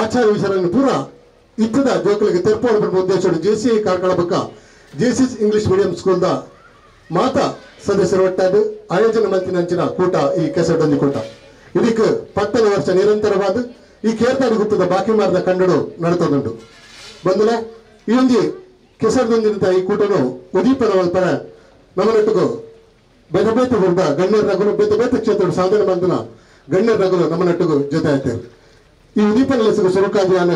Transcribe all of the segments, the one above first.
ಆಚಾರ ವಿಚಾರವನ್ನು ಪೂರ ಇತ್ತದ ಜೋಕಲಿಗೆ ತೆರಪೋಡು ಬರುವ ಉದ್ದೇಶ JCI ಕಾರ್ಕಳ ಬಕ್ಕ JCS ಇಂಗ್ಲಿಷ್ ಮೀಡಿಯಂ ಸ್ಕೂಲ್ದ ಮಾತಾ ಸದಸ್ಯರು ಒಟ್ಟಾದ ಆಯೋಜನೆ ಮಂತಿನಂಚಿನ ಕೂಟ ಈ ಕೆಸಡೊಂದಿ ಕೂಟ ಇದಕ್ಕೆ 10 ವರ್ಷ ನಿರಂತರವಾದ ಈ ಕೇರ್ತಾಡಿ ಗುತ್ತದ ಬಾಕಿ ಮಾರ್ದ ಕಂಡಡು ನಡತದುಂಟು ಬಂದಲೆ ಈ ಒಂದು ಕೆಸರದೊಂದಿನ ಈ ಕೂಟನು ಉದೀಪನ ಪರ ನಮ್ಮನೊಟ್ಟಿಗೂ ಬೇತೆ ಬರೆದ ಗಣ್ಯರ ನಗಲು ಬೇತೆ ಕ್ಷೇತ್ರ ಸಾಧನೆ ಬಂದನ ಗಣ್ಯರ ನಗಲು ನಮ್ಮನೊಟ್ಟಿಗೂ ಜೊತೆ ಆಯ್ತಾರೆ ಈ ಉದೀಪನ ಲೆಸರು ಸುರುಕಾದಿಯಾನ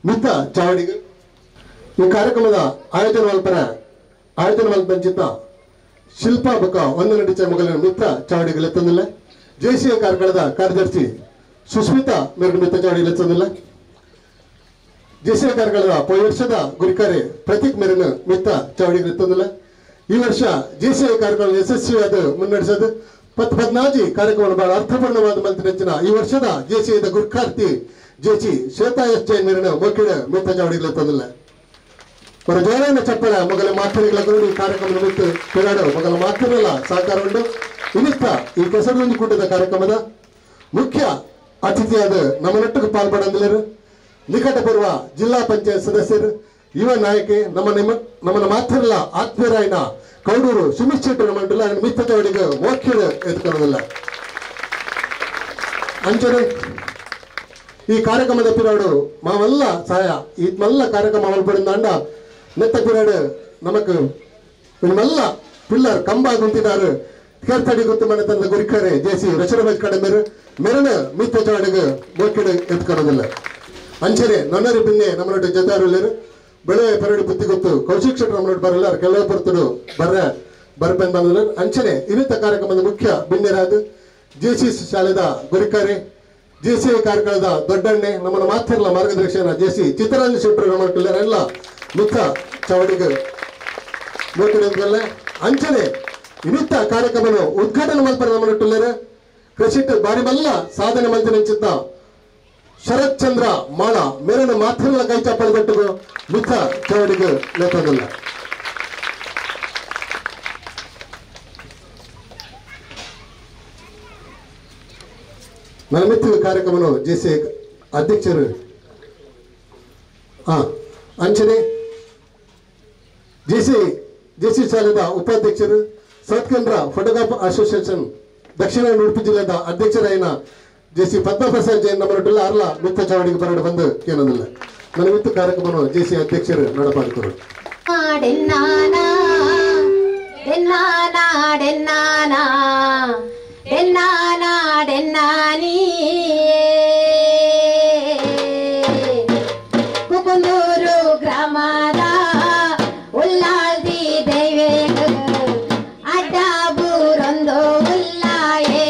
ಮಿತ್ತ ಚಾವಡಿಗೆ ಈ ಕಾರ್ಯಕ್ರಮದ ಆಯೋಜನೆ ಮಲ್ಪಂಚಿತ ಶಿಲ್ಪಾ ಬುಕ್ಕ ಒಂದು ನಡಿಚ ಮಗಲಿನ ಮಿತ್ರ ಚಾವಡಿಗೆ ಎತ್ತಂದಿಲ್ಲ JCI ಕಾರ್ಕಳದ ಕಾರ್ಯದರ್ಶಿ ಸುಸ್ಮಿತಾ ಮೇರೆಗೆ ಮಿತ್ರ ಚಾವಡಿಗೆ ಎತ್ತಂದಿಲ್ಲ JCI ಕಾರ್ಕಳದ ಪೋಯಿ ವರ್ಷದ ಗುರಿಕಾರೆ ಪ್ರತೀಕ್ ಮೇರೆನ ಮಿತ್ರ ಚಾವಡಿಗೆ ಎತ್ತಂದಿಲ್ಲ ಈ ವರ್ಷ JCI ಕಾರ್ಯಕ್ರಮ ಯಶಸ್ವಿಯಾದ ಮುನ್ನಡೆಸೋದು 14 ಕಾರ್ಯಕ್ರಮ ಬಹಳ ಅರ್ಥಪೂರ್ಣವಾದ ಮಂತ್ರಿನ ಈ ವರ್ಷದ JCIದ ಗುರುಕಾರ್ತಿ ಜೇಸಿ ಶ್ವೇತಾ ಎಸ್ ಜೈನ್ ಮೇರೆನ ಮೊಕ್ಕಿಡ ಮಿತ್ರ ಚಾವಡಿಗೆ ಎತ್ತಂದಿಲ್ಲ पर जोरन चप्पल मगल मातुरी कार्यक्रम निमित्त केराडो मगल मातुरल सहकार उंटु इनित्त ई केसरदोंदी कूटद कार्यक्रमद मुख्य अतिथियाद नम्मनೊಟ್ಟಿಗೆ ಪಾಲ್ಪಡಂದಿಲ್ಲರು ನಿಕಟಪೂರ್ವ ಜಿಲ್ಲಾ ಪಂಚಾಯತ್ ಸದಸ್ಯರು ಯುವ ನಾಯಕಿ ನಮ್ಮನ ಮಾತುರಲ ಆತ್ಮೀಯರಾಯಿನ ಕೌಡೂರು ಸುಮಿತ್ ಶೆಟ್ಟಿ ಮಂಡಲ ಮಿತ್ರ ಚಾವಡಿಗೆ ಮೋಕ್ಷದ ಎತ್ಕೊಳ್ಳೋದಿಲ್ಲ ಅಂಚನೆ ಈ ಕಾರ್ಯಕ್ರಮದ ಪಿರಾಡು ಮಾವಲ್ಲ ಸಹಾಯ ಈ ಮಲ್ಲ ಕಾರ್ಯಕ್ರಮ ಮಲ್ಪಡಿಂದ ಅಂಡ ನೆತ್ತ ಪಿರಾಡು ನಮಕ್ ನಿಮ್ಮೆಲ್ಲ ಪಿಲ್ಲರ್ ಕಂಬ ಗುಂತಿನಾರು ಕೇರ್ತಡಿ ಗುಂತು ಮನೆ ತಂದ ಗುರಿಕರೆ JCI ರಚನಬೈಕ್ ಕಡೆ ಮೆರನ ಮಿತ್ರ ಚಾವಡಿಗೆ ಮೋಕಿಡ ಎತ್ಕೊಳ್ಳೋದಿಲ್ಲ ಅಂಚನೆ ನನ್ನರಿ ಬಿನ್ನೆ ನಮ್ಮನೊಟ್ಟು ಜೊತೆಯಾರು ಬೆಳೆ ಪರಡಿ ಬುತ್ತಿ ಗೊತ್ತು ಕೌಶಿಕ್ ಶೆಟ್ಟಿ ನಮ್ಮನೊಟ್ಟು ಬರಲ್ಲ ಕೆಲವು ಬರ್ತಡು ಬರ್ಬೆನ್ ಬಂದ ಅಂಚನೆ ಇನ್ನಿತ ಕಾರ್ಯಕ್ರಮದ ಮುಖ್ಯ ಬಿನ್ನೆರಾದ JCS ಶಾಲೆದ ಗುರಿಕರೆ JCI ಕಾರ್ಕಳದ ದೊಡ್ಡಣ್ಣೆ ನಮ್ಮನ ಮಾತಿರಲ ಮಾರ್ಗದರ್ಶನ JCI ಚಿತ್ತರಂಜನ್ ಶೆಟ್ಟಿ ನಮ್ಮಲ್ಲ ಎಲ್ಲ ಮಿತ್ರ ಚಾವಡಿಗೆ ಮೋಕಿಡಲ್ಲ ಅಂಚನೆ ಇನ್ನಿತ ಕಾರ್ಯಕ್ರಮ ಉದ್ಘಾಟನೆ ಮಲ್ಪರ ನಮ್ಮನೊಟ್ಟುಲ್ಲರೆ ಕೃಷಿಟ್ ಬಾರಿ ಮಲ್ಲ ಸಾಧನೆ ಮಂತ್ರಿಂಚಿದ್ದ ಶರತ್ ಚಂದ್ರ ಮಾಳ ಮೇರನ ಮಾತಿರಲ ಕೈ ಚಪ್ಪಲಿ ಗಟ್ಟಿಗೂ ಮಿತ್ರ ಚಾವಡಿಗೆ ಲೇಪದಿಲ್ಲ ನನ್ನ ಮಿತ್ರ ಕಾರ್ಯಕ್ರಮ JCI ಅಧ್ಯಕ್ಷರು ಅಂಚನೆ JCI ಶಾಲೆದ ಉಪಾಧ್ಯಕ್ಷರು ಸೌತ್ ಕೇಂದ್ರ ಫೋಟೋಗ್ರಾಫರ್ ಅಸೋಸಿಯೇಷನ್ ದಕ್ಷಿಣ ಉಡುಪಿ ಜಿಲ್ಲೆದ ಅಧ್ಯಕ್ಷರಾಯಿನ JCI ಪದ್ಮಪ್ರಸಾದ್ ಜೈನ್ ನಮ್ಮರೊಟ್ಟೆಲ್ಲ ಅರ್ಲ ಮಿತ್ರ ಚಾವಡಿಗೆ ಬರಡು ಬಂದು ಕೇಳೋದಿಲ್ಲ ನನ್ನ ಮಿತ್ರ ಕಾರ್ಯಕ್ರಮ JCI ಅಧ್ಯಕ್ಷರು ನಡಪಾಡಿಕರು ಕುಕುಂದೂರು ಗ್ರಾಮದ ಉಲ್ಲಾಲ್ದಿ ದೈವೇಕ ಅಡ್ಡಾಬೂರೊಂದು ಉಲ್ಲಾಯೇ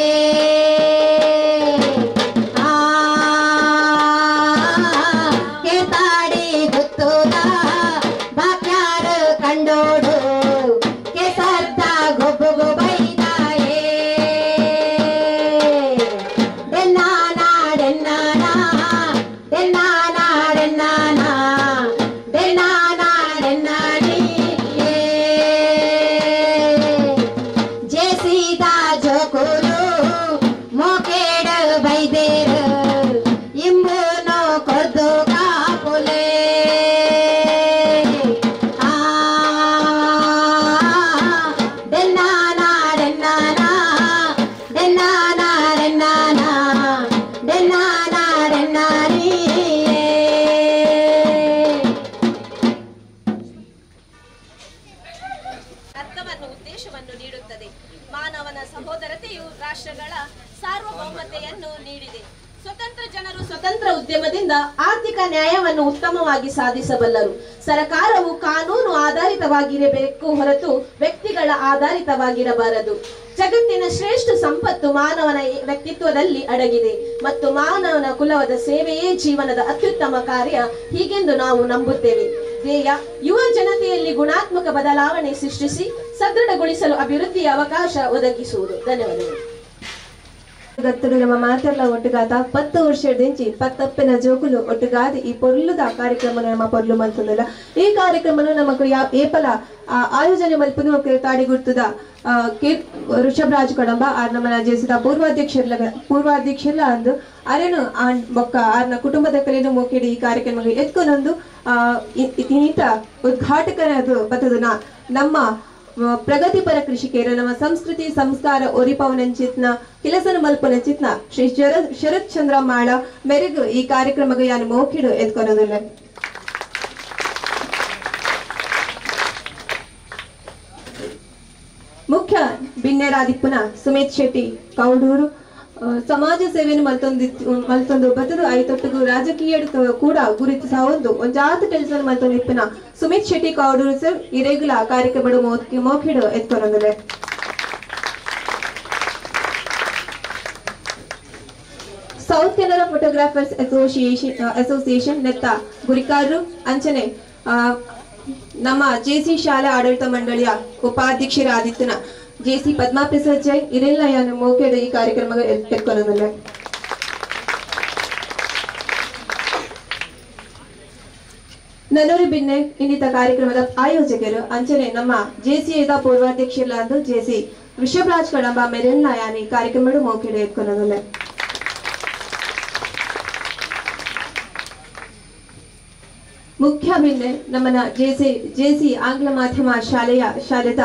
ಕೇತಾಡಿ ಗುತ್ತುದ ಬಾಕ್ಯಾರ ಕಂಡೋಡು ಕೆಸರ್ದ ಗೊಬ್ಬು ಬೈದಾಯೇ ಮಾನವನ ಸಹೋದರತೆಯು ರಾಷ್ಟ್ರಗಳ ಸಾರ್ವಭೌಮತೆಯನ್ನು ನೀಡಿದೆ. ಸ್ವತಂತ್ರ ಜನರು ಸ್ವತಂತ್ರ ಉದ್ಯಮದಿಂದ ಆರ್ಥಿಕ ನ್ಯಾಯವನ್ನು ಉತ್ತಮವಾಗಿ ಸಾಧಿಸಬಲ್ಲರು. ಸರ್ಕಾರವು ಕಾನೂನು ಆಧಾರಿತವಾಗಿರಬೇಕು ಹೊರತು ವ್ಯಕ್ತಿಗಳ ಆಧಾರಿತವಾಗಿರಬಾರದು. ಜಗತ್ತಿನ ಶ್ರೇಷ್ಠ ಸಂಪತ್ತು ಮಾನವನ ವ್ಯಕ್ತಿತ್ವದಲ್ಲಿ ಅಡಗಿದೆ ಮತ್ತು ಮಾನವನ ಕುಲದ ಸೇವೆಯೇ ಜೀವನದ ಅತ್ಯುತ್ತಮ ಕಾರ್ಯ ಹೀಗೆಂದು ನಾವು ನಂಬುತ್ತೇವೆ. ಧ್ಯೇಯ ಯುವ ಜನತೆಯಲ್ಲಿ ಗುಣಾತ್ಮಕ ಬದಲಾವಣೆ ಸೃಷ್ಟಿಸಿ ಸದೃಢಗೊಳಿಸಲು ಅಭಿವೃದ್ಧಿಯ ಅವಕಾಶ ಒದಗಿಸುವುದು. ಧನ್ಯವಾದಗಳು. ಗತ್ತುಡು ನಮ್ಮ ಮಾತೆಲ್ಲ ಒಟ್ಟುಗಾದ 10 ವರ್ಷದಿಂಚಿ 10 ಜೋಕುಲು ಒಟ್ಟುಗಾದ ಈ ಪೊರ್ಲುದ ಕಾರ್ಯಕ್ರಮ ನಮ್ಮ ಪೊರ್ಲು ಮಲ್ತುಂದಲ್ಲ. ಈ ಕಾರ್ಯಕ್ರಮ ನಮಕ್ ಏಪಲ ಆಯೋಜನೆ ಮಲ್ಪುದು ತಾಡಿ ಗುರ್ತದ ಋಷಭ್ ರಾಜ್ ಕಡಂಬ ನಮ್ಮ ಜೇಸಿದ ಪೂರ್ವಾಧ್ಯಕ್ಷರ್ಲ ಅಂದು ಅರೆನು ಬೊಕ್ಕ ಆರ್ನ ಕುಟುಂಬದ ಕಲೆಯನ್ನು ಮೋಕೆಡು ಈ ಕಾರ್ಯಕ್ರಮಗಳು ಎತ್ಕೊಂಡೊಂದು ಈತ ಉದ್ಘಾಟಕರದು ಬತ್ತದನ ನಮ್ಮ ಪ್ರಗತಿಪರ ಕೃಷಿಕೇರ ನಮ್ಮ ಸಂಸ್ಕೃತಿ ಸಂಸ್ಕಾರ ಒರಿಪವನಂಚಿತ್ನ ಕೆಲಸನ ಮಲ್ಪನಂಚಿತ್ನ ಶ್ರೀ ಶರತ್ ಚಂದ್ರ ಮಾಳ ಮೆರೆಗು ಈ ಕಾರ್ಯಕ್ರಮಗ ಯಾನು ಮೋಕಿಡು ಎತ್ಕೊನೋದಿಲ್ಲ. ಮುಖ್ಯ ಬಿನ್ನೆರಾದಿಪ್ಪನ ಸುಮಿತ್ ಶೆಟ್ಟಿ ಕೌಡೂರು ಸಮಾಜ ಸೇವೆಯನ್ನು ಮಲ್ತೊಂದು ಬತ್ತದು ಐತೊಟ್ಟಿಗೂ ರಾಜಕೀಯ ಕೂಡ ಗುರುತಿಸ ಒಂಜಾತ ಕೆಲಸ ಮಲ್ತೊಂದಿಪ್ಪನ ಸುಮಿತ್ ಶೆಟ್ಟಿ ಕೌಡೂರು ಸರ್ ಇರೆಗುಲ ಕಾರ್ಯಕ್ರಮ ಮೋಕಿಡು ಎತ್ಕೊನೊಂದಿಲ್ಲ. ಸೌತ್ ಕೆನರಾ ಫೋಟೋಗ್ರಾಫರ್ಸ್ ಅಸೋಸಿಯೇಷನ್ ನೆತ್ತ ಗುರಿಕಾರರು ಅಂಚನೆ ನಮ್ಮ ಜೆಸಿ ಶಾಲಾ ಆಡಳಿತ ಮಂಡಳಿಯ ಉಪಾಧ್ಯಕ್ಷರಾದಿತ್ತನ ಜೆಸಿ ಪದ್ಮಾ ಪ್ರಸಾದ್ ಜೈ ಇರೆಲ್ಲ ಯಾನು ಮೋಕೆಡು ಈ ಕಾರ್ಯಕ್ರಮ ಎತ್ಕೊಳ್ಳೋದಿಲ್ಲ. ನನ್ನೂರು ಬಿನ್ನೆ ಇನ್ನಿತ ಕಾರ್ಯಕ್ರಮದ ಆಯೋಜಕರು ಅಂಚನೆ ನಮ್ಮ ಜೆಸಿದ ಪೂರ್ವಾಧ್ಯಕ್ಷರಾದ ಜೆಸಿ ಋಷಭರಾಜ್ ಕಡಂಬ ಮೆರೆಲ್ಲ ಯಾನು ಈ ಕಾರ್ಯಕ್ರಮ ಮೋಕೆಡು ಎತ್ಕೊಳ್ಳೋದಿಲ್ಲ. ಮುಖ್ಯ ಬಿನ್ನೆ ನಮ್ಮನ ಜೆಸಿ ಆಂಗ್ಲ ಮಾಧ್ಯಮ ಶಾಲೆದ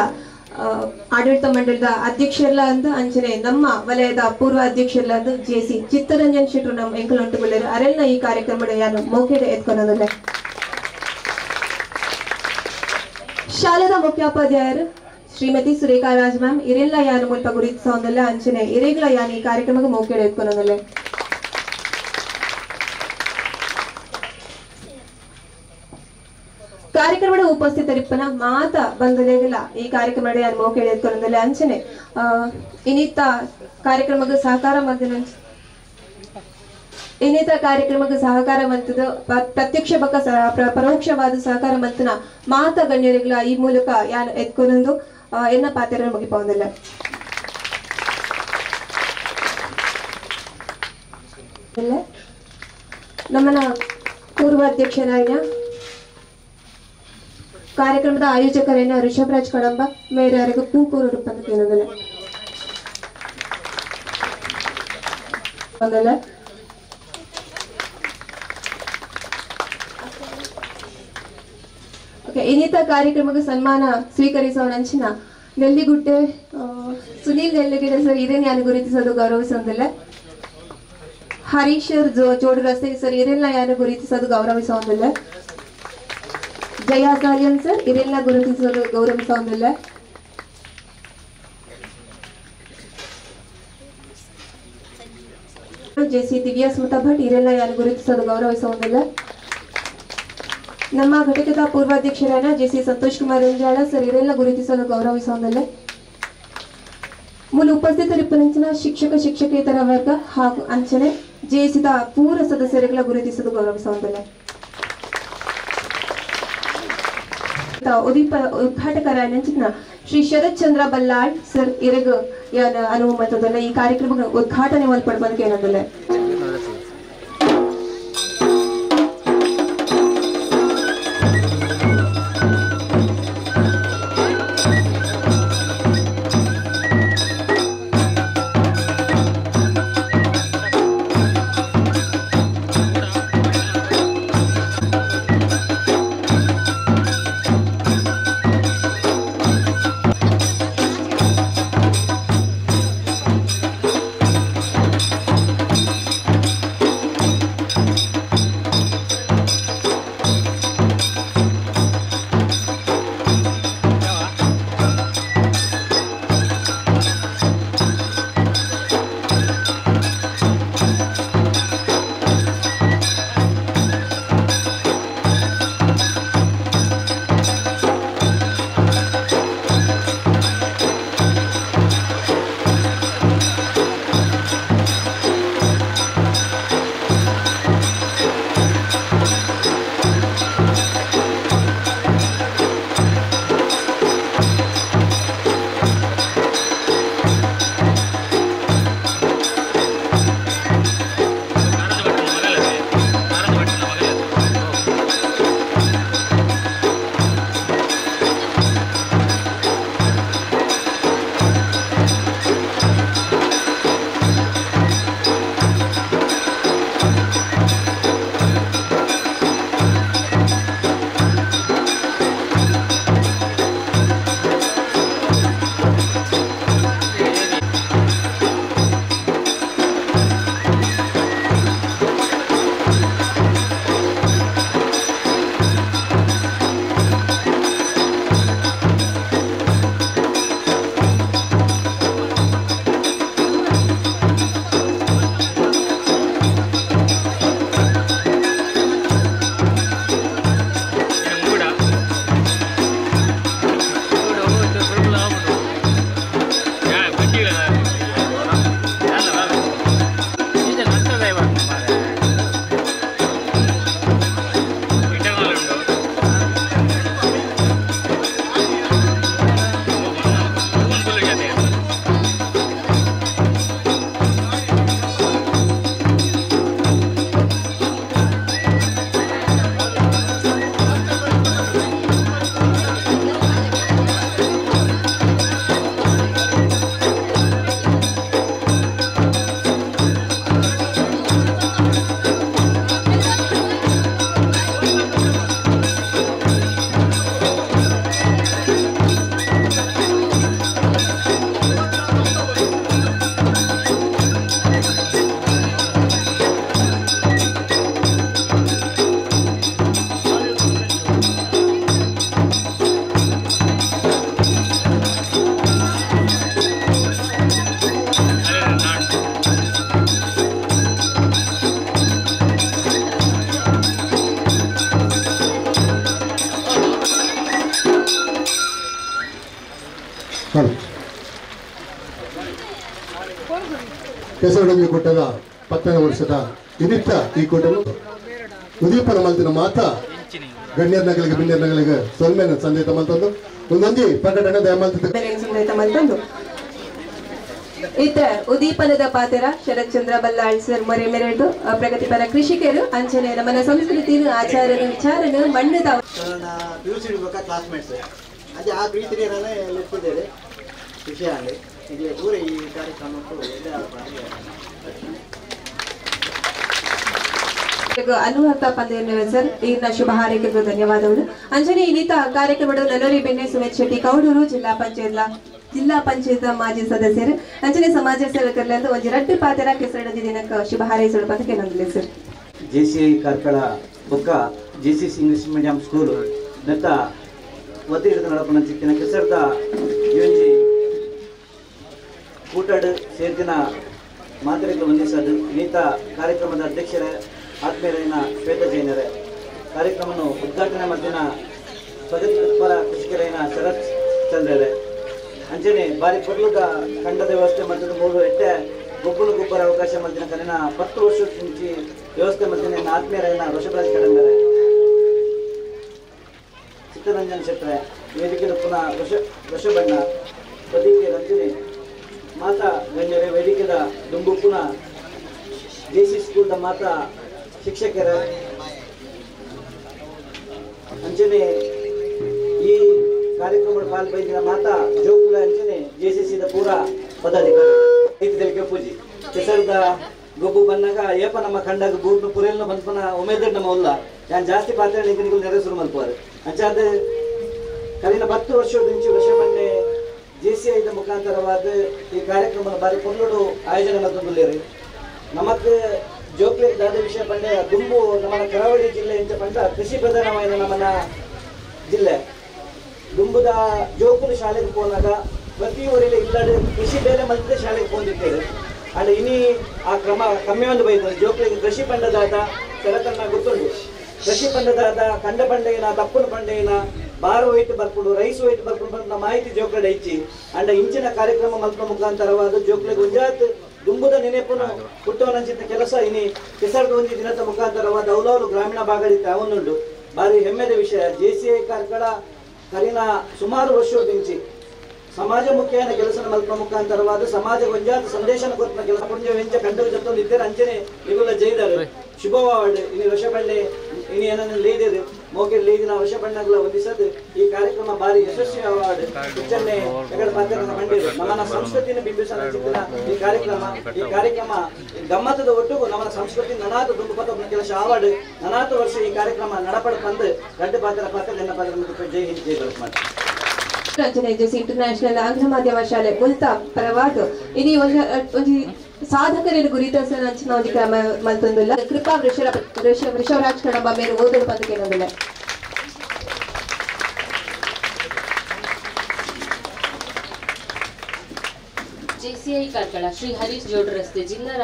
ಆಡಳಿತ ಮಂಡಳದ ಅಧ್ಯಕ್ಷರಲ್ಲ ಅಂದು ಅಂಚನೆ ನಮ್ಮ ವಲಯದ ಪೂರ್ವ ಅಧ್ಯಕ್ಷರಲ್ಲ ಅಂದು ಜೆಸಿ ಚಿತ್ತರಂಜನ್ ಶೆಟ್ರು ನಮ್ಮ ಎಂಕಲೊಂಟುಗೊಳ್ಳರು ಅರೆಲ್ಲ ಈ ಕಾರ್ಯಕ್ರಮದ ಯಾನು ಮೋಕೆಡೆ ಎತ್ಕೊಳ್ಳೋದಿಲ್ಲ. ಶಾಲೆದ ಮುಖ್ಯೋಪಾಧ್ಯಾಯರು ಶ್ರೀಮತಿ ಸುರೇಖಾ ರಾಜ್ ಮ್ಯಾಮ್ ಇರೆಲ್ಲ ಯಾನು ಮುಲ್ಪ ಗುರುತಿಸೋದಿಲ್ಲ ಅಂಚನೆ ಇರೆಗಳ ಯಾನು ಈ ಕಾರ್ಯಕ್ರಮಕ್ಕೆ ಮೋಕೆಡೆ ಎತ್ಕೊಳ್ಳೋದಿಲ್ಲ. ಕಾರ್ಯಕ್ರಮದ ಉಪಸ್ಥಿತರಿಪ್ಪನ ಮಾತ ಬಂಧುಲೆಗಳ ಈ ಕಾರ್ಯಕ್ರಮದ ಯಾರು ಮೋಕೆಡೆ ಎತ್ಕೊಳ್ಳೋದಿಲ್ಲ ಅಂಚನೆ ಇನ್ನಿತ ಕಾರ್ಯಕ್ರಮಕ್ಕೆ ಸಹಕಾರ ಮಂತದ ಪ್ರತ್ಯಕ್ಷ ಬಕ ಪರೋಕ್ಷವಾದ ಸಹಕಾರ ಮಂತನ ಮಾತ ಗಣ್ಯರುಗಳ ಈ ಮೂಲಕ ಯಾನು ಎತ್ಕೊಂಡೊಂದು ಎನ್ನ ಪಾತ್ರ ಮುಗಿಪೋದಿಲ್ಲ. ನಮ್ಮನ ಪೂರ್ವಾಧ್ಯಕ್ಷರಾಯ ಕಾರ್ಯಕ್ರಮದ ಆಯೋಜಕರೇನ ಋಷಭರಾಜ್ ಕಡಂಬ ಮೇರೆಯವರೆಗೂ ಪೂಕೂರು ರೂಪಂತ ಕೇಳೋದಿಲ್ಲ. ಇನ್ನಿತ ಕಾರ್ಯಕ್ರಮಕ್ಕೆ ಸನ್ಮಾನ ಸ್ವೀಕರಿಸುವ ನಂಚಿನ ನೆಲ್ಲಿಗುಡ್ಡೆ ಸುನೀಲ್ ನೆಲ್ಲಿಗಿಡ ಸರ್ ಇದೇನು ಯಾನು ಗುರುತಿಸೋದು ಗೌರವಿಸೋದಿಲ್ಲ. ಹರೀಶ್ ಜೋಡ್ ರಸ್ತೆ ಸರ್ ಇದೆಲ್ಲ ಯಾರು ಗುರುತಿಸೋದು ಗೌರವಿಸೋದಿಲ್ಲ. ಜಯಾಚಾರ್ಯನ್ ಸರ್ ಇದೆಲ್ಲ ಗುರುತಿಸೋದು ಗೌರವಿಸೋದಿಲ್ಲ. ಜೆಸಿ ದಿವ್ಯಾ ಸ್ಮಿತಾ ಭಟ್ ಇದೆಲ್ಲ ಯಾರು ಗುರುತಿಸೋದು ಗೌರವಿಸೋದಿಲ್ಲ. ನಮ್ಮ ಘಟಕದ ಪೂರ್ವಾಧ್ಯಕ್ಷರಾದ ಜೆಸಿ ಸಂತೋಷ್ ಕುಮಾರ್ ರಂಜಾಳ ಸರ್ ಇದೆಲ್ಲ ಗುರುತಿಸಲು ಗೌರವಿಸೋದಿಲ್ಲ. ಮೂಲ ಉಪಸ್ಥಿತರಿಪ್ಪನಿಂಚಿನ ಶಿಕ್ಷಕೇತರ ವರ್ಗ ಹಾಗೂ ಅಂಚನೆ ಜೆಸಿದ ಪೂರ್ವ ಸದಸ್ಯರುಗಳ ಗುರುತಿಸಲು ಗೌರವಿಸೋದಿಲ್ಲ. ಉದ್ಘಾಟಕರಾದ ಶ್ರೀ ಶರತ್ ಚಂದ್ರ ಬಲ್ಲಾಳ್ ಸರ್ ಇರಗು ಅನುಮತದಲ್ಲ ಈ ಕಾರ್ಯಕ್ರಮ ಉದ್ಘಾಟನೆ ಮಲ್ಪಡ್ಬಂದು ಏನಂದಿಲ್ಲ. ಕೆಸರಡಂಗಿ ಕೊಟ್ಟದ 10ನೇ ವರ್ಷದ ಇದಿತ್ತ ಈ ಕೂಟವು ಉದೀಪನ ಮಲ್ತಿನ ಮಾತ ಗಣ್ಯರ್ನಗಳಿಗೆ ಬಿಣ್ಯರ್ನಗಳಿಗೆ ಸೊಲ್ಮೆನ ಸಂದೇತ ಮಲ್ತಂದು ಒಂದೊಂದಿ ಪ್ರಕಟಣೆ ಸಂದೇತ ಮಲ್ತಂದು ಇತ್ತ ಉದೀಪನದ ಪಾತ್ರ ಶರತ್ ಚಂದ್ರ ಬಲ್ಲಾಳ್ ಸರ್ ಮೊರೆ ಮೆರೆದು ಪ್ರಗತಿಪರ ಕೃಷಿಕರು ಅಂಚನೆ ನಮ್ಮನ ಸಂಸ್ಕೃತಿ ಆಚಾರನು ವಿಚಾರನು ಮಣ್ಣದ ಕ್ಲಾಸ್ಮೇಟ್ಸ್ ಅದೇ ಆ ಪ್ರೀತಿನೇ ಲೆಕ್ಕಿದ್ದೇವೆ ವಿಷಯ ಅಲ್ಲಿ ಇದು ಪೂರ ಈ ಕಾರ್ಯಕ್ರಮಕ್ಕೂ ಅನುಹರ್ತ ಪಂದ್ಯ ಸರ್ ಈಗಿನ ಶುಭ ಹಾರೈಕೆಗೂ ಧನ್ಯವಾದಗಳು ಅಂಜನೆ ಇನ್ನಿತ ಕಾರ್ಯಕ್ರಮಗಳು ನಲ್ಲೂರಿ ಬೆಣ್ಣೆ ಸುಮೇಶ್ ಶೆಟ್ಟಿ ಕೌಡೂರು ಜಿಲ್ಲಾ ಪಂಚಾಯತ್ ಮಾಜಿ ಸದಸ್ಯರು ಅಂಚನೆ ಸಮಾಜ ಸೇವಕರ್ಲೆಂದು ಒಂದು ರಟ್ಟು ಪಾತ್ರ ಕೆಸರಡದಿ ದಿನಕ್ಕೆ ಶುಭ ಹಾರೈಸಲು ಅಂತ ಕೇಳಂದಿಲ್ಲ ಸರ್ ಜೆಸಿಐ ಕಾರ್ಕಳ ಬೊಕ್ಕ ಜೆಸಿಎಸ್ ಇಂಗ್ಲಿಷ್ ಮೀಡಿಯಂ ಸ್ಕೂಲ್ ನೆತ್ತ ಒತ್ತಿಡಿದ ನಡಪನ ಚಿಕ್ಕಿನ ಕೆಸರದ ಯೋಂಜಿ ಕೂಟಾಡು ಸೇರ್ತಿನ ಮಾತುಗಳಿಗೆ ವಂದಿಸೋದು ಇನ್ನಿತ ಕಾರ್ಯಕ್ರಮದ ಅಧ್ಯಕ್ಷರ ಆತ್ಮೀಯರೈನ ಶ್ವೇತಾ ಜೈನರೇ ಕಾರ್ಯಕ್ರಮವನ್ನು ಉದ್ಘಾಟನೆ ಮಧ್ಯಾಹ್ನ ಪ್ರಗತಿಪರ ಕೃಷಿಕರೈನ ಶರತ್ ಚಂದ್ರರೇ ಅಂಚನೆ ಬಾರಿ ಪೊರ್ಲುದ ಖಂಡದ ವ್ಯವಸ್ಥೆ ಮತ್ತು 3 ಎಟ್ಟೆ ಗೊಬ್ಬಲು ಗೊಬ್ಬರ ಅವಕಾಶ ಮಧ್ಯಾಹ್ನ ಕಲಿನ 10 ವರ್ಷ ಮುಂಚೆ ವ್ಯವಸ್ಥೆ ಮಧ್ಯಾಹ್ನ ಆತ್ಮೀಯರೈನ ಋಷಭರಾಜ್ ಕಡಂಗರೆ ಚಿತ್ತರಂಜನ್ ಶೆಟ್ರೆ ವೇದಿಕೆ ಪುನಃ ಋಷಭಣ್ಣ ಪ್ರದೀಕೆ ರಂಜನೆ ಮಾತಾ ಗಣ್ಯರೇ ವೇದಿಕೆದ ದುಂಬು ಪುನಃ ಜೆಸಿ ಸ್ಕೂಲ್ದ ಮಾತಾ ಶಿಕ್ಷಕರ ಅಂಚನೆ ಈ ಕಾರ್ಯಕ್ರಮದ ಪಾಲ್ಗೊಂಡಿನ ಮಾತಾ ಜೋಕುಲ ಅಂಚನೆ ಜೆಸಿಸಿದ ಪೂರ ಪದಾಧಿಕಾರಿ ಪೂಜಿ ಕೆಸರದ ಗೊಬ್ಬು ಬಂದಾಗ ಏಪ ನಮ್ಮ ಕಂಡಾಗ ಬೂರ್ನು ಪುರೇಲ್ನ ಬಂದ್ಪನ ಉಮೇದ್ ನಮ್ಮ ಉಲ್ಲ ಯಾನ್ ಜಾಸ್ತಿ ಪಾತ್ರ ನಿಗನಿಗಳು ನೆರೆಸರು ಮಲ್ಪುವರು ಅಂಚಾದ ಕಲಿನ 10 ವರ್ಷದ ಇಂಚು ವರ್ಷಬಂಡೆ ಜೆಸಿಐದ ಮುಖಾಂತರವಾದ ಈ ಕಾರ್ಯಕ್ರಮದ ಬಾರಿ ಪೊರ್ಲುಡು ಆಯೋಜನೆ ಮಲ್ತೊಂದುಲ್ಲೇರಿ ನಮಕ್ ಜೋಕ್ಲೆ ದಾದ ವಿಷಯ ಪಂಡೆ ದುಂಬು ನಮ್ಮ ಕರಾವಳಿ ಜಿಲ್ಲೆ ಇಂಚ ಪಂಡ ಕೃಷಿ ಪ್ರಧಾನವಾದ ನಮ್ಮನ ಜಿಲ್ಲೆ ದುಂಬುದ ಜೋಕುಲು ಶಾಲೆಗೆ ಹೋದಾಗ ಪ್ರತಿ ಊರಿನ ಇಲ್ಲಡೆ ಕೃಷಿ ಬೇರೆ ಮಲ್ತೆ ಶಾಲೆಗೆ ಹೋಗಿದ್ದೇವೆ ಅಂಡ್ ಇನಿ ಆ ಕ್ರಮ ಕಮ್ಮಿ ಒಂದು ಬೈತಾರೆ ಜೋಕ್ಲಿಗೆ ಕೃಷಿ ಪಂಡದಾದ ಸೆರತನ್ನ ಗೊತ್ತುಂಡು ಕೃಷಿ ಪಂಡದಾದ ಕಂಡ ಪಂಡೆಯಿನ ದಪ್ಪನ ಪಂಡೆಯಿನ ಬಾರು ವೈಟ್ ಬರ್ಕೊಂಡು ರೈಸ್ ವೈಟ್ ಬರ್ಕೊಂಡು ಮಾಹಿತಿ ಜೋಕ್ಲೆಡ್ ಐಚಿ ಅಂಡ್ ಇಂಚಿನ ಕಾರ್ಯಕ್ರಮ ಮಲ್ಪ ಮುಖಾಂತರವಾದ ಜೋಕ್ಲೆ ಗುಂಜಾತ್ ದುಂಬುದ ನೆನಪುನು ಹುಟ್ಟುವನಂಚಿತ ಕೆಲಸ ಇನಿ ಕೆಸರದ ಒಂದು ದಿನದ ಮುಖಾಂತರವಾದ ಅವಲವರು ಗ್ರಾಮೀಣ ಭಾಗದಿಂದ ಅವನುಂಡು ಬಾರಿ ಹೆಮ್ಮೆದ ವಿಷಯ ಜೆಸಿಐ ಕಾರ್ಕಳ ಕರಿನ ಸುಮಾರು ವರ್ಷದಿಂಚಿ ಸಮಾಜಮುಖಿಯಾದ ಕೆಲಸ ಮಲ್ಪ ಮುಖಾಂತರವಾದ ಸಮಾಜ ಗೊಂಜಾತ ಸಂದೇಶನ ಕೊತ್ತ ಕೆಲಸ ಪುಂಜ ವೆಂಚ ಕಂಡು ಜೊತ್ತೊಂದು ಇದ್ದಾರೆ ಅಂಚನೆ ಇವುಗಳ ಜೈದಾರು ಶುಭವಾಡ್ ಇನಿ ಋಷಭಣ್ಣೆ ಇನಿ ಏನನ್ನ ಲೇದಿರು ಮೋಕೆ ಲೇದಿನ ಋಷಭಣ್ಣಗಳ ವಂದಿಸದು ಈ ಕಾರ್ಯಕ್ರಮ ಬಾರಿ ಯಶಸ್ವಿ ಅವಾರ್ಡ್ ಹೆಚ್ಚನ್ನೆ ಎಗಡ ಪಾತ್ರನ ಕಂಡಿರು ನಮ್ಮನ ಸಂಸ್ಕೃತಿನ ಬಿಂಬಿಸನ ಚಿತ್ರ ಈ ಕಾರ್ಯಕ್ರಮ ಗಮ್ಮತದ ಒಟ್ಟಿಗೂ ನಮ್ಮ ಸಂಸ್ಕೃತಿ ನನಾತ ದುಂಬುಪತ ಕೆಲಸ ಅವಾರ್ಡ್ ನನಾತ ವರ್ಷ ಈ ಕಾರ್ಯಕ್ರಮ ನಡಪಡ ಬಂದು ಗಡ್ಡ ಪಾತ್ರ ಜನ ಪಾತ್ರ ಜೈ ಹಿಂದ್ ಜೈ ಭಾರತ್ ಮಾತಾ ಜೆಸಿ ಇಂಟರ್ನ್ಯಾಷನಲ್ ಆಂಗ್ಲ ಮಾಧ್ಯಮ ಶಾಲೆ ಮುಲ್ತಾ ಪರವಾದ ಇನಿ ಒಂದು ಸಾಧಕರನ್ನು ಗುರಿತರಿಸಿದ ಅಂಚಿನ ಒಂದು ಕ್ರಮ ಮಲ್ತೊಂದುಲ್ಲ ಕೃಪಾ ವೃಷಭರಾಜ್ ಕಡಂಬ ಮೇಲೆ ಓದಲು ಬಂದು ಕೇಳೋದಿಲ್ಲ ಜೆಸಿಐ ಕಾರ್ಕಳ ಶ್ರೀ ಹರೀಶ್ ಜೋಡ್ ರಸ್ತೆ ಜಿಲ್ಲಾ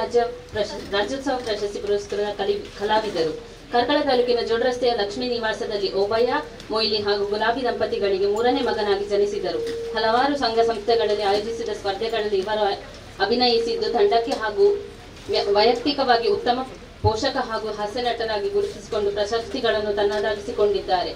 ರಾಜ್ಯೋತ್ಸವ ಪ್ರಶಸ್ತಿ ಪುರಸ್ಕೃತ ಕಲಾವಿದರು ಕಾರ್ಕಳ ತಾಲೂಕಿನ ಜೋಡ್ ರಸ್ತೆಯ ಲಕ್ಷ್ಮೀ ನಿವಾಸದಲ್ಲಿ ಓಬಯ್ಯ ಮೊಯ್ಲಿ ಹಾಗೂ ಗುಲಾಬಿ ದಂಪತಿಗಳಿಗೆ 3ನೇ ಮಗನಾಗಿ ಜನಿಸಿದರು. ಹಲವಾರು ಸಂಘ ಸಂಸ್ಥೆಗಳಲ್ಲಿ ಆಯೋಜಿಸಿದ ಸ್ಪರ್ಧೆಗಳಲ್ಲಿ ಇವರು ಅಭಿನಯಿಸಿದ್ದು ತಂಡಕ್ಕೆ ಹಾಗೂ ವೈಯಕ್ತಿಕವಾಗಿ ಉತ್ತಮ ಪೋಷಕ ಹಾಗೂ ಹಾಸ್ಯ ನಟರಾಗಿ ಗುರುತಿಸಿಕೊಂಡು ಪ್ರಶಸ್ತಿಗಳನ್ನು ತನ್ನದಾಗಿಸಿಕೊಂಡಿದ್ದಾರೆ.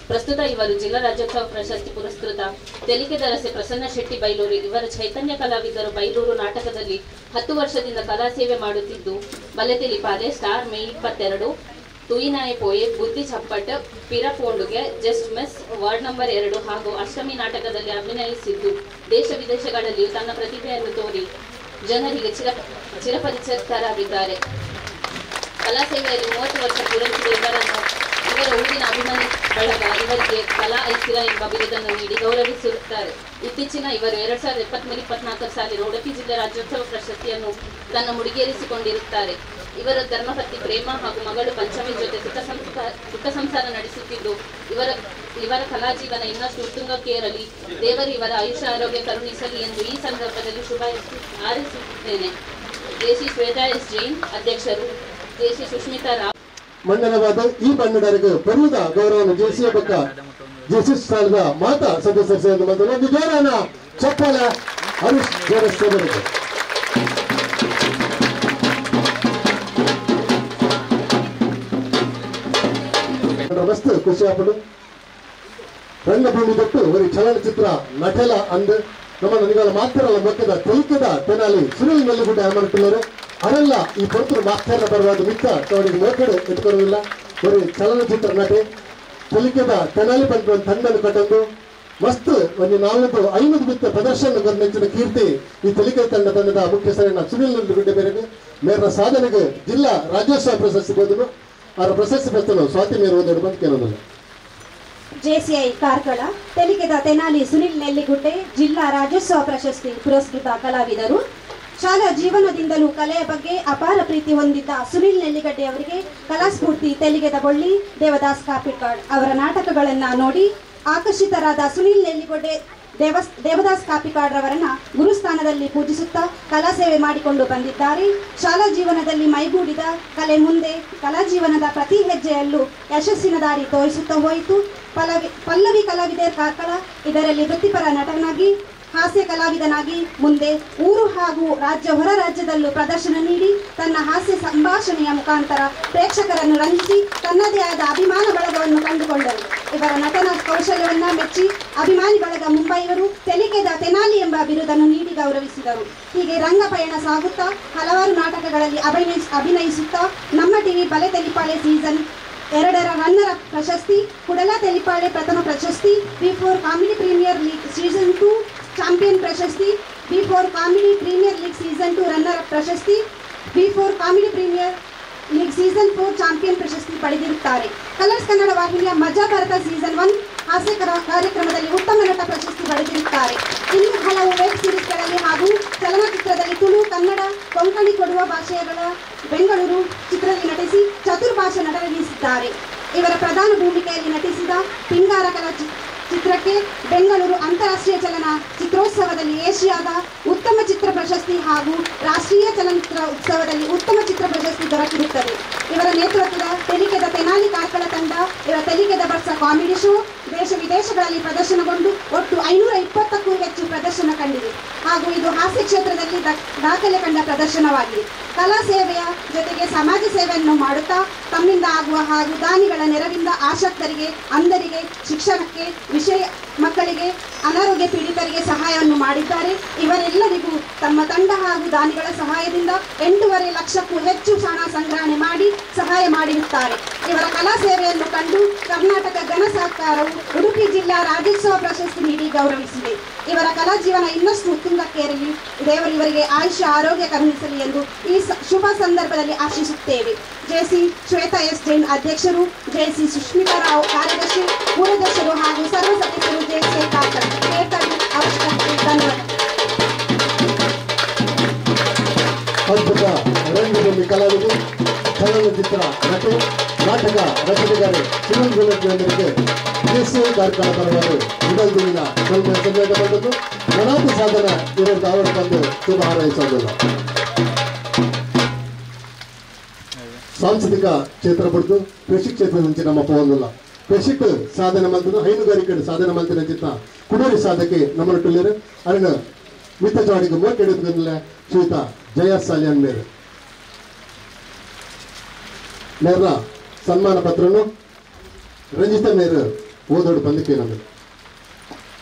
ಪ್ರಸ್ತುತ ಇವರು ಜಿಲ್ಲಾ ರಾಜ್ಯೋತ್ಸವ ಪ್ರಶಸ್ತಿ ಪುರಸ್ಕೃತ ತೆಲಿಕೆ ದರಸೆ ಪ್ರಸನ್ನ ಶೆಟ್ಟಿ ಬೈಲೂರು ಇವರ ಚೈತನ್ಯ ಕಲಾವಿದರು ಬೈಲೂರು ನಾಟಕದಲ್ಲಿ 10 ವರ್ಷದಿಂದ ಕಲಾ ಸೇವೆ ಮಾಡುತ್ತಿದ್ದು ಬಲೆತೆಲಿ ಪಾದೆ ಸ್ಟಾರ್ ಮೇ 22 ತುಯಿನಾಯ ಪೋಯೆ ಬುದ್ಧಿ ಚಪ್ಪಟ್ ಪಿರಪೋಂಡುಗೆ ಜಸ್ಟ್ ಮಿಸ್ ವಾರ್ಡ್ ನಂಬರ್ 2 ಹಾಗೂ ಅಷ್ಟಮಿ ನಾಟಕದಲ್ಲಿ ಅಭಿನಯಿಸಿದ್ದು ದೇಶ ವಿದೇಶಗಳಲ್ಲಿಯೂ ತನ್ನ ಪ್ರತಿಭೆಯನ್ನು ತೋರಿ ಜನರಿಗೆ ಚಿರಪರಿಚಿತರಾಗಿದ್ದಾರೆ. ಕಲಾ ಸೇವೆಯಲ್ಲಿ 30 ವರ್ಷ ಪೂರೈಸಿದ ಇವರ ಊರಿನ ಅಭಿಮಾನಿ ಬಳಗ ಇವರಿಗೆ ಕಲಾ ಐಸಿರ ಎಂಬ ಬಿರುದನ್ನು ನೀಡಿ ಗೌರವಿಸುತ್ತಾರೆ. ಇತ್ತೀಚಿನ ಇವರು 2023-24 ಸಾಲಿನ ಉಡುಪಿ ಜಿಲ್ಲಾ ರಾಜ್ಯೋತ್ಸವ ಪ್ರಶಸ್ತಿಯನ್ನು ತನ್ನ ಮುಡಿಗೇರಿಸಿಕೊಂಡಿರುತ್ತಾರೆ. ಇವರು ಧರ್ಮಪತ್ನಿ ಪ್ರೇಮ ಹಾಗೂ ಮಗಳು ಪಂಚಮಿ ಜೊತೆ ಸುಖ ಸಂಸಾರ ನಡೆಸುತ್ತಿದ್ದು ಇವರ ಕಲಾ ಜೀವನ ಇನ್ನಷ್ಟು ಉತ್ತುಂಗಕ್ಕೇರಲಿ, ದೇವರು ಇವರ ಆಯುಷ್ಯ ಆರೋಗ್ಯ ಕರುಣಿಸಲಿ ಎಂದು ಈ ಸಂದರ್ಭದಲ್ಲಿ ಶುಭ ಹಾರೈಸುತ್ತೇನೆ. ಜೆಸಿ ಶ್ವೇತಾ ಎಸ್ ಜೈನ್ ಅಧ್ಯಕ್ಷರು, ಜೆಸಿ ಸುಷ್ಮಿತಾ ರಾವ್. ಮಂಡಲವಾದ ಈ ಬಣ್ಣಡರಿಗೆ ಪರ್ವದ ಗೌರವವನ್ನು ಜೆಸಿಯ ಪಕ್ಕ ಜೆಸಿ ಸ್ಥಾನದ ಮಾತಾ ಸದಸ್ಯರು ಸೇರಿದ ಒಂದು ಜೋರಾನ ಚಪ್ಪಾಳೆ ಹರೀಶ್ ಜೋರಸ್ತೆ ಮಸ್ತ್ ಖುಷಿ ಆಪಡು ರಂಗಭೂಮಿ ಬಿಟ್ಟು ಒಂದು ಚಲನಚಿತ್ರ ನಟೆಲ ಅಂದ್ ನಮ್ಮ ನನಗೆಲ್ಲ ಮಾತಿರಲ್ಲ ಮೊಕ್ಕದ ತೆಲಿಕೆದ ತೆನಾಲಿ ಸುನಿಲ್ ಮೆಲ್ಲುಗುಡ್ಡೆ ಅಮರ್ತಿಲ್ಲರು ಅವರೆಲ್ಲ ಈ ಪೊರ್ತರು ಮಾಸ್ತರ್ನ ಬರುವಾಗ ಮಿಕ್ಕ ಅವರಿಗೆ ಮೋಕೆಡು ಎತ್ಕೊರೋದಿಲ್ಲ ಒಂದು ಚಲನಚಿತ್ರ ನಟೆ ತೆಲಿಕೆದ ತೆನಾಲಿ ಬಂದು ಒಂದು ತಂಡನ್ನು ಕಟ್ಟೊಂದು ಮಸ್ತ್ ಒಂದು 400-500 ಬಿತ್ತ ಪ್ರದರ್ಶನ ನೆಚ್ಚಿನ ಕೀರ್ತಿ ಈ ತೆಲಿಕೆ ತಂಡದ ಮುಖ್ಯಸ್ಥರನ್ನ ಸುನಿಲ್ ಮೆಲ್ಲುಗುಡ್ಡೆ ಬೇರೆಗೆ ಮೇರ ಸಾಧನೆಗೆ ಜಿಲ್ಲಾ ರಾಜ್ಯೋತ್ಸವ ಪ್ರಶಸ್ತಿ ಬೋದನು ಅವರ ಪ್ರಶಸ್ತಿ ಪತ್ರನು ಸ್ವಾತಿ ಮೇರು ಓದೋಡು ಬಂದು ಕೇಳೋದಿಲ್ಲ. ಜೆಸಿಐ ಕಾರ್ಕಳ ತೆಲಿಕೆದ ತೆನಾಲಿ ಸುನಿಲ್ ನೆಲ್ಲಿಗುಡ್ಡೆ ಜಿಲ್ಲಾ ರಾಜ್ಯೋತ್ಸವ ಪ್ರಶಸ್ತಿ ಪುರಸ್ಕೃತ ಕಲಾವಿದರು. ಶಾಲಾ ಜೀವನದಿಂದಲೂ ಕಲೆಯ ಬಗ್ಗೆ ಅಪಾರ ಪ್ರೀತಿ ಹೊಂದಿದ್ದ ಸುನಿಲ್ ನೆಲ್ಲಿಗಡ್ಡೆ ಅವರಿಗೆ ಕಲಾಸ್ಫೂರ್ತಿ ತೆಲಿಗೆದ ಬೊಳ್ಳಿ ದೇವದಾಸ್ ಕಾಪಿಕಾಡ್ ಅವರ ನಾಟಕಗಳನ್ನ ನೋಡಿ ಆಕರ್ಷಿತರಾದ ಸುನಿಲ್ ನೆಲ್ಲಿಗಡ್ಡೆ ದೇವದಾಸ್ ಕಾಪಿಕಾಡ್ ರವರನ್ನ ಗುರುಸ್ಥಾನದಲ್ಲಿ ಪೂಜಿಸುತ್ತಾ ಕಲಾ ಸೇವೆ ಮಾಡಿಕೊಂಡು ಬಂದಿದ್ದಾರೆ. ಶಾಲಾ ಜೀವನದಲ್ಲಿ ಮೈಗೂಡಿದ ಕಲೆ ಮುಂದೆ ಕಲಾ ಜೀವನದ ಪ್ರತಿ ಹೆಜ್ಜೆಯಲ್ಲೂ ಯಶಸ್ಸಿನ ದಾರಿ ತೋರಿಸುತ್ತಾ ಹೋಯಿತು. ಪಲ್ಲವಿ ಕಲಾವಿದರ ಕಾರ್ಕಳ ಇದರಲ್ಲಿ ವೃತ್ತಿಪರ ನಟನಾಗಿ ಹಾಸ್ಯ ಕಲಾವಿದನಾಗಿ ಮುಂದೆ ಊರು ಹಾಗೂ ಹೊರ ರಾಜ್ಯದಲ್ಲೂ ಪ್ರದರ್ಶನ ನೀಡಿ ತನ್ನ ಹಾಸ್ಯ ಸಂಭಾಷಣೆಯ ಮುಖಾಂತರ ಪ್ರೇಕ್ಷಕರನ್ನು ರಂಜಿಸಿ ತನ್ನದೇ ಆದ ಅಭಿಮಾನ ಬಳಗವನ್ನು ಕಂಡುಕೊಂಡರು. ಇವರ ನಟನ ಕೌಶಲ್ಯವನ್ನ ಮೆಚ್ಚಿ ಅಭಿಮಾನಿ ಬಳಗ ಮುಂಬೈಯವರು ತೆಲಿಕೆದ ತೆನಾಲಿ ಎಂಬ ಬಿರುದನ್ನು ನೀಡಿ ಗೌರವಿಸಿದರು. ಹೀಗೆ ರಂಗ ಪಯಣ ಸಾಗುತ್ತಾ ಹಲವಾರು ನಾಟಕಗಳಲ್ಲಿ ಅಭಿನಯಿಸುತ್ತಾ ನಮ್ಮ ಟಿವಿ ಬಲೆ ತೆಲಿಪಾಳೆ ಸೀಸನ್ 2 ರನ್ನರ್ ಅಪ್ ಪ್ರಶಸ್ತಿ, ಕುಡಲ ತೆಲಿಪಾಳೆ ಪ್ರಥಮ ಪ್ರಶಸ್ತಿ, B4 comedy premier league season 2 champion ಪ್ರಶಸ್ತಿ, B4 comedy premier league season 2 runner up ಪ್ರಶಸ್ತಿ, B4 comedy premier league season 4 champion ಪ್ರಶಸ್ತಿ ಪಡೆದಿರುತ್ತಾರೆ. ಕಲರ್ಸ್ ಕನ್ನಡ ವಾಹಿನಿಯ ಮಜಾ ಭಾರತ ಸೀಸನ್ 1 ಹಾಸ್ಯ ಕಾರ್ಯಕ್ರಮದಲ್ಲಿ ಉತ್ತಮ ನಟ ಪ್ರಶಸ್ತಿ ಪಡೆದಿರುತ್ತಾರೆ. ಇನ್ನು ಹಲವು ವೆಬ್ ಸೀರೀಸ್ಗಳಲ್ಲಿ ಹಾಗೂ ಚಲನಚಿತ್ರದಲ್ಲಿ ತುಳು, ಕನ್ನಡ, ಕೊಂಕಣಿ ಕೊಡುವ ಭಾಷೆಗಳ ಬೆಂಗಳೂರು ಚಿತ್ರದಲ್ಲಿ ನಟಿಸಿ ಚತುರ್ಭಾಷಾ ನಟನೆನಿಸಿದ್ದಾರೆ. ಇವರ ಪ್ರಧಾನ ಭೂಮಿಕೆಯಲ್ಲಿ ನಟಿಸಿದ ಪಿಂಗಾರ ಕಲಾ ಚಿತ್ರಕ್ಕೆ ಬೆಂಗಳೂರು ಅಂತಾರಾಷ್ಟ್ರೀಯ ಚಲನ ಚಿತ್ರೋತ್ಸವದಲ್ಲಿ ಏಷ್ಯಾದ ಉತ್ತಮ ಚಿತ್ರ ಪ್ರಶಸ್ತಿ ಹಾಗೂ ರಾಷ್ಟ್ರೀಯ ಚಲನಚಿತ್ರ ಉತ್ಸವದಲ್ಲಿ ಉತ್ತಮ ಚಿತ್ರ ಪ್ರಶಸ್ತಿ ದೊರಕಿರುತ್ತದೆ. ಇವರ ನೇತೃತ್ವದ ತೆಲಿಕೆದ ತೆನಾಲಿ ಕಾರ್ಕಳ ತಂಡ ಇವರ ತೆಲಿಕೆದ ಬರ್ಸ ಕಾಮಿಡಿ ಶೋ ದೇಶ ವಿದೇಶಗಳಲ್ಲಿ ಪ್ರದರ್ಶನಗೊಂಡು ಒಟ್ಟು 520ಕ್ಕೂ ಹೆಚ್ಚು ಪ್ರದರ್ಶನ ಕಂಡಿದೆ ಹಾಗೂ ಇದು ಹಾಸ್ಯ ಕ್ಷೇತ್ರದಲ್ಲಿ ದಾಖಲೆ ಕಂಡ ಪ್ರದರ್ಶನವಾಗಿದೆ. ಕಲಾ ಸೇವೆಯ ಜೊತೆಗೆ ಸಮಾಜ ಸೇವೆಯನ್ನು ಮಾಡುತ್ತಾ ತಮ್ಮಿಂದ ಆಗುವ ಹಾಗೂ ದಾನಿಗಳ ನೆರವಿಂದ ಆಸಕ್ತರಿಗೆ, ಅಂಧರಿಗೆ, ಶಿಕ್ಷಣಕ್ಕೆ, ವಿಷಯ ಮಕ್ಕಳಿಗೆ, ಅನಾರೋಗ್ಯ ಪೀಡಿತರಿಗೆ ಸಹಾಯವನ್ನು ಮಾಡಿದ್ದಾರೆ. ಇವರೆಲ್ಲರಿಗೂ ತಮ್ಮ ತಂಡ ಹಾಗೂ ದಾನಿಗಳ ಸಹಾಯದಿಂದ 8.5 ಲಕ್ಷಕ್ಕೂ ಹೆಚ್ಚು ಹಣ ಸಂಗ್ರಹಣೆ ಮಾಡಿ ಸಹಾಯ ಮಾಡಿರುತ್ತಾರೆ. ಇವರ ಕಲಾ ಸೇವೆಯನ್ನು ಕಂಡು ಕರ್ನಾಟಕ ಗಣ ಸರ್ಕಾರವು ಉಡುಪಿ ಜಿಲ್ಲಾ ರಾಜ್ಯೋತ್ಸವ ಪ್ರಶಸ್ತಿ ನೀಡಿ ಗೌರವಿಸಿದೆ. ಇವರ ಕಲಾ ಜೀವನ ಇನ್ನಷ್ಟು ಉತ್ತುಂಗಕ್ಕೇರಲಿ, ದೇವರು ಇವರಿಗೆ ಆಯುಷ್ಯ ಆರೋಗ್ಯ ಕರುಣಿಸಲಿ ಎಂದು ಈ ಶುಭ ಸಂದರ್ಭದಲ್ಲಿ ಆಶಿಸುತ್ತೇವೆ. ಜೆಸಿ ಶ್ವೇತಾ ಎಸ್ ಜೈನ್ ಅಧ್ಯಕ್ಷರು, ಜೆಸಿ ಸುಷ್ಮಿತಾ ರಾವ್ ಕಾರ್ಯದರ್ಶಿ, ಪೂರ್ವದರ್ಶರು ಹಾಗೂ ಸರ್ವ ಸದಸ್ಯರು ಜೆಸಿ ಕಾರ್ಕಳ ಅವಶ್ಯಕತೆ. ಧನ್ಯವಾದ. ಅದ್ಭುತ ರಂಗಭೂಮಿ ಕಲಾವಿದೆ, ಚಲನಚಿತ್ರ ನಟೆ, ನಾಟಕ ರಚನೆಗಾರೆ ಸುನಿಲ್ ಮೆಲ್ಲುಗುಡ್ಡೆ ಜೆಸಿ ಕಾರ್ಕಳ ಪರವಾಗಿ ಇದೊಂದಿನ ಸಂದೇಶ ಬಂದದ್ದು ಮನಾತಿ ಸಾಧನ ಇರೋದು ಅವರು ಬಂದು ಶುಭ ಹಾರೈಸೋದಿಲ್ಲ. ಸಾಂಸ್ಕೃತಿಕ ಕ್ಷೇತ್ರ ಪಡೆದು ಕೃಷಿ ಕ್ಷೇತ್ರ నుంచి ನಮ್ಮ ಪೋವಲ್ಲ ಕೃಷಿಕ ಸಾಧನೆ ಮಂತ್ರ ಹೈನುಗಾರಿಕೆ ಸಾಧನೆ ಮಂತ್ರ ಚಿತ್ತ ಕುಡೂರಿ ಸಾಧಕೆ ನಮ್ಮ ಟುಲ್ಲರು ಅರಣ ಮಿತ್ತ ಜಾಡಿಗೆ ಮೋಟ್ ಎಡುತ್ತಲ್ಲ ಶ್ರೀತ ಜಯ ಸಾಲಿಯನ್ ಮೇರೆ ಮೇರ ಸನ್ಮಾನ ಪತ್ರನು ರಂಜಿತಾ ಮೇರೆ ಓದೋಡು ಬಂದಕ್ಕೆ ನಮಗೆ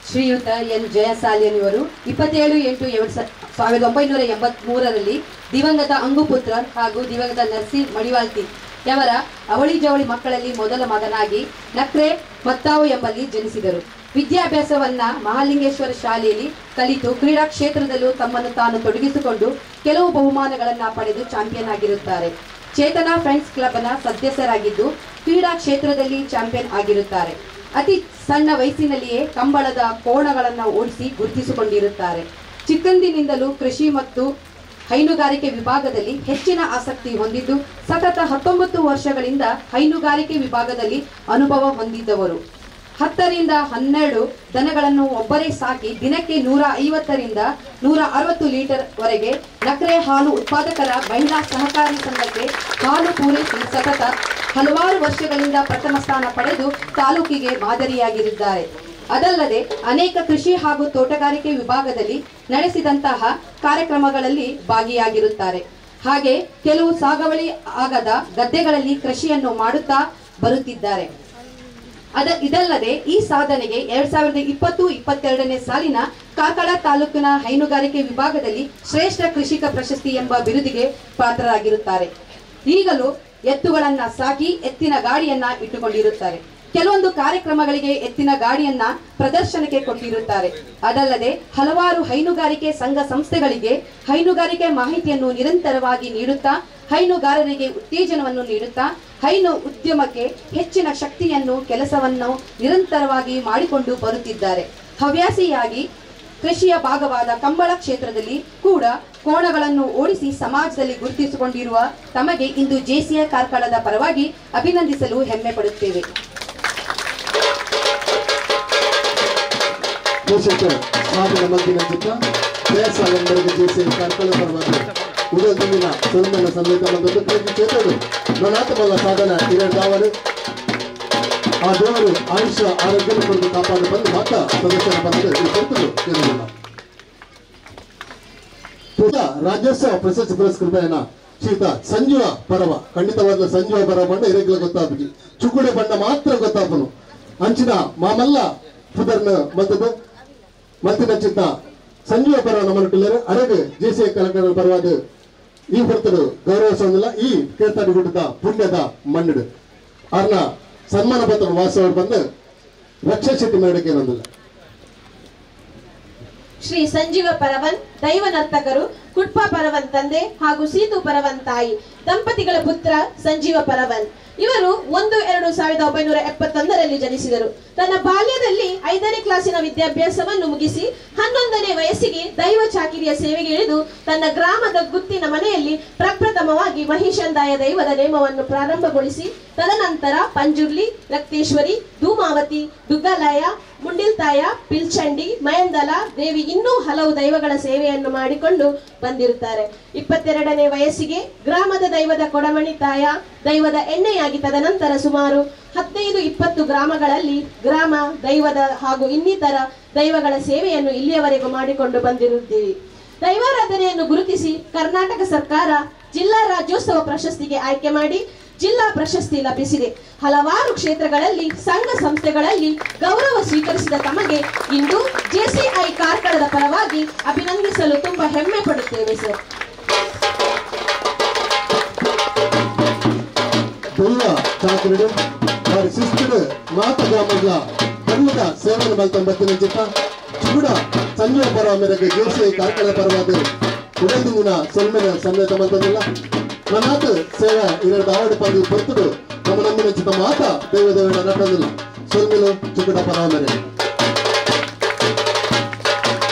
ಶ್ರೀಯುತ ಎನ್ ಜಯಸಾಲಿಯನ್ ಇವರು 27/8/1983ರಲ್ಲಿ ದಿವಂಗತ ಅಂಗುಪುತ್ರ ಹಾಗೂ ದಿವಂಗತ ನರ್ಸಿ ಮಡಿವಾಲ್ತಿ ಯವರ ಅವಳಿ ಜವಳಿ ಮಕ್ಕಳಲ್ಲಿ ಮೊದಲ ಮಗನಾಗಿ ನಕ್ರೆ ಮತ್ತಾವು ಎಂಬಲ್ಲಿ ಜನಿಸಿದರು. ವಿದ್ಯಾಭ್ಯಾಸವನ್ನ ಮಹಾಲಿಂಗೇಶ್ವರ ಶಾಲೆಯಲ್ಲಿ ಕಲಿತು ಕ್ರೀಡಾ ಕ್ಷೇತ್ರದಲ್ಲೂ ತಮ್ಮನ್ನು ತಾನು ತೊಡಗಿಸಿಕೊಂಡು ಕೆಲವು ಬಹುಮಾನಗಳನ್ನು ಪಡೆದು ಚಾಂಪಿಯನ್ ಆಗಿರುತ್ತಾರೆ. ಚೇತನ ಫ್ರೆಂಡ್ಸ್ ಕ್ಲಬ್ನ ಸದಸ್ಯರಾಗಿದ್ದು ಕ್ರೀಡಾ ಕ್ಷೇತ್ರದಲ್ಲಿ ಚಾಂಪಿಯನ್ ಆಗಿರುತ್ತಾರೆ. ಅತಿ ಸಣ್ಣ ವಯಸ್ಸಿನಲ್ಲಿಯೇ ಕಂಬಳದ ಕೋಣಗಳನ್ನು ಓಡಿಸಿ ಗುರುತಿಸಿಕೊಂಡಿರುತ್ತಾರೆ. ಚಿಕ್ಕಂದಿನಿಂದಲೂ ಕೃಷಿ ಮತ್ತು ಹೈನುಗಾರಿಕೆ ವಿಭಾಗದಲ್ಲಿ ಹೆಚ್ಚಿನ ಆಸಕ್ತಿ ಹೊಂದಿದ್ದು ಸತತ 19 ವರ್ಷಗಳಿಂದ ಹೈನುಗಾರಿಕೆ ವಿಭಾಗದಲ್ಲಿ ಅನುಭವ ಹೊಂದಿದ್ದವರು. 10ರಿಂದ 12 ದನಗಳನ್ನು ಒಬ್ಬರೇ ಸಾಕಿ ದಿನಕ್ಕೆ 150ರಿಂದ 160 ಲೀಟರ್ ವರೆಗೆ ನಕ್ರೆ ಹಾಲು ಉತ್ಪಾದಕರ ಮಹಿಳಾ ಸಹಕಾರಿ ಸಂಘಕ್ಕೆ ಹಾಲು ಪೂರೈಸಿ ಸತತ ಹಲವಾರು ವರ್ಷಗಳಿಂದ ಪ್ರಥಮ ಸ್ಥಾನ ಪಡೆದು ತಾಲೂಕಿಗೆ ಮಾದರಿಯಾಗಿದ್ದಾರೆ. ಅದಲ್ಲದೆ ಅನೇಕ ಕೃಷಿ ಹಾಗೂ ತೋಟಗಾರಿಕೆ ವಿಭಾಗದಲ್ಲಿ ನಡೆಸಿದಂತಹ ಕಾರ್ಯಕ್ರಮಗಳಲ್ಲಿ ಭಾಗಿಯಾಗಿರುತ್ತಾರೆ. ಹಾಗೆ ಕೆಲವು ಸಾಗುವಳಿ ಆಗದ ಗದ್ದೆಗಳಲ್ಲಿ ಕೃಷಿಯನ್ನು ಮಾಡುತ್ತಾ ಬರುತ್ತಿದ್ದಾರೆ. ಇದಲ್ಲದೆ ಈ ಸಾಧನೆಗೆ 2020-22ನೇ ಸಾಲಿನ ಕಾರ್ಕಳ ತಾಲೂಕಿನ ಹೈನುಗಾರಿಕೆ ವಿಭಾಗದಲ್ಲಿ ಶ್ರೇಷ್ಠ ಕೃಷಿಕ ಪ್ರಶಸ್ತಿ ಎಂಬ ಬಿರುದಿಗೆ ಪಾತ್ರರಾಗಿರುತ್ತಾರೆ. ಈಗಲೂ ಎತ್ತುಗಳನ್ನ ಸಾಕಿ ಎತ್ತಿನ ಗಾಡಿಯನ್ನ ಇಟ್ಟುಕೊಂಡಿರುತ್ತಾರೆ. ಕೆಲವೊಂದು ಕಾರ್ಯಕ್ರಮಗಳಿಗೆ ಎತ್ತಿನ ಗಾಡಿಯನ್ನ ಪ್ರದರ್ಶನಕ್ಕೆ ಕೊಟ್ಟಿರುತ್ತಾರೆ. ಅದಲ್ಲದೆ ಹಲವಾರು ಹೈನುಗಾರಿಕೆ ಸಂಘ ಸಂಸ್ಥೆಗಳಿಗೆ ಹೈನುಗಾರಿಕೆ ಮಾಹಿತಿಯನ್ನು ನಿರಂತರವಾಗಿ ನೀಡುತ್ತಾ ಹೈನುಗಾರರಿಗೆ ಉತ್ತೇಜನವನ್ನು ನೀಡುತ್ತಾ ಹೈನು ಉದ್ಯಮಕ್ಕೆ ಹೆಚ್ಚಿನ ಶಕ್ತಿಯನ್ನು ಕೆಲಸವನ್ನು ನಿರಂತರವಾಗಿ ಮಾಡಿಕೊಂಡು ಬರುತ್ತಿದ್ದಾರೆ. ಹವ್ಯಾಸಿಯಾಗಿ ಕೃಷಿಯ ಭಾಗವಾದ ಕಂಬಳ ಕ್ಷೇತ್ರದಲ್ಲಿ ಕೂಡ ಕೋಣಗಳನ್ನು ಓಡಿಸಿ ಸಮಾಜದಲ್ಲಿ ಗುರುತಿಸಿಕೊಂಡಿರುವ ತಮಗೆ ಇಂದು ಜೆಸಿಐ ಕಾರ್ಕಳದ ಪರವಾಗಿ ಅಭಿನಂದಿಸಲು ಹೆಮ್ಮೆ ಪಡುತ್ತೇವೆ. ಸಾಧನ ಮಂದಿನ ಚಿತ್ರ ಜಯಸಾಗಂಬರಿಗೆ ಜೆಸಿಐ ಕಾರ್ಕಳ ಪರವಾಗಿ ಉದಯದಿಂದ ಸನ್ಮಾನ ಸಮೇತ ಬಂದದ್ದು ಪ್ರತಿ ಕ್ಷೇತ್ರಗಳು ನನಾತಮಲ್ಲ ಸಾಧನ ಇರದಾವರು ಆ ದೇವರು ಆಯುಷ್ಯ ಆರೋಗ್ಯ ಕೊಟ್ಟು ಕಾಪಾಡು ಬಂದು ಮಾತ್ರ ಸದಸ್ಯರ ಬಂದು ಈ ಕೊಟ್ಟರು ಇರಲಿಲ್ಲ. ರಾಜ್ಯೋತ್ಸವ ಪ್ರಶಸ್ತಿ ಪುರಸ್ಕೃತ ಶ್ರೀತ ಸಂಜೀವ ಪರವ ಖಂಡಿತವಾದ ಸಂಜೀವ ಪರವ ಬಂಡ ಇರಗಿಲ್ಲ ಗೊತ್ತಾಗ್ಬಿಟ್ಟು ಚುಕ್ಕುಡೆ ಬಂಡ ಮಾತ್ರ ಗೊತ್ತಾಪನು ಅಂಚಿನ ಮಾಮಲ್ಲ ಪುದರ್ನ ಮತ್ತದ ಮತ್ತಿನ ಚಿತ್ತ ಸಂಜೀವ ಪರವ ನಮ್ಮನ್ನು ಅರೆಗೆ ಜೆಸಿಐ ಕಲಾಕಾರ ಪರವಾದ ಈ ಹೊರತರು ಗೌರವಿಸೋದಿಲ್ಲ. ಈ ಕೇಳ್ತಾಡಿ ಗುಡ್ಡದ ಪುಣ್ಯದ ಮಣ್ಣು ಅವ್ರನ್ನ ಸನ್ಮಾನ ಪತ್ರ ವಾಸವರು ಬಂದು ರಕ್ಷಾ ಶೆಟ್ಟಿ ಮಾಡೋಕೆ ಏನೊಂದಿಲ್ಲ. ಶ್ರೀ ಸಂಜೀವ ಪರವನ್ ದೈವ ನರ್ತಕರು, ಕುಟ್ಪ ಪರವನ್ ತಂದೆ ಹಾಗೂ ಸೀತು ಪರವನ್ ತಾಯಿ ದಂಪತಿಗಳ ಪುತ್ರ ಸಂಜೀವ ಪರವನ್. ಇವರು 1-2-1971ರಲ್ಲಿ ಜನಿಸಿದರು. ತನ್ನ ಬಾಲ್ಯದಲ್ಲಿ 5ನೇ ಕ್ಲಾಸಿನ ವಿದ್ಯಾಭ್ಯಾಸವನ್ನು ಮುಗಿಸಿ 11ನೇ ವಯಸ್ಸಿಗೆ ದೈವ ಚಾಕಿರಿಯ ಸೇವೆಗೆ ಇಳಿದು ತನ್ನ ಗ್ರಾಮದ ಗುತ್ತಿನ ಮನೆಯಲ್ಲಿ ಪ್ರಪ್ರಥಮವಾಗಿ ಮಹಿಷಂದಾಯ ದೈವದ ನೇಮವನ್ನು ಪ್ರಾರಂಭಗೊಳಿಸಿ ತದನಂತರ ಪಂಜುರ್ಲಿ, ರಕ್ತೇಶ್ವರಿ, ಧೂಮಾವತಿ, ದುಗ್ಗಲಾಯ, ಮುಂಡಿಲ್ತಾಯ, ಪಿಲ್ಚಂಡಿ, ಮಯಂದಲ ದೇವಿ ಇನ್ನೂ ಹಲವು ದೈವಗಳ ಸೇವೆಯನ್ನು ಮಾಡಿಕೊಂಡು ಬಂದಿರುತ್ತಾರೆ. 22ನೇ ವಯಸ್ಸಿಗೆ ಗ್ರಾಮದ ದೈವದ ಕೊಡಮಣಿ ತಾಯ ದೈವದ ಎಣ್ಣೆಯಾಗಿ ತದನಂತರ ಸುಮಾರು 15-20 ಗ್ರಾಮಗಳಲ್ಲಿ ಗ್ರಾಮ ದೈವದ ಹಾಗೂ ಇನ್ನಿತರ ದೈವಗಳ ಸೇವೆಯನ್ನು ಇಲ್ಲಿಯವರೆಗೂ ಮಾಡಿಕೊಂಡು ಬಂದಿರುತ್ತೀವಿ. ದೈವಾರಾಧನೆಯನ್ನು ಗುರುತಿಸಿ ಕರ್ನಾಟಕ ಸರ್ಕಾರ ಜಿಲ್ಲಾ ರಾಜ್ಯೋತ್ಸವ ಪ್ರಶಸ್ತಿಗೆ ಆಯ್ಕೆ ಮಾಡಿ ಜಿಲ್ಲಾ ಪ್ರಶಸ್ತಿ ಲಭಿಸಿದೆ. ಹಲವಾರು ಕ್ಷೇತ್ರಗಳಲ್ಲಿ ಸಂಘ ಸಂಸ್ಥೆಗಳಲ್ಲಿ ಗೌರವ ಸ್ವೀಕರಿಸಿದ ತಮಗೆ ಇಂದು ಜೆಸಿಐ ಕಾರ್ಕಳದ ಪರವಾಗಿ ಅಭಿನಂದಿಸಲು ತುಂಬಾ ಹೆಮ್ಮೆ ಪಡುತ್ತೇವೆ ಸರ್. ಚಾಕರಿಡು వారి శిష్యుడు మాత గ్రామంలో కన్నుల సేవలు బల్తంబత్తిన చిత్త చూడ సంజీవ పరవ మేరకు జెసిఐ కార్కಳ ಪರವಾದ ಉಡಂದಿನ ಸೊಲ್ಮೆನ ಸಮೇತ ಬಂದಿಲ್ಲ. ನನ್ನಾತ ಸೇವೆ ಇರದ ಆವಡು ಪಂದು ಬರ್ತಡು ನಮ್ಮ ನಮ್ಮಿನ ಚಿತ್ತ ಮಾತ ದೇವದೇವನ ನಟಂದಿಲ್ಲ ಸೊಲ್ಮೆಲು ಚುಕುಡ ಪರವ ಮೇರೆ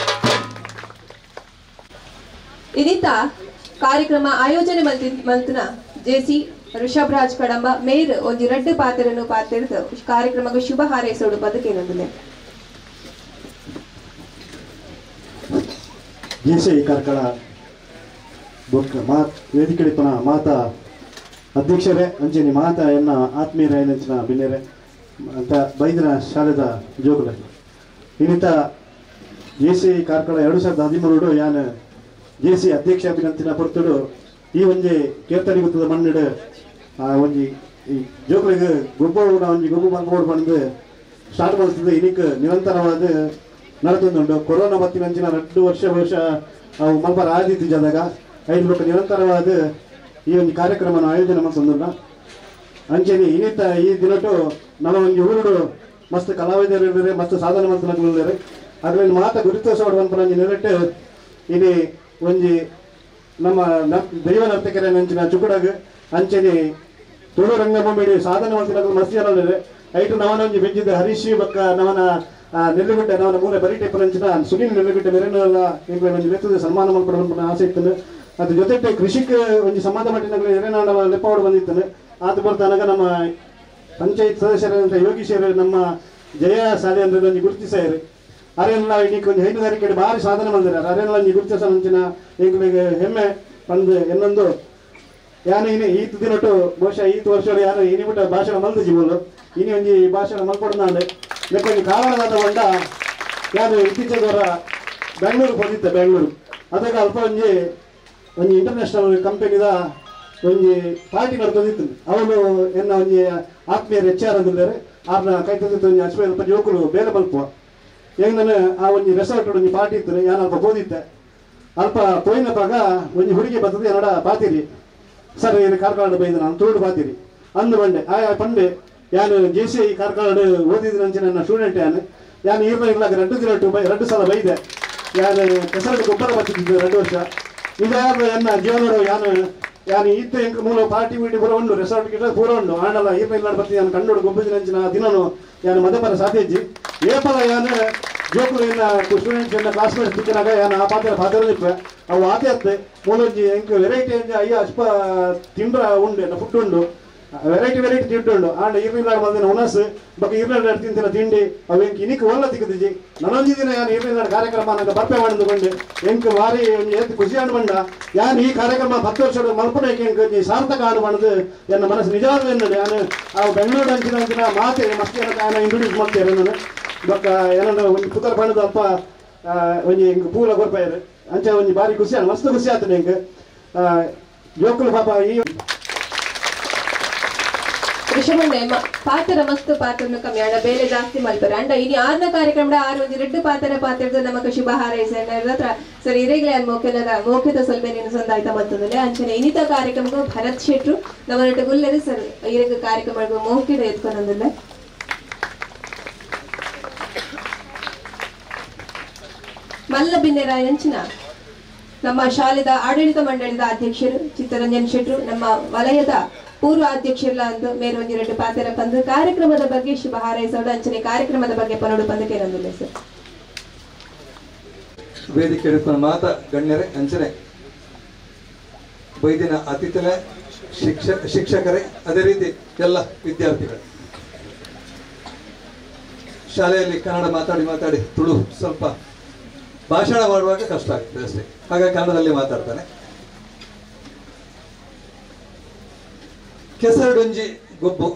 ಇದೀತ ಕಾರ್ಯಕ್ರಮ ಆಯೋಜನೆ ಮಲ್ತಿನ ಜೆಸಿ ಋಷಭರಾಜ್ ಕಡಂಬ ಮೇರ್ ಒಂದು ರಡ್ಡು ಪಾತ್ರನ್ನು ಪಾತಿರ್ದು ಕಾರ್ಯಕ್ರಮಕ್ಕೆ ಶುಭ ಹಾರೈಸೋಡು ಬದುಕೇನೊಂದಿದೆ. ಜೆಸಿಐ ಕಾರ್ಕಳ ವೇದಿಕೆ ಮಾತ ಅಧ್ಯಕ್ಷರೇ ಅಂಚೆನಿ ಮಾತ ಎನ್ನ ಆತ್ಮೀಯರ ಏನಂಚಿನ ಬಿನ್ನೆರೆ ಅಂತ ಬೈದಿನ ಶಾಲೆದ ಜೋಗುಲ ಇನ್ನಿತ ಜೆಸಿಐ ಕಾರ್ಕಳ 2013 ಯಾನ್ ಜೆಸಿ ಅಧ್ಯಕ್ಷ ಅಭಿನಂತಿನ ಪೊರ್ತುಡು ಈ ಒಂಜಿ ಕೇರ್ತಡಿ ಗೊತ್ತದ ಮಣ್ಣಿಡು ಒಂಜಿ ಈ ಜೋಕುಲಿಗೆ ಗೊಬ್ಬರ ಒಂಜಿ ಗೊಬ್ಬು ಮಲ್ಕೋಡು ಬಂದು ಸ್ಟಾರ್ಟ್ ಮಾಡ್ತಿದ್ದು ಇದಕ್ಕೆ ನಿರಂತರವಾದ ನಡೆದುಂಡು ಕೊರೋನಾ ಬತ್ತಿನಂಚಿನ 2 ವರ್ಷ ಅವು ಮಲ್ಪರ ಆದಿತ್ಯ ಜಾದಾಗ 5 ಲೋಕ ನಿರಂತರವಾದ ಈ ಒಂದು ಕಾರ್ಯಕ್ರಮನ ಆಯೋಜನೆ ಮಾಡ್ಸಂದುಂಡ ಅಂಚೆನಿ ಇನ್ನಿತ ಈ ದಿನಟ್ಟು ನಮ್ಮ ಒಂಜಿ ಊರುಡು ಮಸ್ತ್ ಕಲಾವಿದರು ಇದ್ದಾರೆ ಮಸ್ತ್ ಸಾಧನೆ ಮಾಡ್ತಾರೆ ಅದರಲ್ಲಿ ಮಾತ ಗುರುತಿಸೋಡು ಬಂದು ನೆರಟ್ಟು ಇಲ್ಲಿ ಒಂಜಿ ನಮ್ಮ ದೈವ ನರ್ತಕರ ನಂಚಿನ ಚುಕುಡಾಗ ಅಂಚೆನಿ ತುಳು ರಂಗಭೂಮಿ ಸಾಧನೆ ಮಾಡ್ತಿರೋದು ಮಸ್ತ್ ಜನ ಐಟು ನವನ ಒಂಜಿ ಬೆಜ್ಜಿದ ಹರೀಶ್ ಬಕ್ಕ ನವನ ನೆಲ್ಲಿಗುಡ್ಡ ನವನ ಮೂಲೆ ಬರೀಟೆ ನಂಚಿನ ಸುನೀಲ್ ನೆಲ್ಲಿಗುಡ್ಡ ಮೆರೆನೆಲ್ಲ ಒಂಜಿ ಲೆತ್ತದ ಸನ್ಮಾನ ಮಾಡ್ಕೊಂಡು ಆಸೆ ಇತ್ತು. ಅದ್ರ ಜೊತೆ ಕೃಷಿಗೆ ಒಂಜಿ ಸಂಬಂಧ ಪಟ್ಟಿನ ಎರೆನಾಡ ಲೆಪ್ಪವಾಡು ಬಂದಿತ್ತು. ಆತ ಬರ್ತನಾಗ ನಮ್ಮ ಪಂಚಾಯತ್ ಸದಸ್ಯರಂತ ಯೋಗೀಶರು ನಮ್ಮ ಜಯ ಶಾಲೆ ಅಂದ್ರೆ ಒಂಜಿ ಗುರುತಿಸಾರು ಅರೆಲ್ಲ ಇದಕ್ಕೆ ಒಂದು ಹೈನುಗಾರಿಕೆ ಭಾರಿ ಸಾಧನೆ ಮಾಡಿದಾರೆ. ಅರೆಲ್ಲ ಒಂಜಿ ಗುರುತಿಸ ನಂಚಿನ ಎಂಗಳಿಗೆ ಹೆಮ್ಮೆ ಬಂದು ಇನ್ನೊಂದು ಯಾನು ಇನಿ ಈತ್ ದಿನಟ್ಟು ಬಹುಶಃ ಈತ್ ವರ್ಷ ಯಾರು ಇನಿಬಿಟ್ಟ ಭಾಷಣ ಮಲ್ದು ಜೀವಲು ಇನಿ ಒಂಜಿ ಭಾಷಣ ಮಲ್ಕೊಡು ನಾನು ಲೆಕ್ಕೊಂದು ಕಾರಣದಾದ ಬಂಡ ಯಾರು ಇತ್ತೀಚೆಗವರ ಬೆಂಗಳೂರು ಬಂದಿದ್ದೆ ಬೆಂಗಳೂರು ಅದಾಗ ಅಲ್ಪ ಒಂಜಿ ಇಂಟರ್ನ್ಯಾಷನಲ್ ಕಂಪನಿದ ಒಂಜಿ ಪಾರ್ಟಿ ನಡ್ಕೊಂಡಿತ್ತು ಅವನು ಎನ್ನ ಒಂಜಿ ಆತ್ಮೀಯರು HR ಅಂದಿದ್ದಾರೆ ಅವ್ರನ್ನ ಕೈ ತಂದಿತ್ತು ಒಂಜಿ ಅಲ್ಪ ಜೋಕುಲು ಬೇರೆ ಮಲ್ಪುವ ಹೆಂಗ್ ನಾನು ಆ ಒಂಜಿ ರೆಸಾರ್ಟ್ ಒಂಜಿ ಪಾರ್ಟಿ ಇತ್ತು ಯಾನು ಅಲ್ಪ ಹೋದಿದ್ದೆ ಅಲ್ಪ ಪೋಯಿನಪ್ಪಾಗ ಒಂಜಿ ಹುಡುಗಿ ಬರ್ತದೆ ಏನೋಡ ಪಾತಿರಿ ಸರ್ ಏನು ಕಾರ್ಕಳ ಬೈದ ನಾನು ತೋಡು ಪಾತಿರಿ ಅಂದು ಬಂಡೆ ಆಯಾ ಪಂಡೆ ಯಾನು JCI ಕಾರ್ಕಳ ಓದಿದ ನಂಚೆ ನನ್ನ ಸ್ಟೂಡೆಂಟ್ ಯಾನು ಈರ್ನ ಇರ್ಲಾಗ 2 ಸಲ ಬೈದೆ ಯಾನು ಕೆಸರಡು ಗೊಬ್ಬರ ಬರ್ತಿದ್ದೆ 2 ವರ್ಷ ಇದಾದ ಎನ್ನ ಜೀವನ ಯಾನು ಇತ್ತು ಎಂಕ ಮೂಲ ಪಾರ್ಟಿ ಬೀಟಿ ಪೂರ ಉಂಡು ರೆಸಾರ್ಟ್ ಗಿಟ್ಟ ಪೂರ ಉಂಡು ಆಂಡಲ ಈರ್ನ ಇಲ್ಲ ಬರ್ತೀನಿ ನಾನು ಕಂಡು ಗೊಬ್ಬರ ನಂಚಿನ ದಿನನು ಯಾನು ಮದಪರ ಸಾಧ್ಯಜಿ ಏಪಲ ಯಾನು ಜೋಕುಲು ಎನ್ನ ಸ್ಟೂಡೆಂಟ್ಸ್ ಎನ್ನ ಕ್ಲಾಸ್ಮೇಟ್ಸ್ ತಿಕ್ಕಿನಾಗ ಯಾನು ಆ ಪಾತ್ರ ನಿಪ್ಪೆ ಅವು ಆತೆ ಅತ್ತೆ ಮೂಲೊಂಜಿ ಎಂಕ ವೆರೈಟಿ ಅಯ್ಯ ಅಲ್ಪ ತಿಂಡ್ರ ಉಂಡು ಎನ್ನ ಫುಡ್ ಉಂಡು ವೆರೈಟಿ ತಿಂಡು ಉಂಡು ಆಂಡ ಈರ್ನಿಲ್ಲಾಡ ಬಂದಿನ ಹುನಸ್ ಬಕ್ಕ ಈರ್ನಿಲ್ಲಾಡ ತಿಂತಿನ ತಿಂಡಿ ಅವು ಎಂಕ್ ಇನಿಕ್ ಒಲ್ಲ ತಿಕ್ಕದಿಜಿ ನನೊಂಜಿ ದಿನ ಯಾನು ಈರ್ನಿಲ್ಲಾಡ ಕಾರ್ಯಕ್ರಮ ನಂಗೆ ಬರ್ಪೆ ಮಾಡಿದುಕೊಂಡು ಎಂಕ್ ವಾರಿ ಏತ್ ಖುಷಿ ಆಂಡ್ ಬಂಡ ಯಾನು ಈ ಕಾರ್ಯಕ್ರಮ 10 ವರ್ಷದ ಮಲ್ಪನೆಗೆ ಎಂಕ್ ಸಾರ್ಥಕ ಆಂಡ್ ಬಂದು ಎನ್ನ ಮನಸ್ಸು ನಿಜವಾದ ಎನ್ನಡೆ ಯಾನು ಆ ಬೆಂಗಳೂರು ಅಂಚಿನ ಮಾತೆ ಮಸ್ತ್ ಏನಕ್ಕೆ ಇಂಟ್ರೊಡ್ಯೂಸ್ ಮಾಡ್ತೇವೆ ನಾನು ಬಕ್ಕ ಏನಂದ್ರೆ ಒಂದು ಪುತ್ರ ಬಣ್ಣದ ಅಲ್ಪ ಒಂಜಿ ಎಂಕ್ ಪೂಲ ಕೊರ್ಪಾಯರು ಅಂಚೆ ಒಂಜಿ ಬಾರಿ ಖುಷಿ ಆಂಡ್ ಮಸ್ತ್ ಖುಷಿ ಆತದೆ ಎಂಕ್ ಜೋಕುಲು ಪಾಪ ಈ ಋಷಭಂಡೆ ಪಾತ್ರ ಮಸ್ತ್ ಪಾತ್ರನು ಕಮ್ಮಿ ಅಂಡ ಬೇಲೆ ಜಾಸ್ತಿ ಮಲ್ಪರೆ ಅಂಡ ಇನಿ 6ನೇ ಕಾರ್ಯಕ್ರಮದ 6 ಒಂದು 2 ಪಾತ್ರದ ನಮಕ್ ಶುಭ ಹಾರೈಸರ ಸರ್ ಇರೆಗ್ಲೆ ಮೋಖ್ಯದ ಸ್ವಲ್ಪ ನೀನು ಸಂದಾಯ್ತ ಮತ್ತೊಂದಲೆ ಅಂಚನೆ ಇನಿತ ಕಾರ್ಯಕ್ರಮಕ್ಕೂ ಭರತ್ ಶೆಟ್ರು ನಮ್ಮ ಗುಲ್ಲೆರು ಸರ್ ಇರೆಗ ಕಾರ್ಯಕ್ರಮಕ್ಕೂ ಮೋಖ್ಯದ ಎತ್ಕೊಂಡಂದಿಲ್ಲ ಮಲ್ಲ ಬಿನ್ನೆರಾಯ ಅಂಚಿನ ನಮ್ಮ ಶಾಲೆದ ಆಡಳಿತ ಮಂಡಳಿದ ಅಧ್ಯಕ್ಷರು ಚಿತ್ತರಂಜನ್ ಶೆಟ್ರು ನಮ್ಮ ವಲಯದ ಪೂರ್ವ ಅಧ್ಯಕ್ಷರಲ್ಲ ಅಂದು ಮೇರೆ ಒಂದು 2 ಪಾತ್ರ ಬಂದು ಕಾರ್ಯಕ್ರಮದ ಬಗ್ಗೆ ಶುಭ ಹಾರೈಸೋಡು ಅಂಚನೆ ಕಾರ್ಯಕ್ರಮದ ಬಗ್ಗೆ ಪನೋಡು ಬಂದಕ್ಕೆ ನಂದಿಲ್ಲ ಸರ್ ವೇದಿಕೆ ಹಿಡಿದ ಮಾತ ಗಣ್ಯರೇ ಅಂಚನೆ ಬೈದಿನ ಅತಿಥಿಗಳ ಶಿಕ್ಷಕರೇ ಅದೇ ರೀತಿ ಎಲ್ಲ ವಿದ್ಯಾರ್ಥಿಗಳು ಶಾಲೆಯಲ್ಲಿ ಕನ್ನಡ ಮಾತಾಡಿ ತುಳು ಸ್ವಲ್ಪ ಭಾಷಣ ಮಾಡುವಾಗ ಕಷ್ಟ ಆಗ್ತದೆ ಅಷ್ಟೇ ಹಾಗಾಗಿ ಕನ್ನಡದಲ್ಲಿ ಮಾತಾಡ್ತಾನೆ ಕೆಸರಡೊಂಜಿ ಗೊಬ್ಬು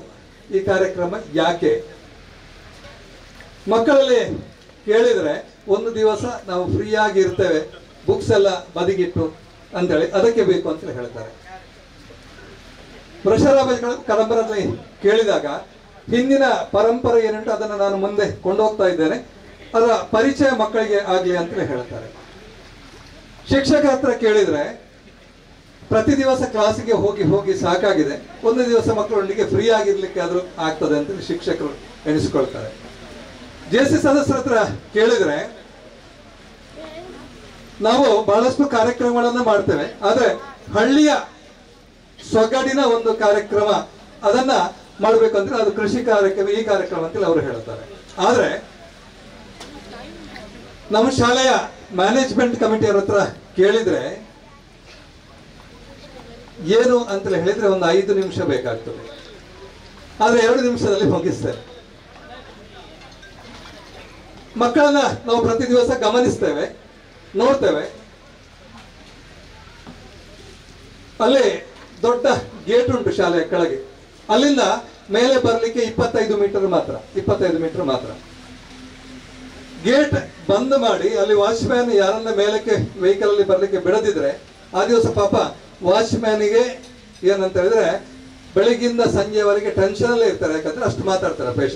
ಈ ಕಾರ್ಯಕ್ರಮ ಯಾಕೆ ಮಕ್ಕಳಲ್ಲಿ ಕೇಳಿದ್ರೆ ಒಂದು ದಿವಸ ನಾವು ಫ್ರೀ ಆಗಿ ಇರ್ತೇವೆ ಬುಕ್ಸ್ ಎಲ್ಲ ಬದಿಗಿಟ್ಟು ಅಂತೇಳಿ ಅದಕ್ಕೆ ಬೇಕು ಅಂತ ಹೇಳ್ತಾರೆ ವೃಷರಾಭ ಕದಂಬರಲ್ಲಿ ಕೇಳಿದಾಗ ಹಿಂದಿನ ಪರಂಪರೆ ಏನುಂಟು ಅದನ್ನು ನಾನು ಮುಂದೆ ಕೊಂಡೋಗ್ತಾ ಇದ್ದೇನೆ ಅದರ ಪರಿಚಯ ಮಕ್ಕಳಿಗೆ ಆಗ್ಲಿ ಅಂತ ಹೇಳ್ತಾರೆ ಶಿಕ್ಷಕರ ಹತ್ರ ಕೇಳಿದ್ರೆ ಪ್ರತಿ ದಿವಸ ಕ್ಲಾಸಿಗೆ ಹೋಗಿ ಸಾಕಾಗಿದೆ ಒಂದು ದಿವಸ ಮಕ್ಕಳೊಂದಿಗೆ ಫ್ರೀ ಆಗಿರ್ಲಿಕ್ಕೆ ಆದ್ರೂ ಆಗ್ತದೆ ಅಂತ ಶಿಕ್ಷಕರು ಎಣಿಸಿಕೊಳ್ತಾರೆ JC ಸದಸ್ಯರ ಹತ್ರ ಕೇಳಿದ್ರೆ ನಾವು ಬಹಳಷ್ಟು ಕಾರ್ಯಕ್ರಮಗಳನ್ನ ಮಾಡ್ತೇವೆ ಆದ್ರೆ ಹಳ್ಳಿಯ ಸೊಗಡಿನ ಒಂದು ಕಾರ್ಯಕ್ರಮ ಅದನ್ನ ಮಾಡ್ಬೇಕಂದ್ರೆ ಅದು ಕೃಷಿ ಕಾರ್ಯಕ್ರಮ ಈ ಕಾರ್ಯಕ್ರಮ ಅಂತ ಅವರು ಹೇಳ್ತಾರೆ ಆದ್ರೆ ನಮ್ಮ ಶಾಲೆಯ ಮ್ಯಾನೇಜ್ಮೆಂಟ್ ಕಮಿಟಿಯವರ ಹತ್ರ ಕೇಳಿದ್ರೆ ಏನು ಅಂತ ಹೇಳಿದ್ರೆ ಒಂದು 5 ನಿಮಿಷ ಬೇಕಾಗ್ತದೆ ಆದ್ರೆ 2 ನಿಮಿಷದಲ್ಲಿ ಮುಗಿಸ್ತೇವೆ ಮಕ್ಕಳನ್ನ ನಾವು ಪ್ರತಿ ದಿವಸ ಗಮನಿಸ್ತೇವೆ ನೋಡ್ತೇವೆ ಅಲ್ಲಿ ದೊಡ್ಡ ಗೇಟ್ ಉಂಟು ಶಾಲೆಯ ಕೆಳಗೆ ಅಲ್ಲಿಂದ ಮೇಲೆ ಬರಲಿಕ್ಕೆ 25 ಮೀಟರ್ ಮಾತ್ರ ಗೇಟ್ ಬಂದ್ ಮಾಡಿ ಅಲ್ಲಿ ವಾಚ್ಮ್ಯಾನ್ ಯಾರನ್ನ ಮೇಲಕ್ಕೆ ವೆಹಿಕಲ್ ಅಲ್ಲಿ ಬರ್ಲಿಕ್ಕೆ ಬಿಡದಿದ್ರೆ ಆ ದಿವಸ ಪಾಪ ವಾಚ್ಮ್ಯಾನಿಗೆ ಏನಂತ ಹೇಳಿದ್ರೆ ಬೆಳಗಿಂದ ಸಂಜೆವರೆಗೆ ಟೆನ್ಷನ್ ಅಲ್ಲೇ ಇರ್ತಾರೆ ಯಾಕಂದ್ರೆ ಅಷ್ಟು ಮಾತಾಡ್ತಾರೆ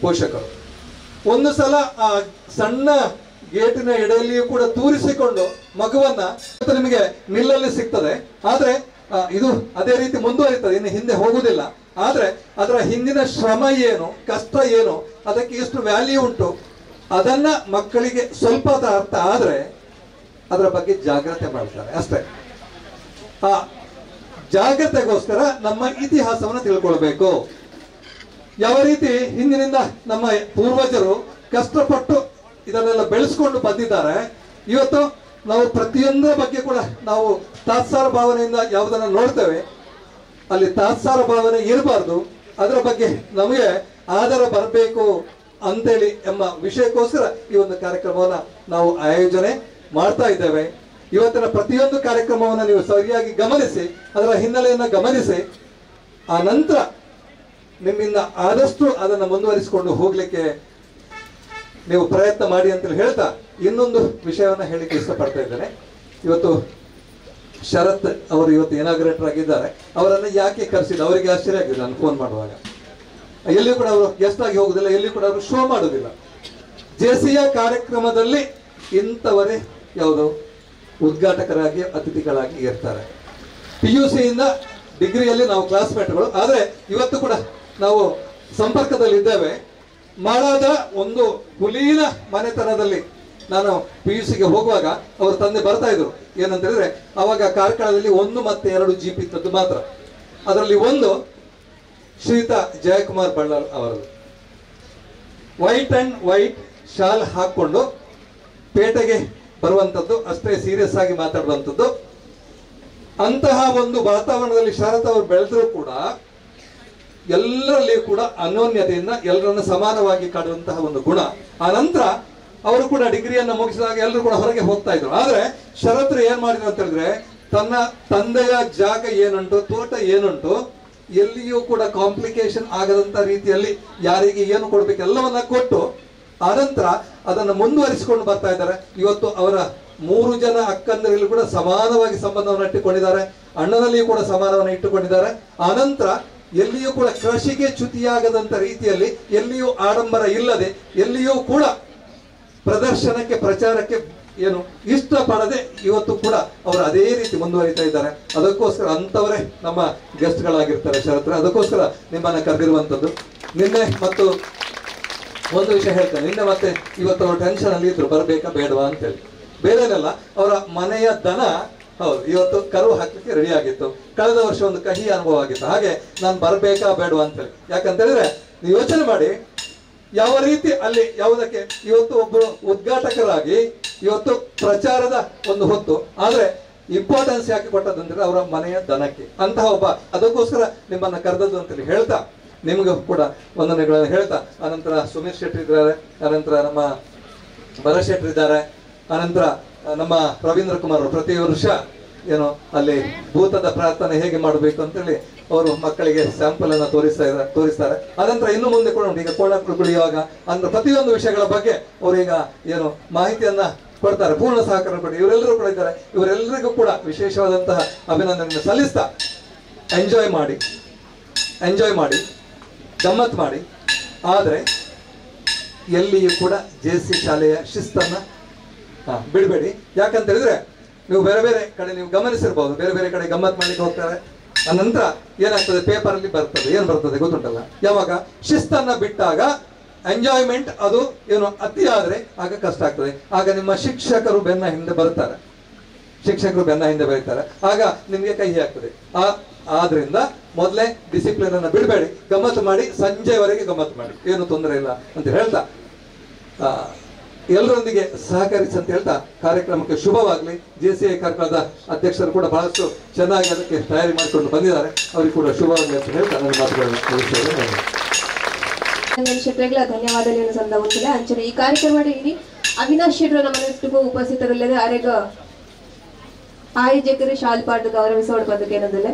ಪೋಷಕರು ಒಂದು ಸಲ ಆ ಸಣ್ಣ ಗೇಟಿನ ಎಡೆಯಲ್ಲಿಯೂ ಕೂಡ ತೂರಿಸಿಕೊಂಡು ಮಗುವನ್ನ ನಿಮಗೆ ಮಿಲ್ಲಲ್ಲಿ ಸಿಗ್ತದೆ ಆದ್ರೆ ಇದು ಅದೇ ರೀತಿ ಮುಂದುವರಿತದೆ ಇನ್ನು ಹಿಂದೆ ಹೋಗುದಿಲ್ಲ ಆದ್ರೆ ಅದರ ಹಿಂದಿನ ಶ್ರಮ ಏನು ಕಷ್ಟ ಏನು ಅದಕ್ಕೆ ಎಷ್ಟು ವ್ಯಾಲ್ಯೂ ಉಂಟು ಅದನ್ನ ಮಕ್ಕಳಿಗೆ ಸ್ವಲ್ಪ ಅರ್ಥ ಆದ್ರೆ ಅದರ ಬಗ್ಗೆ ಜಾಗ್ರತೆ ಮಾಡ್ತಾರೆ ಅಷ್ಟೇ ಆ ಜಾಗ್ರತೆಗೋಸ್ಕರ ನಮ್ಮ ಇತಿಹಾಸವನ್ನು ತಿಳ್ಕೊಳ್ಬೇಕು ಯಾವ ರೀತಿ ಹಿಂದಿನಿಂದ ನಮ್ಮ ಪೂರ್ವಜರು ಕಷ್ಟಪಟ್ಟು ಇದನ್ನೆಲ್ಲ ಬೆಳೆಸ್ಕೊಂಡು ಬಂದಿದ್ದಾರೆ ಇವತ್ತು ನಾವು ಪ್ರತಿಯೊಂದರ ಬಗ್ಗೆ ಕೂಡ ನಾವು ತಾತ್ಸಾರ ಭಾವನೆಯಿಂದ ಯಾವುದನ್ನ ನೋಡ್ತೇವೆ ಅಲ್ಲಿ ತಾತ್ಸಾರ ಭಾವನೆ ಇರಬಾರ್ದು ಅದರ ಬಗ್ಗೆ ನಮಗೆ ಆಧಾರ ಬರಬೇಕು ಅಂತೇಳಿ ಎಂಬ ವಿಷಯಕ್ಕೋಸ್ಕರ ಈ ಒಂದು ಕಾರ್ಯಕ್ರಮವನ್ನ ನಾವು ಆಯೋಜನೆ ಮಾಡ್ತಾ ಇದ್ದೇವೆ ಇವತ್ತಿನ ಪ್ರತಿಯೊಂದು ಕಾರ್ಯಕ್ರಮವನ್ನು ನೀವು ಸರಿಯಾಗಿ ಗಮನಿಸಿ ಅದರ ಹಿನ್ನೆಲೆಯನ್ನ ಗಮನಿಸಿ ಆ ನಂತರ ನಿಮ್ಮಿಂದ ಆದಷ್ಟು ಅದನ್ನು ಮುಂದುವರಿಸಿಕೊಂಡು ಹೋಗ್ಲಿಕ್ಕೆ ನೀವು ಪ್ರಯತ್ನ ಮಾಡಿ ಅಂತ ಹೇಳ್ತಾ ಇನ್ನೊಂದು ವಿಷಯವನ್ನ ಹೇಳಿಕ್ಕೆ ಇಷ್ಟಪಡ್ತಾ ಇದ್ದೇನೆ ಇವತ್ತು ಶರತ್ ಅವರು ಇವತ್ತು ಇನಾಗ್ರೇಟರ್ ಆಗಿದ್ದಾರೆ. ಅವರನ್ನು ಯಾಕೆ ಕರೆಸಿದ ಅವರಿಗೆ ಆಶ್ಚರ್ಯ ಆಗಿದೆ ನಾನು ಫೋನ್ ಮಾಡುವಾಗ. ಎಲ್ಲಿ ಕೂಡ ಅವರು ಗೆಸ್ಟ್ ಆಗಿ ಹೋಗುದಿಲ್ಲ, ಎಲ್ಲಿ ಕೂಡ ಅವರು ಶೋ ಮಾಡೋದಿಲ್ಲ. ಜೆಸಿಯ ಕಾರ್ಯಕ್ರಮದಲ್ಲಿ ಇಂಥವರೇ ಯಾವುದೋ ಉದ್ಘಾಟಕರಾಗಿ ಅತಿಥಿಗಳಾಗಿ ಇರ್ತಾರೆ. PUC ಇಂದ ಡಿಗ್ರಿಯಲ್ಲಿ ನಾವು ಕ್ಲಾಸ್ಮೇಟ್ಗಳು, ಆದರೆ ಇವತ್ತು ಕೂಡ ನಾವು ಸಂಪರ್ಕದಲ್ಲಿ ಇದ್ದೇವೆ. ಮಾಡಾದ ಒಂದು ಕುಲೀನ ಮನೆತನದಲ್ಲಿ ನಾನು PUCಗೆ ಹೋಗುವಾಗ ಅವ್ರ ತಂದೆ ಬರ್ತಾ ಇದ್ರು. ಏನಂತ ಹೇಳಿದ್ರೆ ಅವಾಗ ಕಾರ್ಕಳದಲ್ಲಿ 1 ಮತ್ತು 2 ಜೀಪ್ ಇದ್ದದ್ದು ಮಾತ್ರ. ಅದರಲ್ಲಿ ಒಂದು ಶ್ರೀಯುತ ಜಯಕುಮಾರ್ ಬಳ್ಳಾಲ್ ಅವರದು. ವೈಟ್ ಅಂಡ್ ವೈಟ್ ಶಾಲ್ ಹಾಕೊಂಡು ಪೇಟೆಗೆ ಬರುವಂಥದ್ದು, ಅಷ್ಟೇ ಸೀರಿಯಸ್ ಆಗಿ ಮಾತಾಡುವಂಥದ್ದು. ಅಂತಹ ಒಂದು ವಾತಾವರಣದಲ್ಲಿ ಶರತ್ ಅವರು ಬೆಳೆದರೂ ಕೂಡ ಎಲ್ಲರಲ್ಲಿ ಕೂಡ ಅನ್ಯೋನ್ಯತೆಯಿಂದ ಎಲ್ಲರನ್ನು ಸಮಾನವಾಗಿ ಕಾಡುವಂತಹ ಒಂದು ಗುಣ. ಆ ನಂತರ ಅವರು ಕೂಡ ಡಿಗ್ರಿಯನ್ನು ಮುಗಿಸಿದಾಗ ಎಲ್ಲರೂ ಕೂಡ ಹೊರಗೆ ಹೋಗ್ತಾ ಇದ್ರು. ಆದ್ರೆ ಶರತ್ರು ಏನ್ ಮಾಡಿದ್ರು ಅಂತ ಹೇಳಿದ್ರೆ, ತನ್ನ ತಂದೆಯ ಜಾಗ ಏನುಂಟು, ತೋಟ ಏನುಂಟು, ಎಲ್ಲಿಯೂ ಕೂಡ ಕಾಂಪ್ಲಿಕೇಶನ್ ಆಗದಂತ ರೀತಿಯಲ್ಲಿ ಯಾರಿಗೆ ಏನು ಕೊಡ್ಬೇಕು ಎಲ್ಲವನ್ನ ಕೊಟ್ಟು ಆನಂತರ ಅದನ್ನು ಮುಂದುವರಿಸಿಕೊಂಡು ಬರ್ತಾ ಇದ್ದಾರೆ. ಇವತ್ತು ಅವರ 3 ಜನ ಅಕ್ಕಂದರಲ್ಲಿ ಕೂಡ ಸಮಾನವಾಗಿ ಸಂಬಂಧವನ್ನು ಇಟ್ಟುಕೊಂಡಿದ್ದಾರೆ, ಅಣ್ಣನಲ್ಲಿಯೂ ಕೂಡ ಸಮಾನವನ್ನು ಇಟ್ಟುಕೊಂಡಿದ್ದಾರೆ. ಆನಂತರ ಎಲ್ಲಿಯೂ ಕೂಡ ಕೃಷಿಗೆ ಚ್ಯುತಿಯಾಗದಂತ ರೀತಿಯಲ್ಲಿ, ಎಲ್ಲಿಯೂ ಆಡಂಬರ ಇಲ್ಲದೆ, ಎಲ್ಲಿಯೂ ಕೂಡ ಪ್ರದರ್ಶನಕ್ಕೆ ಪ್ರಚಾರಕ್ಕೆ ಏನು ಇಷ್ಟಪಡದೆ ಇವತ್ತು ಕೂಡ ಅವರು ಅದೇ ರೀತಿ ಮುಂದುವರಿತಾ ಇದ್ದಾರೆ. ಅದಕ್ಕೋಸ್ಕರ ಅಂತವರೇ ನಮ್ಮ ಗೆಸ್ಟ್ಗಳಾಗಿರ್ತಾರೆ ಶರತ್ರೆ. ಅದಕ್ಕೋಸ್ಕರ ನಿಮ್ಮನ್ನ ಕರೆದಿರುವಂಥದ್ದು. ನಿನ್ನೆ ಮತ್ತು ಒಂದು ವಿಷಯ ಹೇಳ್ತೇನೆ, ನಿನ್ನೆ ಮತ್ತೆ ಇವತ್ತು ಅವರು ಟೆನ್ಷನ್ ಅಲ್ಲಿ ಇದ್ರು, ಬರಬೇಕಾ ಬೇಡವಾ ಅಂತೇಳಿ. ಬೇರೆನಲ್ಲ, ಅವರ ಮನೆಯ ದನ ಹೌದು ಇವತ್ತು ಕರು ಹಾಕ್ಲಿಕ್ಕೆ ರೆಡಿ ಆಗಿತ್ತು. ಕಳೆದ ವರ್ಷ ಒಂದು ಕಹಿ ಅನುಭವ ಆಗಿತ್ತು. ಹಾಗೆ ನಾನು ಬರಬೇಕಾ ಬೇಡವಾ ಅಂತೇಳಿ. ಯಾಕಂತ ಹೇಳಿದ್ರೆ ನೀವು ಯೋಚನೆ ಮಾಡಿ, ಯಾವ ರೀತಿ ಅಲ್ಲಿ ಯಾವುದಕ್ಕೆ ಇವತ್ತು ಒಬ್ಬರು ಉದ್ಘಾಟಕರಾಗಿ ಇವತ್ತು ಪ್ರಚಾರದ ಒಂದು ಹೊತ್ತು, ಆದ್ರೆ ಇಂಪಾರ್ಟೆನ್ಸ್ ಯಾಕೆ ಕೊಟ್ಟದಂದ್ರೆ ಅವರ ಮನೆಯ ದನಕ್ಕೆ ಅಂತಹ ಒಬ್ಬ. ಅದಕ್ಕೋಸ್ಕರ ನಿಮ್ಮನ್ನ ಕರೆದದ್ದು ಅಂತೇಳಿ ಹೇಳ್ತಾ, ನಿಮಗೂ ಕೂಡ ವಂದನೆಗಳನ್ನು ಹೇಳ್ತಾ, ಅನಂತರ ಸುಮೀರ್ ಶೆಟ್ಟಿ ಇದ್ದಾರೆ, ಅನಂತರ ನಮ್ಮ ಭರತ್ ಶೆಟ್ಟಿ ಇದ್ದಾರೆ, ಅನಂತರ ನಮ್ಮ ರವೀಂದ್ರ ಕುಮಾರ್ ಪ್ರತಿ ವರ್ಷ ಏನು ಅಲ್ಲಿ ಭೂತದ ಪ್ರಾರ್ಥನೆ ಹೇಗೆ ಮಾಡಬೇಕು ಅಂತೇಳಿ ಅವರು ಮಕ್ಕಳಿಗೆ ಸ್ಯಾಂಪಲ್ ಅನ್ನ ತೋರಿಸ್ತಾರೆ. ಅನಂತರ ಇನ್ನು ಮುಂದೆ ಕೂಡ ಈಗ ಕೋಣ ಕುಡಿಯುವಾಗ ಅಂದ್ರೆ ಪ್ರತಿಯೊಂದು ವಿಷಯಗಳ ಬಗ್ಗೆ ಅವರೀಗ ಏನು ಮಾಹಿತಿಯನ್ನ ಕೊಡ್ತಾರೆ, ಪೂರ್ಣ ಸಹಕಾರ ಕೊಡಿ. ಇವರೆಲ್ಲರೂ ಕೂಡ ಇದ್ದಾರೆ. ಇವರೆಲ್ಲರಿಗೂ ಕೂಡ ವಿಶೇಷವಾದಂತಹ ಅಭಿನಂದನೆಯನ್ನು ಸಲ್ಲಿಸ್ತಾ, ಎಂಜಾಯ್ ಮಾಡಿ ಗಮ್ಮತ್ ಮಾಡಿ, ಆದರೆ ಎಲ್ಲಿಯೂ ಕೂಡ JC ಶಾಲೆಯ ಶಿಸ್ತನ್ನ ಬಿಡಬೇಡಿ. ಯಾಕಂತ ಹೇಳಿದ್ರೆ ನೀವು ಬೇರೆ ಬೇರೆ ಕಡೆ ನೀವು ಗಮನಿಸಿರ್ಬಹುದು, ಬೇರೆ ಬೇರೆ ಕಡೆ ಗಮ್ಮತ್ ಮಾಡ್ಲಿಕ್ಕೆ ಹೋಗ್ತಾರೆ. ಅನಂತರ ಏನಾಗ್ತದೆ, ಪೇಪರ್ ಅಲ್ಲಿ ಬರ್ತದೆ, ಏನ್ ಬರ್ತದೆ ಗೊತ್ತುಂಟಲ್ಲ, ಯಾವಾಗ ಶಿಸ್ತನ್ನ ಬಿಟ್ಟಾಗ ಎಂಜಾಯ್ಮೆಂಟ್ ಅದು ಏನು ಅತಿ ಆದ್ರೆ ಆಗ ಕಷ್ಟ ಆಗ್ತದೆ. ಆಗ ನಿಮ್ಮ ಶಿಕ್ಷಕರು ಬೆನ್ನ ಹಿಂದೆ ಬರ್ತಾರೆ, ಆಗ ನಿಮ್ಗೆ ಕಹಿ ಆಗ್ತದೆ. ಆದ್ರಿಂದ ಮೊದಲೇ ಡಿಸಿಪ್ಲಿನ್ ಅನ್ನ ಬಿಡಬೇಡಿ, ಗಮ್ಮತ್ ಮಾಡಿ, ಸಂಜೆವರೆಗೆ ಗಮ್ಮತ್ ಮಾಡಿ, ಏನು ತೊಂದರೆ ಇಲ್ಲ ಅಂತ ಹೇಳ್ತಾ ಎಲ್ಲರೊಂದಿಗೆ ಸಹಕರಿಸಿ ಅಂತ ಹೇಳ್ತಾ ಕಾರ್ಯಕ್ರಮಕ್ಕೆ ಶುಭವಾಗಲಿ. JCI ಕಾರ್ಕಳದ ಅಧ್ಯಕ್ಷರು ಕೂಡ ಬಹಳಷ್ಟು ಚೆನ್ನಾಗಿ ಅದಕ್ಕೆ ತಯಾರಿ ಮಾಡಿಕೊಂಡು ಬಂದಿದ್ದಾರೆ, ಅವರಿಗೆ ಕೂಡ ಶುಭವಾಗಲಿ ಅಂತ ಹೇಳ್ತಾ ನನ್ನ ಮಾತುಗಳನ್ನು ಶೆಟ್ರಿಗಳ ಧನ್ಯವಾದಗಳನ್ನು ಸಂದ ಉಂಟಿಲ್ಲ ಅಂಚನೆ ಈ ಕಾರ್ಯಕ್ರಮ ಇಡೀ ಅವಿನಾಶ್ ಶೆಟ್ರು ನಮ್ಮನಷ್ಟು ಉಪಸ್ಥಿತರಿಲ್ಲದೆ ಅರೆಗ ಆಯೋಜಕರು ಶಾಲ್ಪಾಡು ಗೌರವಿಸೋಡ್ ಬದುಕು ಏನದಿಲ್ಲ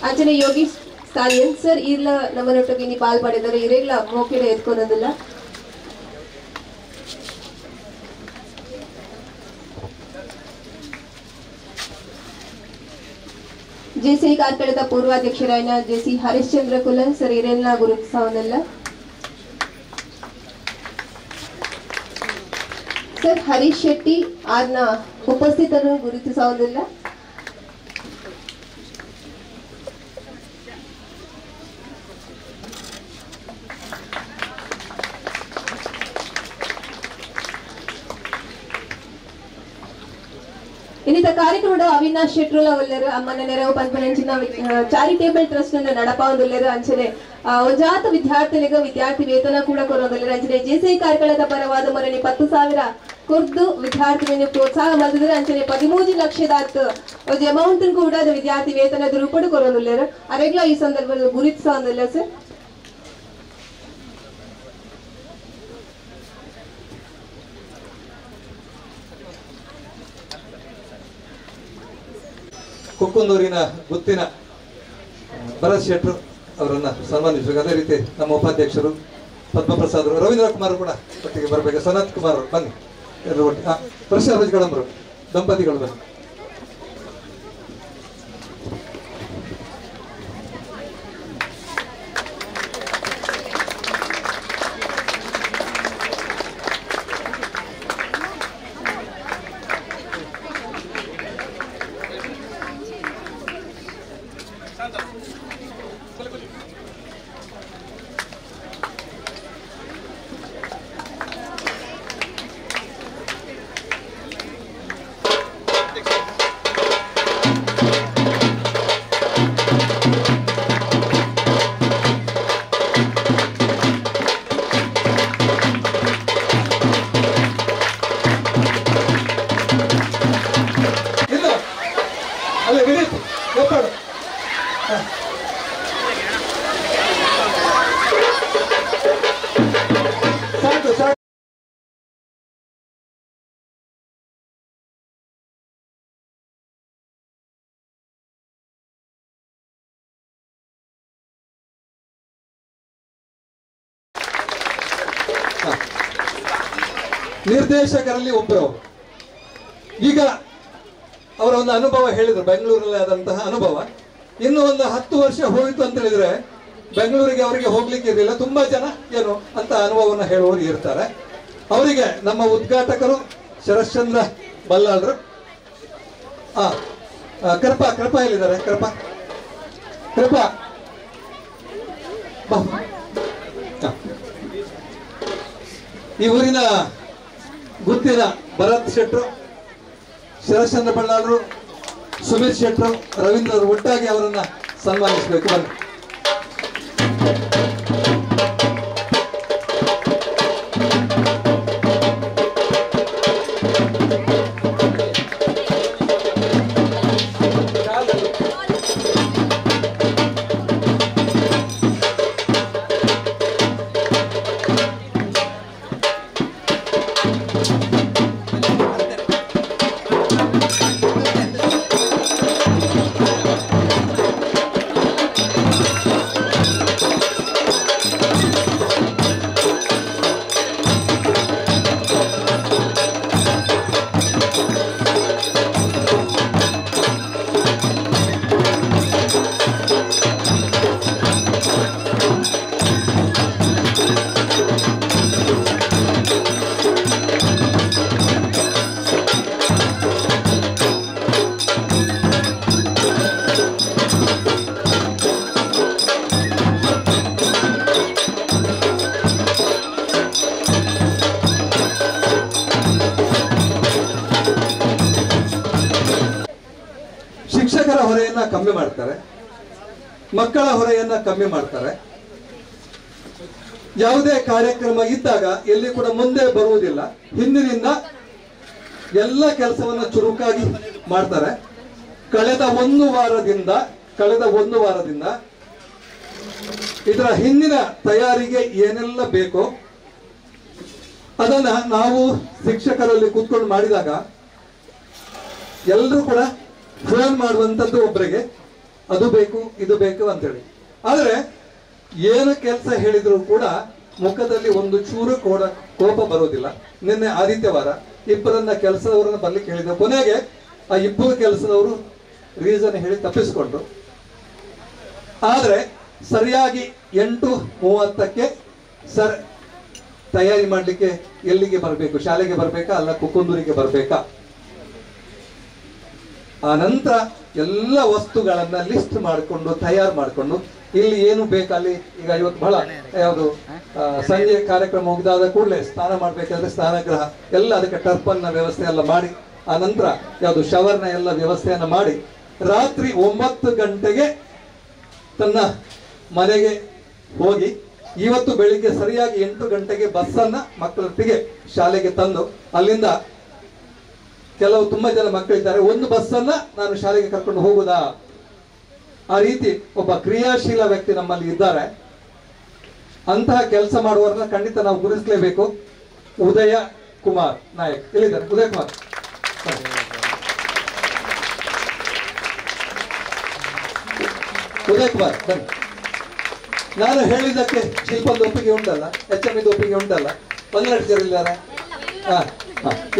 ಅಂಚನೆ ಯೋಗೀಶ್ ಸ್ಟಾಲಿಯನ್ ಸರ್ ಇಲ್ಲ ನಮ್ಮನೊಟ್ಟಿಗೆ ಇನಿ ಪಾಲ್ಪಡಿದ್ದಾರೆ, ಇರೆಗ್ಲ ಮೋಕೆಡೆ ಎತ್ಕೊಳೋದಿಲ್ಲ. JCI ಕಾರ್ಕಳದ ಪೂರ್ವಾಧ್ಯಕ್ಷರಾದ JC ಹರಿಶ್ಚಂದ್ರ ಕುಲ ಸರ್ ಇರೆಲ್ಲ ಗುರುತಿಸೋನಲ್ಲ. ಸರ್ ಹರೀಶ್ ಶೆಟ್ಟಿ ಆರ್ನ ಉಪಸ್ಥಿತರನ್ನು ಗುರುತಿಸೋದಿಲ್ಲ. ಇನ್ನಿತ ಕಾರ್ಯಕ್ರಮದ ಅವಿನಾಶ್ ಶೆಟ್ರುಲ ಒಲ್ಲೆರು ಅಮ್ಮನ ನೆರವು ಪಂಪನಂಚಿನ ಚಾರಿಟೇಬಲ್ ಟ್ರಸ್ಟ್ ಅನ್ನು ನಡಪಾವೊಂದುಲ್ಲೆರು ಅಂಚನೆ ಜಾತ ವಿದ್ಯಾರ್ಥಿಗಳಿಗೆ ವಿದ್ಯಾರ್ಥಿ ವೇತನ ಕೂಡ ಕೊರೋದಿಲ್ಲ. ಅಂಚನೆ JCI ಕಾರ್ಕಳದ ಪರವಾದ ಮೊರನೆ 10,000 ಕೊರ್ದು ವಿದ್ಯಾರ್ಥಿಗಳನ್ನು ಪ್ರೋತ್ಸಾಹ ಮಾಡಿದ್ರೆ ಅಂಚನೆ 13 ಲಕ್ಷದ ಒಂದು ಅಮೌಂಟ್ ಕೂಡ ವಿದ್ಯಾರ್ಥಿ ವೇತನದ ರೂಪಡು ಕೊರೋದಿಲ್ಲ. ಅರೆಗ್ಲ ಈ ಸಂದರ್ಭದಲ್ಲಿ ಗುರುತಿಸೋದಿಲ್ಲ ಸರ್. ಕುಕ್ಕುಂದೂರಿನ ಗುತ್ತಿನ ಭರತ್ ಶೆಟ್ರು ಅವರನ್ನ ಸನ್ಮಾನಿಸಬೇಕು. ಅದೇ ರೀತಿ ನಮ್ಮ ಉಪಾಧ್ಯಕ್ಷರು ಪದ್ಮಪ್ರಸಾದ್ ರವೀಂದ್ರ ಕುಮಾರ್ ಕೂಡ ಒಟ್ಟಿಗೆ ಬರಬೇಕು. ಸನತ್ ಕುಮಾರ್ ಬನ್ನಿ, ಎಲ್ಲರೂ ಒಟ್ಟಿಗೆ ಪ್ರಸಾದ್ ಕಡಂಬರು ದಂಪತಿಗಳು ಬನ್ನಿ. ನಿರ್ದೇಶಕರಲ್ಲಿ ಒಬ್ಬರು. ಈಗ ಅವರ ಒಂದು ಅನುಭವ ಹೇಳಿದ್ರು, ಬೆಂಗಳೂರಲ್ಲಿ ಆದಂತಹ ಅನುಭವ. ಇನ್ನು ಒಂದು 10 ವರ್ಷ ಹೋಯಿತು ಅಂತ ಹೇಳಿದ್ರೆ ಬೆಂಗಳೂರಿಗೆ ಅವರಿಗೆ ಹೋಗ್ಲಿಕ್ಕೆ ಇರಲಿಲ್ಲ. ತುಂಬಾ ಜನ ಏನು ಅಂತ ಅನುಭವವನ್ನು ಹೇಳುವವರು ಇರ್ತಾರೆ. ಅವರಿಗೆ ನಮ್ಮ ಉದ್ಘಾಟಕರು ಶರಶ್ಚಂದ್ರ ಬಲ್ಲಾಳ್ರು. ಕೃಪಾ ಎಲ್ಲಿದ್ದಾರೆ? ಕೃಪಾ ಈ ಊರಿನ ಗುತ್ತಿನ ಭರತ್ ಶೆಟ್ರು, ಶರಶ್ಚಂದ್ರ ಬಳ್ಳಾಳ್ರು, ಸುಮಿತ್ ಶೆಟ್ರು, ರವೀಂದ್ರ ಅವರು ಒಟ್ಟಾಗಿ ಅವರನ್ನ ಸನ್ಮಾನಿಸಬೇಕು. ಬನ್ನಿ. ಶಿಕ್ಷಕರ ಹೊರೆಯನ್ನ ಕಮ್ಮಿ ಮಾಡ್ತಾರೆ, ಮಕ್ಕಳ ಹೊರೆಯನ್ನ ಕಮ್ಮಿ ಮಾಡ್ತಾರೆ. ಯಾವುದೇ ಕಾರ್ಯಕ್ರಮ ಇದ್ದಾಗ ಎಲ್ಲಿ ಕೂಡ ಮುಂದೆ ಬರುವುದಿಲ್ಲ, ಹಿಂದಿನಿಂದ ಎಲ್ಲ ಕೆಲಸವನ್ನ ಚುರುಕಾಗಿ ಮಾಡ್ತಾರೆ. ಕಳೆದ ಒಂದು ವಾರದಿಂದ ಇದರ ಹಿಂದಿನ ತಯಾರಿಗೆ ಏನೆಲ್ಲ ಬೇಕೋ ಅದನ್ನ ನಾವು ಶಿಕ್ಷಕರಲ್ಲಿ ಕೂತ್ಕೊಂಡು ಮಾಡಿದಾಗ ಎಲ್ಲರೂ ಕೂಡ ಫೋನ್ ಮಾಡುವಂತದ್ದು ಒಬ್ಬರಿಗೆ, ಅದು ಬೇಕು ಇದು ಬೇಕು ಅಂತೇಳಿ. ಆದ್ರೆ ಏನು ಕೆಲಸ ಹೇಳಿದ್ರು ಕೂಡ ಮುಖದಲ್ಲಿ ಒಂದು ಚೂರು ಕೋಪ ಬರೋದಿಲ್ಲ. ನಿನ್ನೆ ಆದಿತ್ಯವಾರ ಇಬ್ಬರನ್ನ ಕೆಲಸದವರನ್ನ ಬರ್ಲಿಕ್ಕೆ ಹೇಳಿದ್ರು. ಕೊನೆಗೆ ಆ ಇಬ್ಬರು ಕೆಲಸದವರು ರೀಸನ್ ಹೇಳಿ ತಪ್ಪಿಸಿಕೊಂಡ್ರು. ಆದ್ರೆ ಸರಿಯಾಗಿ 8:30ಕ್ಕೆ ಸರ್ ತಯಾರಿ ಮಾಡ್ಲಿಕ್ಕೆ ಎಲ್ಲಿಗೆ ಬರಬೇಕು? ಶಾಲೆಗೆ ಬರ್ಬೇಕಾ ಅಲ್ಲ ಕುಕ್ಕುಂದೂರಿಗೆ ಬರ್ಬೇಕಾ? ಆ ನಂತರ ಎಲ್ಲ ವಸ್ತುಗಳನ್ನ ಲಿಸ್ಟ್ ಮಾಡಿಕೊಂಡು ತಯಾರು ಮಾಡಿಕೊಂಡು ಇಲ್ಲಿ ಏನು ಬೇಕಲ್ಲಿ. ಈಗ ಇವತ್ತು ಬಹಳ ಯಾವುದು ಸಂಜೆ ಕಾರ್ಯಕ್ರಮ ಮುಗಿದಾದ ಕೂಡಲೇ ಸ್ನಾನ ಮಾಡ್ಬೇಕಾದ್ರೆ ಸ್ನಾನಗೃಹ ಎಲ್ಲ ಅದಕ್ಕೆ ಟರ್ಪಲ್ನ ವ್ಯವಸ್ಥೆ ಎಲ್ಲ ಮಾಡಿ, ಆ ನಂತರ ಯಾವುದು ಶವರ್ನ ಎಲ್ಲ ವ್ಯವಸ್ಥೆಯನ್ನ ಮಾಡಿ ರಾತ್ರಿ 9 ಗಂಟೆಗೆ ತನ್ನ ಮನೆಗೆ ಹೋಗಿ ಇವತ್ತು ಬೆಳಿಗ್ಗೆ ಸರಿಯಾಗಿ 8 ಗಂಟೆಗೆ ಬಸ್ಸನ್ನ ಮಕ್ಕಳೊಟ್ಟಿಗೆ ಶಾಲೆಗೆ ತಂದು, ಅಲ್ಲಿಂದ ಕೆಲವು ತುಂಬಾ ಜನ ಮಕ್ಕಳಿದ್ದಾರೆ, ಒಂದು ಬಸ್ಸನ್ನ ನಾನು ಶಾಲೆಗೆ ಕರ್ಕೊಂಡು ಹೋಗುದಾ? ಆ ರೀತಿ ಒಬ್ಬ ಕ್ರಿಯಾಶೀಲ ವ್ಯಕ್ತಿ ನಮ್ಮಲ್ಲಿ ಇದ್ದಾರೆ. ಅಂತಹ ಕೆಲಸ ಮಾಡುವವರನ್ನ ಖಂಡಿತ ನಾವು ಗುರುತಿಸಲೇಬೇಕು. ಉದಯ ಕುಮಾರ್ ನಾಯಕ್ ಎಲ್ಲಿದ್ದಾರೆ? ಉದಯ ಕುಮಾರ್ ಬನ್ನಿ. ನಾನು ಹೇಳಿದ್ದಕ್ಕೆ ಶಿಲ್ಪದ ಒಪ್ಪಿಗೆ ಉಂಟಲ್ಲ, HM ಒಪ್ಪಿಗೆ ಉಂಟಲ್ಲ, 12 ಜನ ಇದ್ದಾರೆ.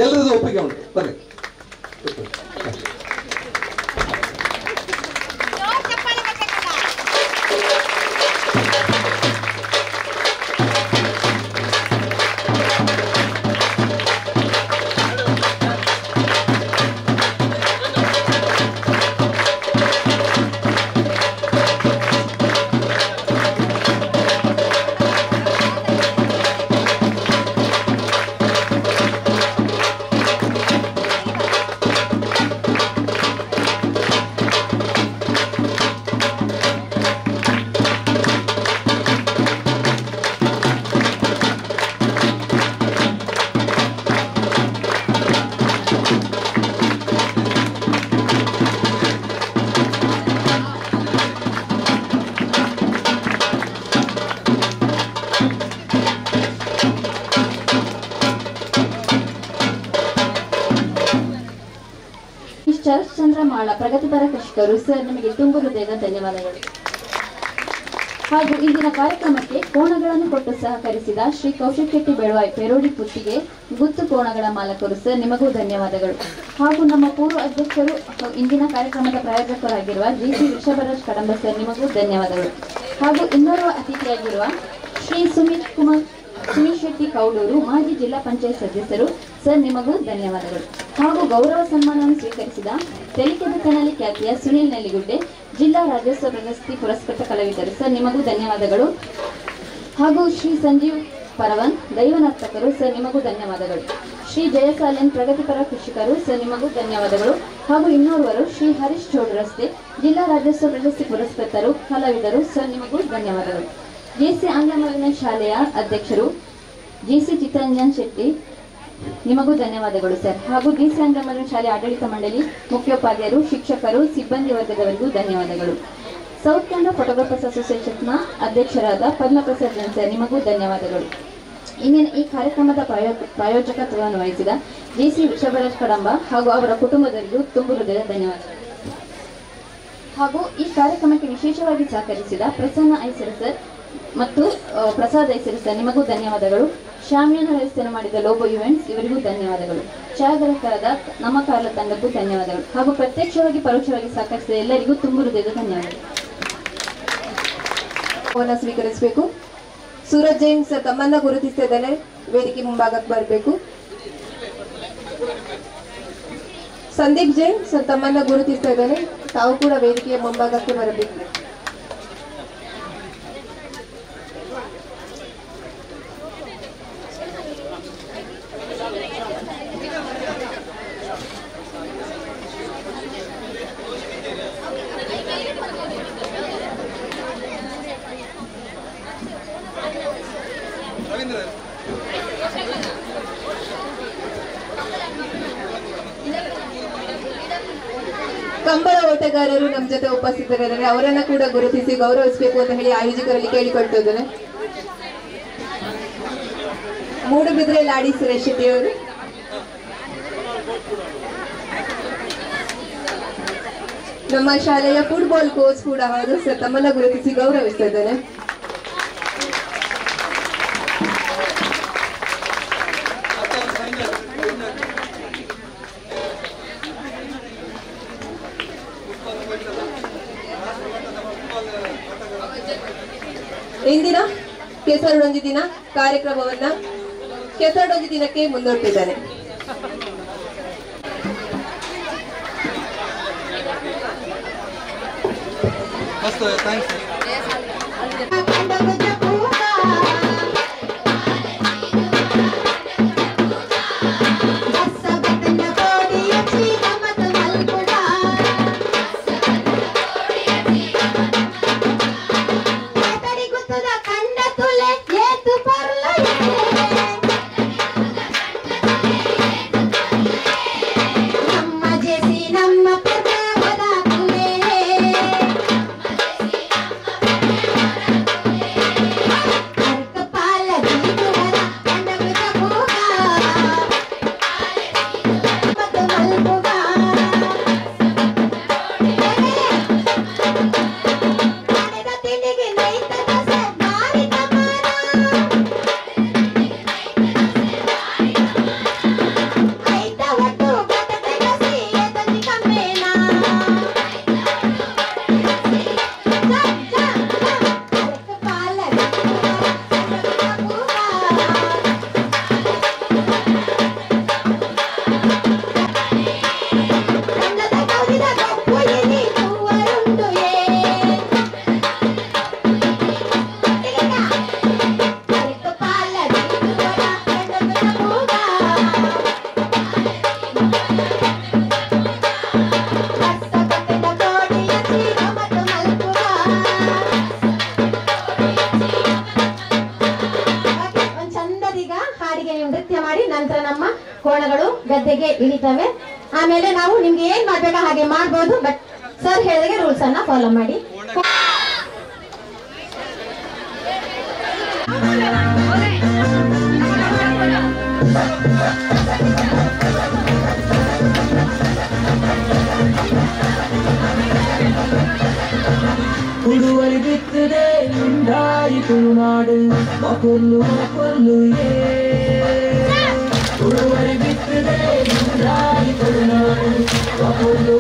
ಎಲ್ಲರದ್ದು ಒಪ್ಪಿಗೆ ಉಂಟು. ಬನ್ನಿ. ಮಾಳ ಪ್ರಗತಿಪರ ಕೃಷಿಕರು. ಸರ್ ನಿಮಗೆ ತುಂಬು ಹೃದಯದ ಧನ್ಯವಾದಗಳು. ಹಾಗೂ ಇಂದಿನ ಕಾರ್ಯಕ್ರಮಕ್ಕೆ ಕೋಣಗಳನ್ನು ಕೊಟ್ಟು ಸಹಕರಿಸಿದ ಶ್ರೀ ಕೌಶಿಕ್ ಶೆಟ್ಟಿ ಬೆಳವಾಯಿ ಪೆರೋಡಿ ಪುತ್ತಿಗೆ ಗುತ್ತು ಕೋಣಗಳ ಮಾಲಕರು. ಸರ್ ನಿಮಗೂ ಧನ್ಯವಾದಗಳು. ಹಾಗೂ ನಮ್ಮ ಪೂರ್ವ ಅಧ್ಯಕ್ಷರು ಇಂದಿನ ಕಾರ್ಯಕ್ರಮದ ಪ್ರಾಯೋಜಕರಾಗಿರುವ ಜಿ.ಸಿ. ವೃಷಭರಾಜ್ ಕಡಂಬ ಸರ್ ನಿಮಗೂ ಧನ್ಯವಾದಗಳು. ಹಾಗೂ ಇನ್ನೋರ್ವ ಅತಿಥಿಯಾಗಿರುವ ಶ್ರೀ ಸುಮಿತ್ ಶೆಟ್ಟಿ ಕೌಡೂರು ಮಾಜಿ ಜಿಲ್ಲಾ ಪಂಚಾಯತ್ ಸದಸ್ಯರು. ಸರ್ ನಿಮಗೂ ಧನ್ಯವಾದಗಳು. ಹಾಗೂ ಗೌರವ ಸನ್ಮಾನವನ್ನು ಸ್ವೀಕರಿಸಿದ ತೆಲಿಕೆದ ತೆನಾಲಿ ಖ್ಯಾತಿಯ ಸುನಿಲ್ ನೆಲ್ಲಿಗುಡ್ಡೆ ಜಿಲ್ಲಾ ರಾಜ್ಯೋತ್ಸವ ಪ್ರಶಸ್ತಿ ಪುರಸ್ಕೃತ ಕಲಾವಿದರು. ಸರ್ ನಿಮಗೂ ಧನ್ಯವಾದಗಳು. ಹಾಗೂ ಶ್ರೀ ಸಂಜೀವ್ ಪರವನ್ ದೈವನರ್ತಕರು. ಸರ್ ನಿಮಗೂ ಧನ್ಯವಾದಗಳು. ಶ್ರೀ ಜಯಸಾಲೆನ್ ಪ್ರಗತಿಪರ ಕೃಷಿಕರು. ಸರ್ ನಿಮಗೂ ಧನ್ಯವಾದಗಳು. ಹಾಗೂ ಇನ್ನೋರ್ವರು ಶ್ರೀ ಹರೀಶ್ ಚೌಡ್ ರಸ್ತೆ ಜಿಲ್ಲಾ ರಾಜ್ಯೋತ್ಸವ ಪ್ರಶಸ್ತಿ ಪುರಸ್ಕೃತರು ಕಲಾವಿದರು. ಸರ್ ನಿಮಗೂ ಧನ್ಯವಾದಗಳು. ಜೆ.ಸಿ. ಆಂಗ್ಲ ಮಾಧ್ಯಮ ಶಾಲೆಯ ಅಧ್ಯಕ್ಷರು ಜೆ.ಸಿ. ಚಿತ್ತರಂಜನ್ ಶೆಟ್ಟಿ ನಿಮಗೂ ಧನ್ಯವಾದಗಳು ಸರ್. ಹಾಗೂ ಜೆ.ಸಿ. ಆಂಗ್ಲ ಮಾಧ್ಯಮ ಶಾಲೆ ಆಡಳಿತ ಮಂಡಳಿ ಮುಖ್ಯೋಪಾಧ್ಯಾಯರು ಶಿಕ್ಷಕರು ಸಿಬ್ಬಂದಿ ವರ್ಗದವರಿಗೂ ಧನ್ಯವಾದಗಳು. ಸೌತ್ ಕನ್ನಡ ಫೋಟೋಗ್ರಾಫರ್ಸ್ ಅಸೋಸಿಯೇಷನ್ನ ಅಧ್ಯಕ್ಷರಾದ ಪದ್ಮಪ್ರಸಾದ್ ಜೈನ್ ಸರ್ ನಿಮಗೂ ಧನ್ಯವಾದಗಳು. ಇಂದಿನ ಈ ಕಾರ್ಯಕ್ರಮದ ಪ್ರಾಯೋಜಕತ್ವವನ್ನು ವಹಿಸಿದ ಜೆ.ಸಿ. ವೃಷಭರಾಜ್ ಕಡಂಬ ಹಾಗೂ ಅವರ ಕುಟುಂಬದವರಿಗೂ ತುಂಬು ಹೃದಯದ ಧನ್ಯವಾದಗಳು. ಹಾಗೂ ಈ ಕಾರ್ಯಕ್ರಮಕ್ಕೆ ವಿಶೇಷವಾಗಿ ಸಹಕರಿಸಿದ ಪ್ರಸನ್ನ ಐಸರ್ ಸರ್ ಮತ್ತು ಪ್ರಸಾದ್ ಐಸರ್ ಸರ್ ನಿಮಗೂ ಧನ್ಯವಾದಗಳು. ಶಾಮಿಯಾನ ವ್ಯವಸ್ಥೆಯನ್ನು ಮಾಡಿದ ಲೋಬೋ ಇವೆಂಟ್ಸ್ ಇವರಿಗೂ ಧನ್ಯವಾದಗಳು. ಛಾಯಾಗ್ರಾಹಕರಾದ ನಮ್ಮ ಕಾರ್ಲ ತಂಡಕ್ಕೂ ಧನ್ಯವಾದಗಳು. ಹಾಗೂ ಪ್ರತ್ಯಕ್ಷವಾಗಿ ಪರೋಕ್ಷವಾಗಿ ಸಹಕರಿಸಿದ ಎಲ್ಲರಿಗೂ ತುಂಬು ಹೃದಯದ ಧನ್ಯವಾದಗಳು. ಸ್ವೀಕರಿಸಬೇಕು. ಸೂರಜ್ ಜೈನ್ ಸರ್ ತಮ್ಮನ್ನ ಗುರುತಿಸ್ತಾ ಇದ್ದಾನೆ, ವೇದಿಕೆ ಮುಂಭಾಗಕ್ಕೆ ಬರಬೇಕು. ಸಂದೀಪ್ ಜೈನ್ ಸರ್ ತಮ್ಮನ್ನ ಗುರುತಿಸ್ತಾ ಇದ್ದಾನೆ, ತಾವು ಕೂಡ ವೇದಿಕೆಯ ಮುಂಭಾಗಕ್ಕೆ ಬರಬೇಕು. ಕಂಬಳ ಓಟಗಾರರು ನಮ್ಮ ಜೊತೆ ಉಪಸ್ಥಿತರಿದ್ದಾರೆ, ಅವರನ್ನ ಕೂಡ ಗುರುತಿಸಿ ಗೌರವಿಸಬೇಕು ಅಂತ ಹೇಳಿ ಆಯೋಜಕರಲ್ಲಿ ಕೇಳಿಕೊಳ್ತಿದ್ದೇನೆ. ಮೂಡುಬಿದ್ರೆ ಲಾಡಿ ಸುರೇಶ್ ಶೆಟ್ಟಿ ಅವರು, ನಮ್ಮ ಶಾಲೆಯ ಫುಟ್ಬಾಲ್ ಕೋಚ್ ಕೂಡ ಹೌದು ಸರ್, ತಮ್ಮನ್ನ ಗುರುತಿಸಿ ಗೌರವಿಸ್ತಾ ಇದ್ದೇನೆ. ಇಂದಿನ ಕೆಸರಡೊಂಜಿ ದಿನ ಕಾರ್ಯಕ್ರಮವನ್ನ ಕೆಸರಡೊಂಜಿ ದಿನಕ್ಕೆ ಮುಂದೂಡ್ತಿದ್ದಾರೆ. ಕೋಣಗಳು ಗದ್ದೆಗೆ ಇಳಿತವೆ. ಆಮೇಲೆ ನಾವು ನಿಮ್ಗೆ ಏನ್ ಮಾಡ್ಬೇಕಾ ಹಾಗೆ ಮಾಡ್ಬೋದು, ಬಟ್ ಸರ್ ಹೇಳಿದಾಗೆ ರೂಲ್ಸ್ ಅನ್ನ ಫಾಲೋ ಮಾಡಿ. ಬಿತ್ತದೆ ಉಂಡಾಯಿ ತುಳುನಾಡು ಮಕ್ಕಳು ಉಳುವರಿ ಬಿತ್ತದೆ ಉಂಡಾಯಿ ತುಳುನಾಡು ಮಕ್ಕಳು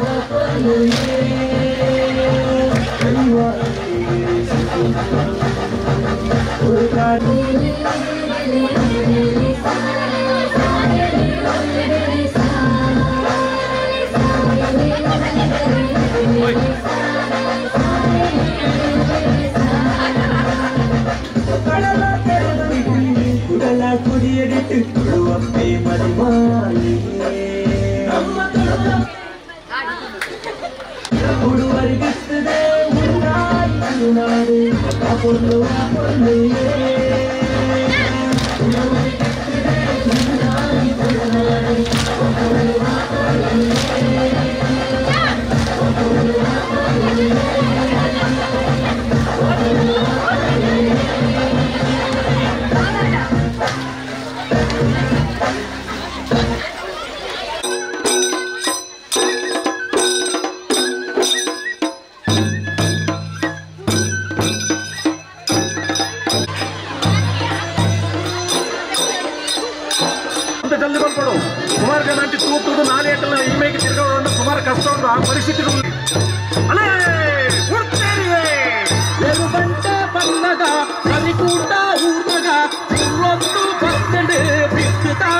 ಕುಡಲ ಕುಡಿಯಡಿಟ್ಟು ತುಳುವಪ್ಪೆ ಮರಿಮಾಲಿ ಉಡುವರಿ ಬಿತ್ತದೆ ಉಂಡಾಯಿ ತುಳುನಾಡು ಅಪೊಲ್ಲು ಉಡುವರಿ ಬಿತ್ತದೆ ಉಂಡಾಯಿ ತುಳುನಾಡು సుమారుగా లాంటి తూర్పుడు నాలేటల ఈమెకి తిరగడం సుమారు కష్టం ఆ పరిస్థితులు ఎరుబంట పండగ కరికూట ఊర్నగా ఉర్రొందు పత్తెండు బిట్టుతా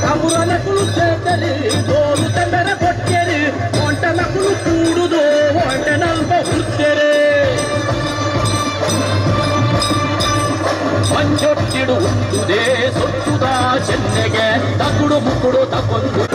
కబురలకులు చేతలు తోలు తండర కొట్టెరు వంటలకులు కూడుదో వంట నల్ప ఉత్తెరు ಮಂಜೊಟ್ಟಿಡು ಉಂದುದೇ ಸೊಟ್ಟುದ ಚೆನ್ನೆಗೆ ತಗುಡು ಮುಕ್ಕುಡು ತಗೊಂಡು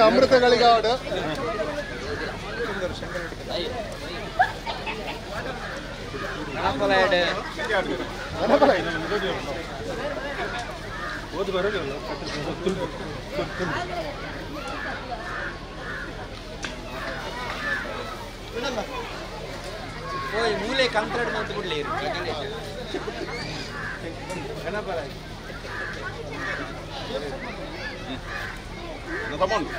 ಅಮೃತಗಳಿಗೆ ಮೂಲೆ ಕಂತ್ರಾಡ್ ಮತ್ತು ಬಿಡ್ಲಿ ಗಣಪರ ತಗೊಂಡು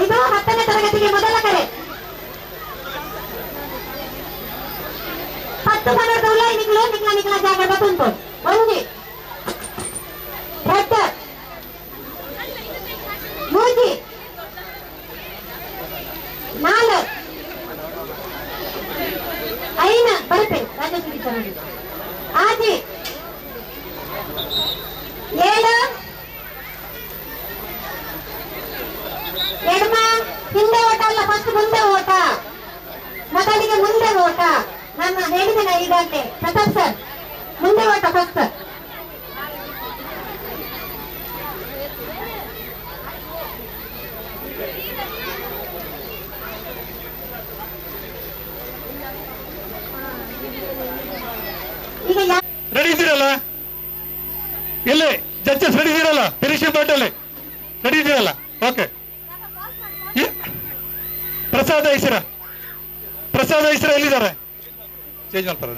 ಇದು 10ನೇ ತರಗತಿಗೆ ಮೊದಲ ಕರೆ 10 बनवला निकला जागा बतून म्हणजे ट्रॅक्टर मोजी नाल ऐन बरपे राजश्री चरण आजी 7 ಎಡಮ ಹಿಂದೆ ಓಟ ಅಲ್ಲ ಫಸ್ಟ್ ಮುಂದೆ ಓಟ ಮೊದಲಿಗೆ ಮುಂದೆ ಓಟ ನಾನು ಹೇಳಿದ್ದೇನೆ ಈಗಾಗಲೇ ಪ್ರತಾಪ್ ಸರ್ ಮುಂದೆ ಓಟ ಫಸ್ಟ್ ಈಗ ರೆಡಿ ಇದ್ದೀರಲ್ಲ ಎಲ್ಲಿ ಜಡ್ಜಸ್ ರೆಡಿ ಇದ್ದೀರಲ್ಲ ಪರೀಕ್ಷೆ ಬಾಟಲ್ಲಿ ರೆಡಿ ಇದ್ದೀರಲ್ಲ ಓಕೆ ಪ್ರಸಾದ ಐಸರ ಎಲ್ಲಿದ್ದಾರೆ ಚೇಂಜ್ ಮಾಡ್ತಾರ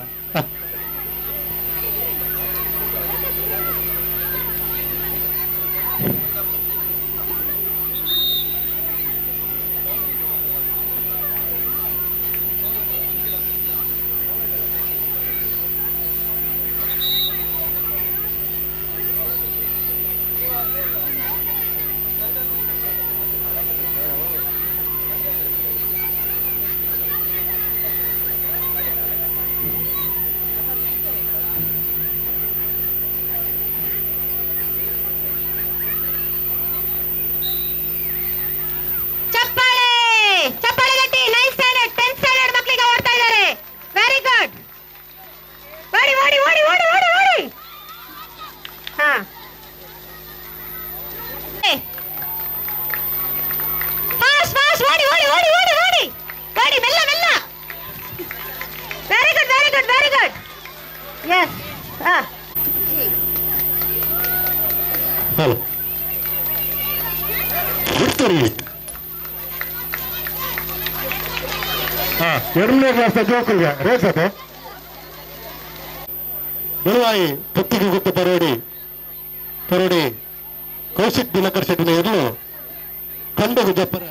ಎರಡನೇ ಕ್ಲಾಸ್ ಜೋಕಲ್ಗೆ ರೇಸ್ ಅದು ಬೆಳವಾಯಿ ಪುತ್ತಿಗೆ ಗುತ್ತು ಪರೋಡಿ ಕೌಶಿಕ್ ದಿನಕರ್ ಶೆಟ್ಟಿನ ಎದುರು ಕೊಂಡಗು ಜಪ್ಪರ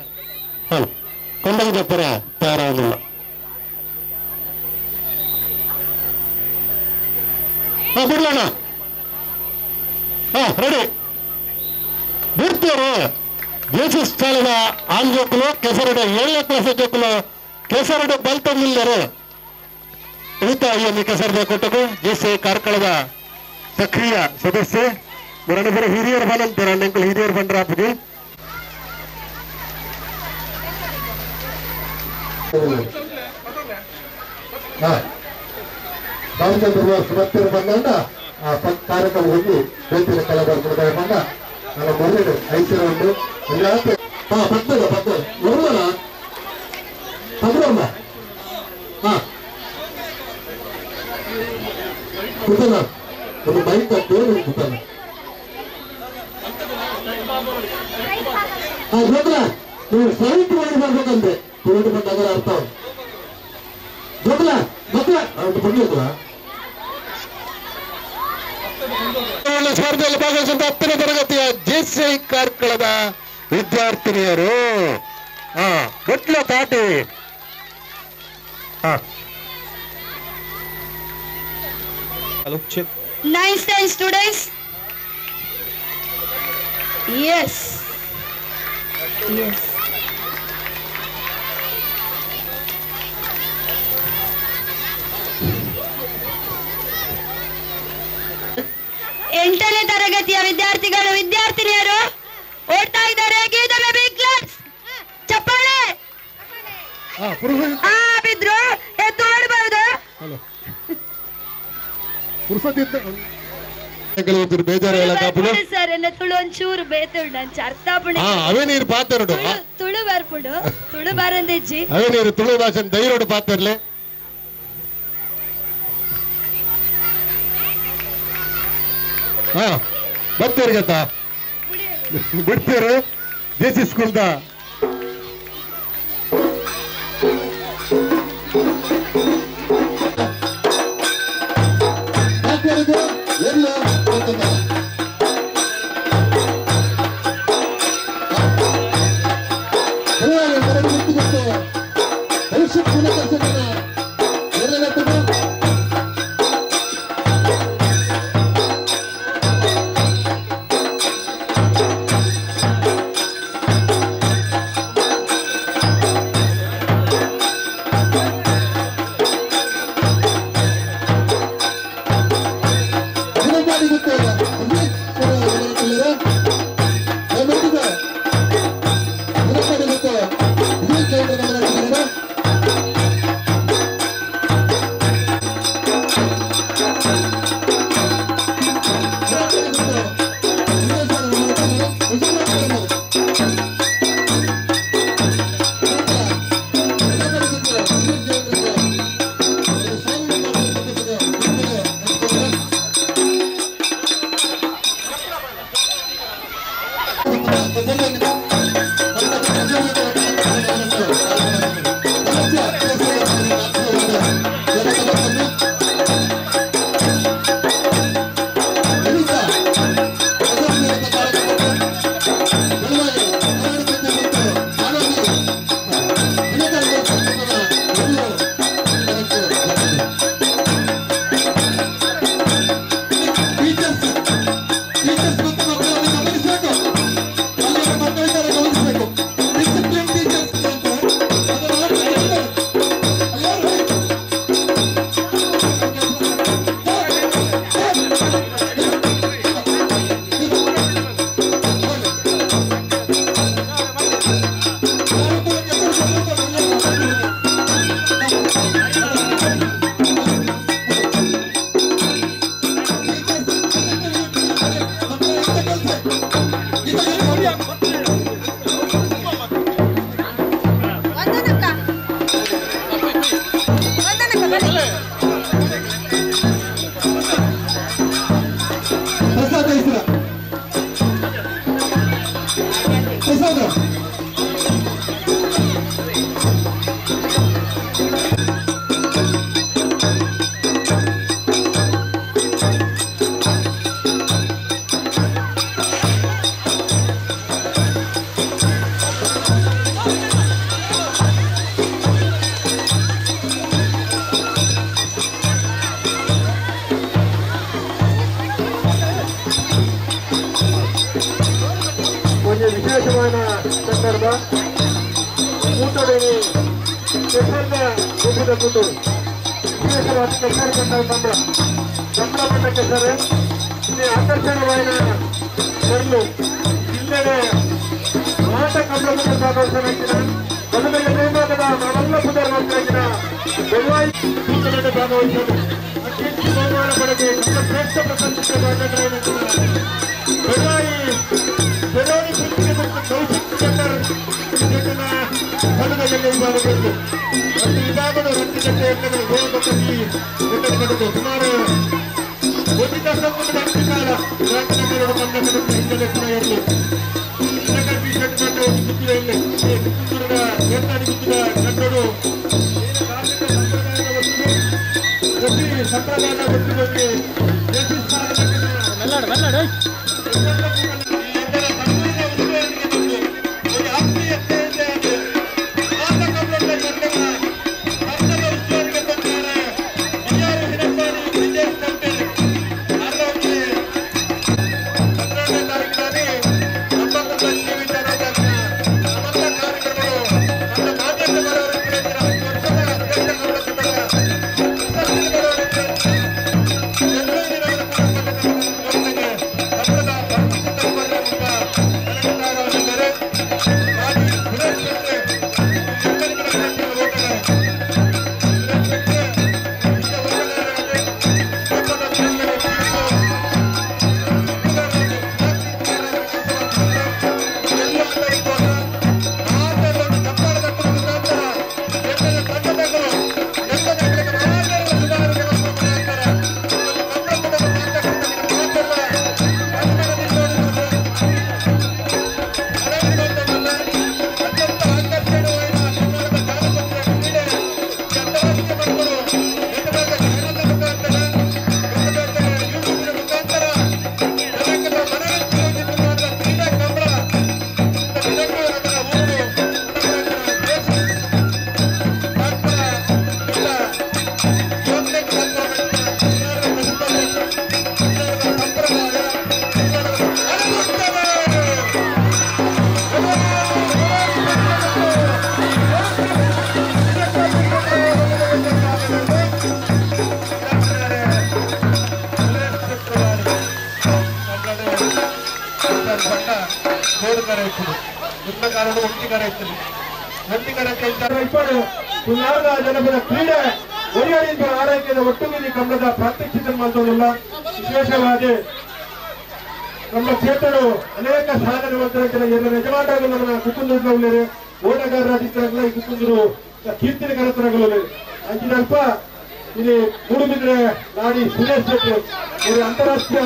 ತಯಾರಾಗಲಿಲ್ಲ ಬಿಡ್ಲಣ್ಣ ರೆಡಿ ಬಿಡ್ತೀರು ಜೇಸಸ್ ಚಾಲದ ಆನ್ ಜೋಕಲು ಕೆಸರಡೆ 7ನೇ ಕ್ಲಾಸ್ ಜೋಕಲು ಕೆಸರಡೆ ಬಲ್ತ ನಿಲ್ಲರು ಉಳಿತಾಯಿಯಲ್ಲಿ ಕೆಸರದ ಕೊಟ್ಟರು ಜೆಸಿ ಕಾರ್ಕಳದ ಸಕ್ರಿಯ ಸದಸ್ಯೆ ಬರನಬರ ಹಿರಿಯರು ಬಲಂತಾರೆ ಅಂಕಲ್ ಹಿರಿಯರು ಬಂಡ್ರಾಪುದು ರಾಮಚಂದ್ರ ಸುಮತ್ತಿರು ಬಂದ ಆ ಕಾರ್ಯಕ್ರಮದಲ್ಲಿ ಬೇತಿನ ಕಲಾವಿದರು ಬಂದ ನನ್ನ ಮೊದಲು ಐಸಿರ ಉಂಟು ಪಕ್ಕದ ಬರುವಲ್ಲ ತಗೊಳ್ಳ ಕುತನ ಒಂದು ಬೈಕ್ ತೋರು ಕುತನ ಜೋಗ್ಲ ನೀವು ಸೈಟ್ ಮಾಡಿ ಬರ್ಬೇಕಂತೆ ಕೋರ್ಟ್ ಬಂದಾಗ ಅರ್ಥ ಜೋಗ್ಲ ಅಂತ ಬಂದಿಲ್ಲ ಸ್ಪರ್ಧೆಯಲ್ಲಿ ಭಾಗವಹಿಸಿದ 10ನೇ ತರಗತಿಯ ಜೆಸಿ ಕಾರ್ಕಳದ ವಿದ್ಯಾರ್ಥಿನಿಯರು ಗಟ್ಲ ತಾಟಿ Hello, check. Nice time, students. Yes. ಎಂಟನೇ ತರಗತಿಯ ವಿದ್ಯಾರ್ಥಿಗಳು ವಿದ್ಯಾರ್ಥಿನಿಯರು ಓಡ್ತಾ ಇದ್ದಾರೆ. ಚಪ್ಪಾಳೆ ಬಿದ್ರು ಎದ್ದು ಓಡಬಹುದು. ಸರ್ ಎನ್ನ ತುಳು ಒಂಚೂರು ಬೇತುಂಡು ನಂಚ ಅರ್ಥ ಅವೇ ನೀರು ಪಾತರುಡು ತುಳು ಬರ್ಪುಡು ತುಳು ಬರಂದಿಜ್ಜಿ ಅವೇ ನೀರು ತುಳು ಭಾಷೆ ಧೈರ್ಯ ಪಾತರ್ಲೆ ಬರ್ತೀರಿ ಗತ್ತ ಬಿಡ್ತೀರು ಜೆಸಿ ಸ್ಕೂಲ್ದ ವಿಶೇಷವಾದ ಸಂದರ್ಭ ಕೂಟದಲ್ಲಿ ಕೆಸರಿನ ಗುಡ್ಡದ ಕೂಟು ವಿಶೇಷವಾದ ಕೆಸರು ಬಂದ ಸಂಬಳ ಬಂದ ಕೆಸರು ಇಲ್ಲಿ ಆಕರ್ಷಣೀಯವಾದ ಕಲ್ಲು ಇಲ್ಲದೆ ಮಾಟ ಕಬ್ಬಳದ ಭಾಗವಹಿಸಿನ ಮೊದಲಿಗೆ ನೇಮಕದ ನಾವೆಲ್ಲ ಪುನರ್ವರ್ತನೆಗಿನ ಬೆಳವಾಯಿ ಕೂಟದಲ್ಲಿ ಭಾಗವಹಿಸಲು ಅತ್ಯಂತ ಬಹುಮಾನ ಪಡೆದು ನಮ್ಮ ಶ್ರೇಷ್ಠ ಪ್ರಶಸ್ತಿಗೆ ಬೆಳವಾಯಿ ಬೆಳವಣಿ ಕೃತಿಗೆ ಮತ್ತು ಕೌಶಿಕ ಹೊಲದಲ್ಲಿ ಮಾಡಬೇಕು ಮತ್ತು ಇದಾಗಲು ರಟ್ಟಿಗಟ್ಟೆಯನ್ನು ಹೋಗಬೇಕಾಗಿ ನಡೆದು ಸುಮಾರು ಒಂದು ದಶಕದ ಅಂತ್ಯಕಾಲ ರಾಜ್ಯದ ಬಂಧನದ ಹಿನ್ನೆಲೆ ಕೂಡ ಇರಲಿ ಟಿ ಶರ್ಟ್ ಮಾಡಿ ಒಂದು ಸುತ್ತಿಯಲ್ಲಿ ಚಿತ್ರದುರ್ಗ ಏರ್ನಾಡಿ ಗುತ್ತಿದ ಕನ್ನಡ ಧಾರ್ಮಿಕ ಸಂಪ್ರದಾಯದ ವಸ್ತುಗಳು ಪ್ರತಿ ಸಂಪ್ರದಾಯದ ವಸ್ತುಗಳಿಗೆ ಬೇಡುಕರ ಇರ್ತದೆ ಯುದ್ಧಕಾರರು ಒಟ್ಟಿಕರ ಇರ್ತದೆ ಒಟ್ಟಿಕರಕ್ಕೆ ಇಪ್ಪಡು ಸುಮಾರು ಜನಪದ ಕ್ರೀಡೆ ಒರಿಯಡಿಂದ ಆರೈಕೆಯ ಒಟ್ಟುಗೂಡಿ ಕನ್ನಡ ಪ್ರಾತ್ಯಕ್ಷಿಕ ಮಾಡುವುದಿಲ್ಲ ವಿಶೇಷವಾಗಿ ನಮ್ಮ ಕ್ಷೇತ್ರಗಳು ಅನೇಕ ಸಾಧನೆ ಮಾಡ್ತಾರೆ ಎಲ್ಲ ಯಜಮಾನರಾಗಲು ನಮ್ಮ ಕುಕ್ಕುಂದೂರು ಓಟಗಾರರ ಚಿತ್ರಗಳ ಈ ಕುಕ್ಕುಂದೂರು ಕೀರ್ತಿನ ಕರತರಗಳು ಅಂಚಿನಲ್ಪ ಇಲ್ಲಿ ಮೂಡುಬಿದ್ರೆ ನಾಡಿ ಸುರೇಶ್ ಶೆಟ್ಟಿ ಇವರು ಅಂತಾರಾಷ್ಟ್ರೀಯ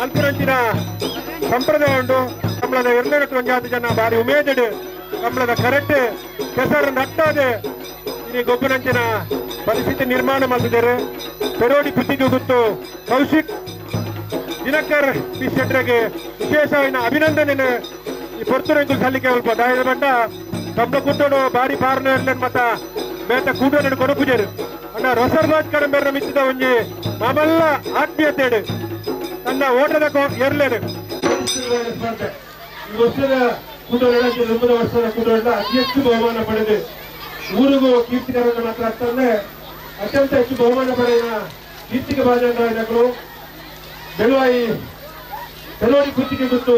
ನಂತರಂಚಿನ ಸಂಪ್ರದಾಯ ಉಂಟು ಕಂಬಳದ 250 ಜನ ಬಾರಿ ಉಮೇದಡು ಕಂಬಳದ ಕರೆಕ್ಟ್ ಕೆಸರು ನಟ್ಟದೆ ಇಲ್ಲಿ ಗೊಬ್ಬರಂಚಿನ ಪರಿಸ್ಥಿತಿ ನಿರ್ಮಾಣ ಮಾಡಿದ್ದಾರೆ ಪೆರೋಡಿ ಪುತ್ತಿಗೆ ಗೊತ್ತು ಕೌಶಿಕ್ ದಿನಕರ್ ಪಿ ಶೆಟ್ರಿಗೆ ವಿಶೇಷವಾದ ಅಭಿನಂದನೆ ಈ ಪೊರ್ತುರಂಗು ಸಲ್ಲಿಕೆ ಸ್ವಲ್ಪ ದಾಯದ ಬಂಡ ಕಂಬಳ ಕುಟ್ಟೋಡು ಬಾರಿ ಪಾರ್ನ ಮತ್ತ ಮೇತ ಕೂಡೋಡು ಕೊಡಪುಜರು ಅಣ್ಣ ರೊಸರ್ವಾಜ್ ಕಡಂಬೆರ ಮಿತ್ತಿದ ಒಂಜಿ ನಮ್ಮೆಲ್ಲ ಆತ್ಮೀಯತೆ ತನ್ನ ಓಟದ ಏರ್ಲೇನು ಸ್ಪರ್ಧೆ ಈ ವರ್ಷದ ಕೂಟೋಟ 9 ವರ್ಷದ ಕೂಟೋಟ ಅತಿ ಹೆಚ್ಚು ಬಹುಮಾನ ಪಡೆದು ಊರಿಗೂ ಕೀರ್ತಿಕರನ್ನು ಮಾತಾಡ್ತಾರೆ ಅತ್ಯಂತ ಹೆಚ್ಚು ಬಹುಮಾನ ಪಡೆದ ಕೀರ್ತಿಕ ಭಾಜನಗಳು ಬೆಳುವಾಯಿ ಬೆಳವಡಿ ಕುತ್ತಿಗೆ ಗೊತ್ತು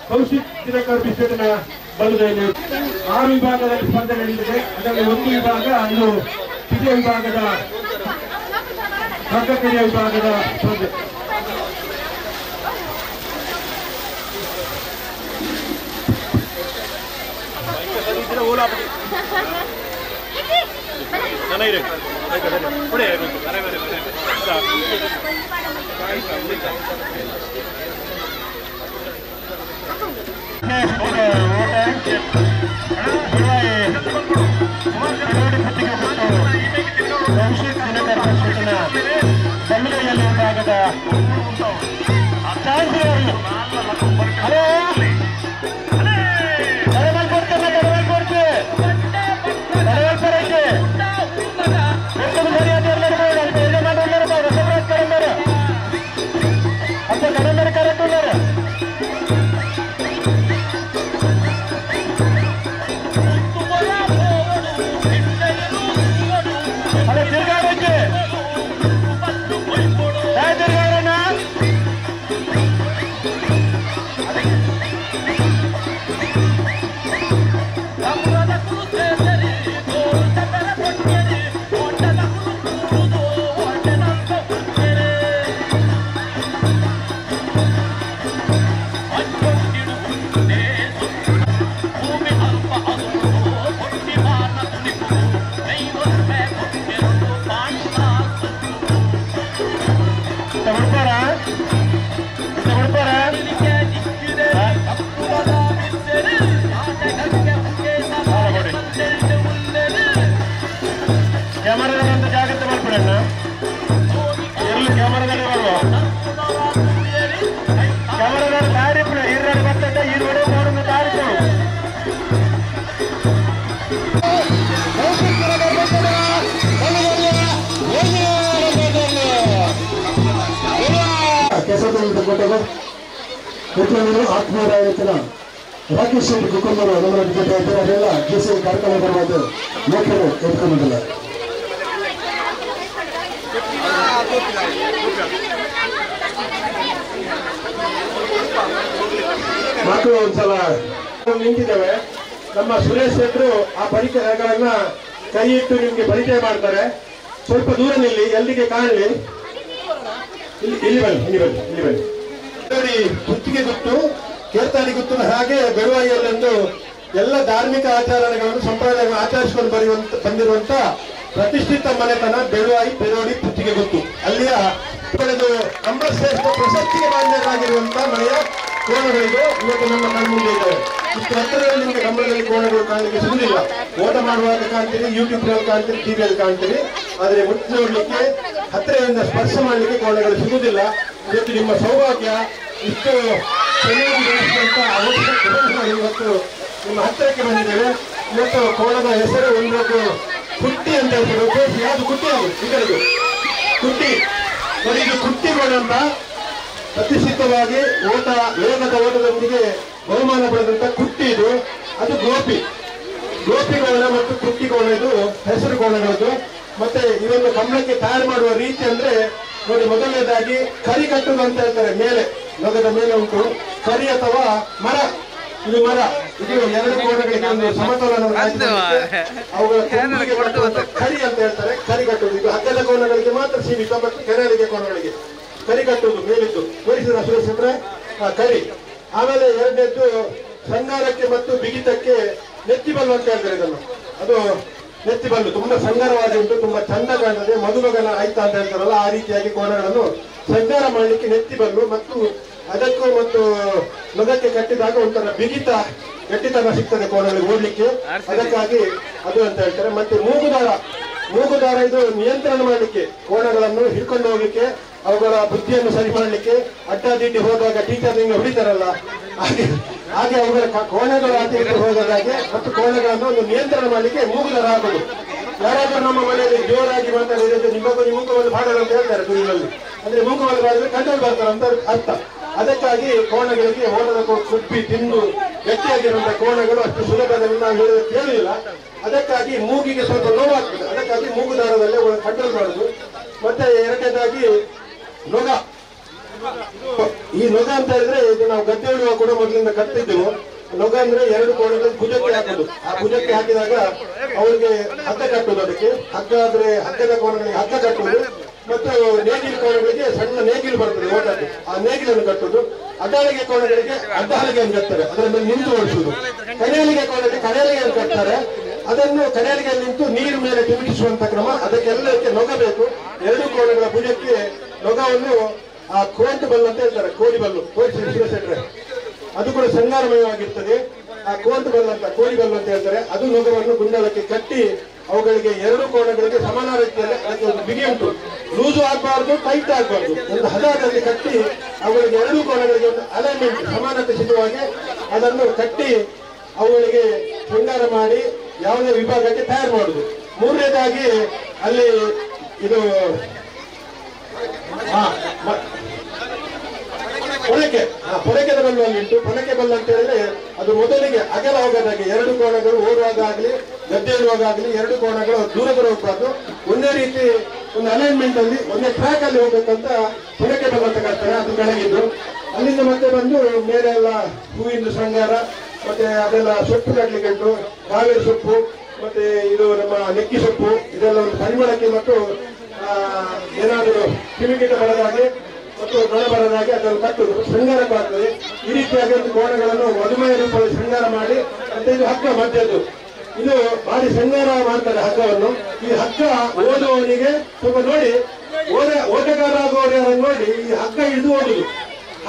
ಕೌಶಿಕ್ ದಿನಕರ್ ಬಿಸ್ಕೆಟ್ನ ಬಲುದೈಲಿ 6 ವಿಭಾಗದಲ್ಲಿ ಸ್ಪರ್ಧೆ ನಡೆದಿದೆ ಅದರಲ್ಲಿ ಒಂದು ವಿಭಾಗ ಇದು ಕಿರಿಯ ವಿಭಾಗದ ಹಗ್ಗ ಕಿರಿಯ ವಿಭಾಗದ ಸ್ಪರ್ಧೆ ಆತ್ಮೀಯರಾಗಿರ್ತೀರ ರಾಕೇಶ್ ಶೆಟ್ಟಿ ಕುಕ್ಕಂಬರು ನಮ್ಮ ಜೊತೆ ಇದ್ದಾರೆ ಅದೆಲ್ಲ ಜೆಸಿಐ ಕಾರ್ಯಕ್ರಮ ಬರುವುದು ಮುಖ್ಯರು ಎತ್ಕೊಂಡಿಲ್ಲ ಮಕ್ಕಳು ಒಂದ್ಸಲ ನಿಂತಿದ್ದೇವೆ ನಮ್ಮ ಸುರೇಶ್ ಶೆಟ್ರು ಆ ಪರಿಕರಗಳನ್ನ ಕೈ ಇಟ್ಟು ನಿಮ್ಗೆ ಪರಿಚಯ ಮಾಡ್ತಾರೆ ಸ್ವಲ್ಪ ದೂರ ನಿಲ್ಲಿ ಎಲ್ಲಿಗೆ ಕಾಣಲಿ ಇಲ್ಲಿ ಬನ್ನಿ ಕುತ್ತಿಗೆ ಗುತ್ತು ಕೇರ್ತಾಡಿ ಗುತ್ತು ಹಾಗೆ ಬೆಳುವಾಯಿಯಲ್ಲೆಂದು ಎಲ್ಲ ಧಾರ್ಮಿಕ ಆಚರಣೆಗಳನ್ನು ಸಂಪ್ರದಾಯಗಳನ್ನು ಆಚರಿಸಿಕೊಂಡು ಬಂದಿರುವಂತ ಪ್ರತಿಷ್ಠಿತ ಮನೆತನ ಬೆಳುವಾಯಿ ಪೆರೋಡಿ ಕುತ್ತಿಗೆ ಗುತ್ತು ಅಲ್ಲಿಯ ಪಡೆದು ಅಮೃತಶ್ರೇಷ್ಠ ಪ್ರಶಸ್ತಿಗೆ ಮಾನ್ಯರಾಗಿರುವಂತಹ ಮನೆಯ ಕೋಣಗಳಿಗೂ ಇವತ್ತು ನಮ್ಮ ಕಣ್ಮುಂದೆ ಇದ್ದಾವೆ ಇಷ್ಟು ಹತ್ತಿರದಲ್ಲಿ ನಿಮಗೆ ಕಂಬಳದಲ್ಲಿ ಕೋಣಗಳು ಕಾಣಲಿಕ್ಕೆ ಸಿಗುದಿಲ್ಲ ಓಟ ಮಾಡುವಾಗ ಕಾಣ್ತೀರಿ ಯೂಟ್ಯೂಬ್ ನಲ್ಲಿ ಕಾಣ್ತೀರಿ ಟಿವಿಯಲ್ಲಿ ಕಾಣ್ತೀರಿ ಆದ್ರೆ ಮುಟ್ಟಿ ನೋಡ್ಲಿಕ್ಕೆ ಹತ್ತಿರದಿಂದ ಸ್ಪರ್ಶ ಮಾಡ್ಲಿಕ್ಕೆ ಕೋಣಗಳು ಸಿಗುದಿಲ್ಲ ಇವತ್ತು ನಿಮ್ಮ ಸೌಭಾಗ್ಯ ಇಷ್ಟು ಚೆನ್ನಾಗಿ ಬೆಳೆಸಿದಂತ ಅವಶ್ಯಕ ಇವತ್ತು ನಿಮ್ಮ ಹತ್ತಿರಕ್ಕೆ ಬಂದಿದ್ದೇವೆ ಇವತ್ತು ಕೋಣದ ಹೆಸರು ಒಂದು ಕುಟ್ಟಿ ಅಂತ ಹೇಳ್ತಾರೆ ಯಾವುದು ಕುಟ್ಟಿ ಅದು ಇದರದು ಕುಟ್ಟಿ ನೋಡಿ ಇದು ಕುಟ್ಟಿ ಕೋಣ ಅಂತ ಪ್ರತಿಷ್ಠಿತವಾಗಿ ವೇಗದ ಓಟದೊಂದಿಗೆ ಬಹುಮಾನ ಪಡೆದಂತ ಕುಟ್ಟಿ ಇದು, ಅದು ಗೋಪಿ ಕೋಣ ಮತ್ತು ಕುಟ್ಟಿ ಕೋಣ, ಇದು ಹೆಸರು ಕೋಣಗಳದ್ದು. ಮತ್ತೆ ಇದನ್ನು ಕಂಬಳಕ್ಕೆ ತಯಾರು ಮಾಡುವ ರೀತಿ ಅಂದ್ರೆ ನೋಡಿ, ಮೊದಲನೇದಾಗಿ ಕರಿ ಕಟ್ಟುವುದು ಅಂತ ಹೇಳ್ತಾರೆ. ಮೇಲೆ ನೊಗದ ಮೇಲೆ ಉಂಟು ಕರಿ ಅಥವಾ ಮರ, ಇದು ಮರ. ಇದು ಎರಡು ಕೋಣಗಳಿಗೆ ಒಂದು ಸಮತೋಲನ ಅವುಗಳ ಕೊಂಬಿಗೆ ಕಟ್ಟುವಂತ ಕರಿ ಅಂತ ಹೇಳ್ತಾರೆ. ಕರಿ ಕಟ್ಟುವುದು ಇದು ಹಗ್ಗದ ಕೋಣಗಳಿಗೆ ಮಾತ್ರ ಸೀಮಿತ, ಮತ್ತು ಕೆರೆಯಲಿಗೆ ಕೋಣಗಳಿಗೆ ಕರಿ ಕಟ್ಟುವುದು ಮೇಲಿದ್ದು ತೋರಿಸಿದ ಸುರೇಶ್ವರ ಕರಿ. ಆಮೇಲೆ ಎರಡನೇದ್ದು ಶೃಂಗಾರಕ್ಕೆ ಮತ್ತು ಬಿಗಿತಕ್ಕೆ ನೆತ್ತಿಬಲ್ಲು ಅಂತ ಹೇಳ್ತಾರೆ ಇದನ್ನು. ಅದು ನೆತ್ತಿಬಲ್ಲು ತುಂಬಾ ಸಂಗಾರವಾಗಿ ಉಂಟು, ತುಂಬಾ ಚಂದ ಕಾಣ್ತದೆ, ಮಧುಮಗನ ಆಯ್ತಾ ಅಂತ ಹೇಳ್ತಾರಲ್ಲ ಆ ರೀತಿಯಾಗಿ ಕೋಣಗಳನ್ನು ಶೃಂಗಾರ ಮಾಡಲಿಕ್ಕೆ ನೆತ್ತಿಬಲ್ಲು, ಮತ್ತು ಅದಕ್ಕೂ ಮತ್ತು ನೊಗಕ್ಕೆ ಕಟ್ಟಿದಾಗ ಒಂಥರ ಬಿಗಿತ ಗಟ್ಟಿತನ ಸಿಗ್ತದೆ ಕೋಣಗಳಿಗೆ ಓಡ್ಲಿಕ್ಕೆ, ಅದಕ್ಕಾಗಿ ಅದು ಅಂತ ಹೇಳ್ತಾರೆ. ಮತ್ತೆ ಮೂಗುದಾರ ಇದು ನಿಯಂತ್ರಣ ಮಾಡಲಿಕ್ಕೆ, ಕೋಣಗಳನ್ನು ಹಿಡ್ಕೊಂಡು ಹೋಗ್ಲಿಕ್ಕೆ, ಅವುಗಳ ಬುದ್ಧಿಯನ್ನು ಸರಿ ಮಾಡಲಿಕ್ಕೆ, ಅಡ್ಡಾದಿಡ್ಡಿ ಹೋದಾಗ ಟೀಚರ್ ನಿಂಗೆ ಹೊಡಿತಾರಲ್ಲ ಹಾಗೆ ಅವುಗಳ ಕೋಣಗಳು ಆಚೆ ಹೋದಾಗೆ ಮತ್ತು ಕೋಣಗಳನ್ನು ಒಂದು ನಿಯಂತ್ರಣ ಮಾಡಲಿಕ್ಕೆ ಮೂಗುದಾರ ಹಾಕೋದು. ಯಾರಾದ್ರೂ ನಮ್ಮ ಮನೆಯಲ್ಲಿ ಜೋರಾಗಿ ಮಾತಾಡಿದ್ರೆ ಮೂಗುವನ್ನು ಬಾಡಲು ಅಂತ ಹೇಳ್ತಾರೆ ಗುರಿನಲ್ಲಿ, ಅಂದ್ರೆ ಮೂಗುವನ್ನು ಬಾಡಿದ್ರೆ ಕಂಟ್ರೋಲ್ ಬರ್ತಾರೆ ಅಂತ ಅರ್ಥ. ಅದಕ್ಕಾಗಿ ಕೋಣಗಳಿಗೆ ಓಟದ ಕುಪ್ಪಿ ತಿಂದು ಗಟ್ಟಿಯಾಗಿರುವಂತಹ ಕೋಣಗಳು ಅಷ್ಟು ಸುಲಭದಲ್ಲಿ ನಾವು ಕೇಳುವುದಿಲ್ಲ. ಅದಕ್ಕಾಗಿ ಮೂಗಿಗೆ ಸ್ವಲ್ಪ ನೋವಾಗ್ತದೆ, ಅದಕ್ಕಾಗಿ ಮೂಗುದಾರದಲ್ಲಿ ಕಂಟ್ರೋಲ್ ಮಾಡುದು. ಮತ್ತೆ ಎರಡನೇದಾಗಿ ನೊಗ. ಈ ನೊಗ ಅಂತ ಹೇಳಿದ್ರೆ ಇದು ನಾವು ಗದ್ದೆ ಉಳುವ ಕೂಡ ಮೊದಲಿಂದ ಕಟ್ತಿದ್ದೆವು. ನೊಗ ಅಂದ್ರೆ ಎರಡು ಕೋಣಗಳು ಭುಜಕ್ಕೆ ಹಾಕುದು. ಆ ಭುಜಕ್ಕೆ ಹಾಕಿದಾಗ ಅವರಿಗೆ ಹಗ್ಗ ಕಟ್ಟುದು, ಅದಕ್ಕೆ ಹಗ್ಗ ಆದ್ರೆ ಹಗ್ಗದ ಕೋಣಗಳಿಗೆ ಹಗ್ಗ ಕಟ್ಟುವುದು, ಮತ್ತು ನೇಗಿಲು ಕೋಣಗಳಿಗೆ ಸಣ್ಣ ನೇಗಿಲು ಬರ್ತದೆ ಓಟಕ್ಕೆ, ಆ ನೇಗಿಲನ್ನು ಕಟ್ಟುದು. ಅಡ್ಡಾಳಿಗೆ ಕೋಣಗಳಿಗೆ ಅಡ್ಡಾಳಿಗೆಯನ್ನು ಕಟ್ತಾರೆ, ಅದರ ಮೇಲೆ ನಿಂತು ಓಡಿಸುವುದು. ಕಡೆಯಲಿಗೆ ಕೋಣಕ್ಕೆ ಕಡೆಯಲಿಗೆಯನ್ನು ಕಟ್ತಾರೆ, ಅದನ್ನು ಕಡೆಯಲಿಗೆ ನಿಂತು ನೀರು ಮೇಲೆ ತಿರುಗಿಸುವಂತ ಕ್ರಮ. ಅದಕ್ಕೆಲ್ಲಕ್ಕೆ ನೊಗ ಬೇಕು. ಎರಡು ಕೋಣಗಳ ಭುಜಕ್ಕೆ ನೊಗವನ್ನು ಆ ಕೋಂಟು ಬಲ್ಲು ಅಂತ ಹೇಳ್ತಾರೆ, ಕೋಡಿ ಬಲ್ಲು ತೋರಿಸಿಟ್ರೆ ಅದು ಕೂಡ ಶೃಂಗಾರಮಯವಾಗಿರ್ತದೆ. ಆ ಕೋಂಟು ಬಲ್ಲು ಅಂತ ಕೋಡಿ ಬಲ್ಲು ಅಂತ ಹೇಳ್ತಾರೆ. ಅದು ನೊಗವನ್ನು ಗುಂಡಲಕ್ಕೆ ಕಟ್ಟಿ ಅವುಗಳಿಗೆ ಎರಡು ಕೋಣಗಳಿಗೆ ಸಮಾನ ರೀತಿಯಲ್ಲಿ ಅದಕ್ಕೆ ಒಂದು ಬಿಗಿ ಉಂಟು, ಲೂಸು ಆಗಬಾರ್ದು, ಟೈಟ್ ಆಗಬಾರ್ದು, ಒಂದು ಹದದಲ್ಲಿ ಕಟ್ಟಿ ಅವುಗಳಿಗೆ ಎರಡು ಕೋಣಗಳಿಗೆ ಒಂದು ಅಲೈನ್ಮೆಂಟ್ ಸಮಾನತೆ ಸಿಗುವಾಗೆ ಅದನ್ನು ಕಟ್ಟಿ ಅವುಗಳಿಗೆ ಶೃಂಗಾರ ಮಾಡಿ ಯಾವುದೇ ವಿಭಾಗಕ್ಕೆ ತಯಾರು ಮಾಡುದು. ಮೂರನೇದಾಗಿ ಅಲ್ಲಿ ಇದು ಪೊಳಕೆ ಬಲ್ಲು ಅಲ್ಲಿ ಉಂಟು. ಪೊಳಕೆ ಬಲ್ಲು ಅಂತ ಹೇಳಿದ್ರೆ ಅದು ಮೊದಲಿಗೆ ಅಗಲ ಹೋಗೋದಾಗಿ ಎರಡು ಕೋಣಗಳು ಓಡುವಾಗ ಆಗಲಿ ಗದ್ದೆ ಇರುವಾಗ ಆಗಲಿ ಎರಡು ಕೋಣಗಳು ದೂರ ಹೋಗಬಾರ್ದು, ಒಂದೇ ರೀತಿ ಒಂದು ಅಲೈನ್ಮೆಂಟ್ ಅಲ್ಲಿ ಒಂದೇ ಟ್ರ್ಯಾಕ್ ಅಲ್ಲಿ ಹೋಗ್ಬೇಕಂತ ಪೊಳಕೆ ಬಲ್ಲು ಅಂತ ಕಟ್ತಾರೆ. ಅದು ಕೆಳಗಿದ್ದು ಅಲ್ಲಿಂದ ಮತ್ತೆ ಬಂದು ಮೇಲೆ ಎಲ್ಲ ಹೂವಿನ ಶೃಂಗಾರ, ಮತ್ತೆ ಅದೆಲ್ಲ ಸೊಪ್ಪು ಕಟ್ಲಿಕ್ಕೆ ಉಂಟು, ಕಾವೇರಿ ಸೊಪ್ಪು, ಮತ್ತೆ ಇದು ನಮ್ಮ ನೆಕ್ಕಿ ಸೊಪ್ಪು, ಇದೆಲ್ಲ ಒಂದು ಪರಿಮಳಕ್ಕೆ ಮತ್ತು ಏನಾದರೂ ಕಿವಿಗಿಟ ಬರದಾಗೆ ಮತ್ತು ನೊಣ ಬರದಾಗೆ ಅದನ್ನು ಕಟ್ಟುವುದು ಶೃಂಗಾರಕ್ಕಾಗ್ತದೆ. ಈ ರೀತಿಯಾಗಿ ಒಂದು ಕೋಣಗಳನ್ನು ಮಧುಮೇಹ ರೂಪದಲ್ಲಿ ಶೃಂಗಾರ ಮಾಡಿ, ಮತ್ತೆ ಇದು ಹಗ್ಗ ಮಧ್ಯದ್ದು, ಇದು ಭಾರಿ ಶೃಂಗಾರ ಮಾಡ್ತಾರೆ ಹಗ್ಗವನ್ನು. ಈ ಹಗ್ಗ ಓದುವವನಿಗೆ ಸ್ವಲ್ಪ ನೋಡಿ, ಓಟಗಾರ ಆಗುವವರನ್ನು ನೋಡಿ ಈ ಹಗ್ಗ ಹಿಡಿದು ಓಡುದು.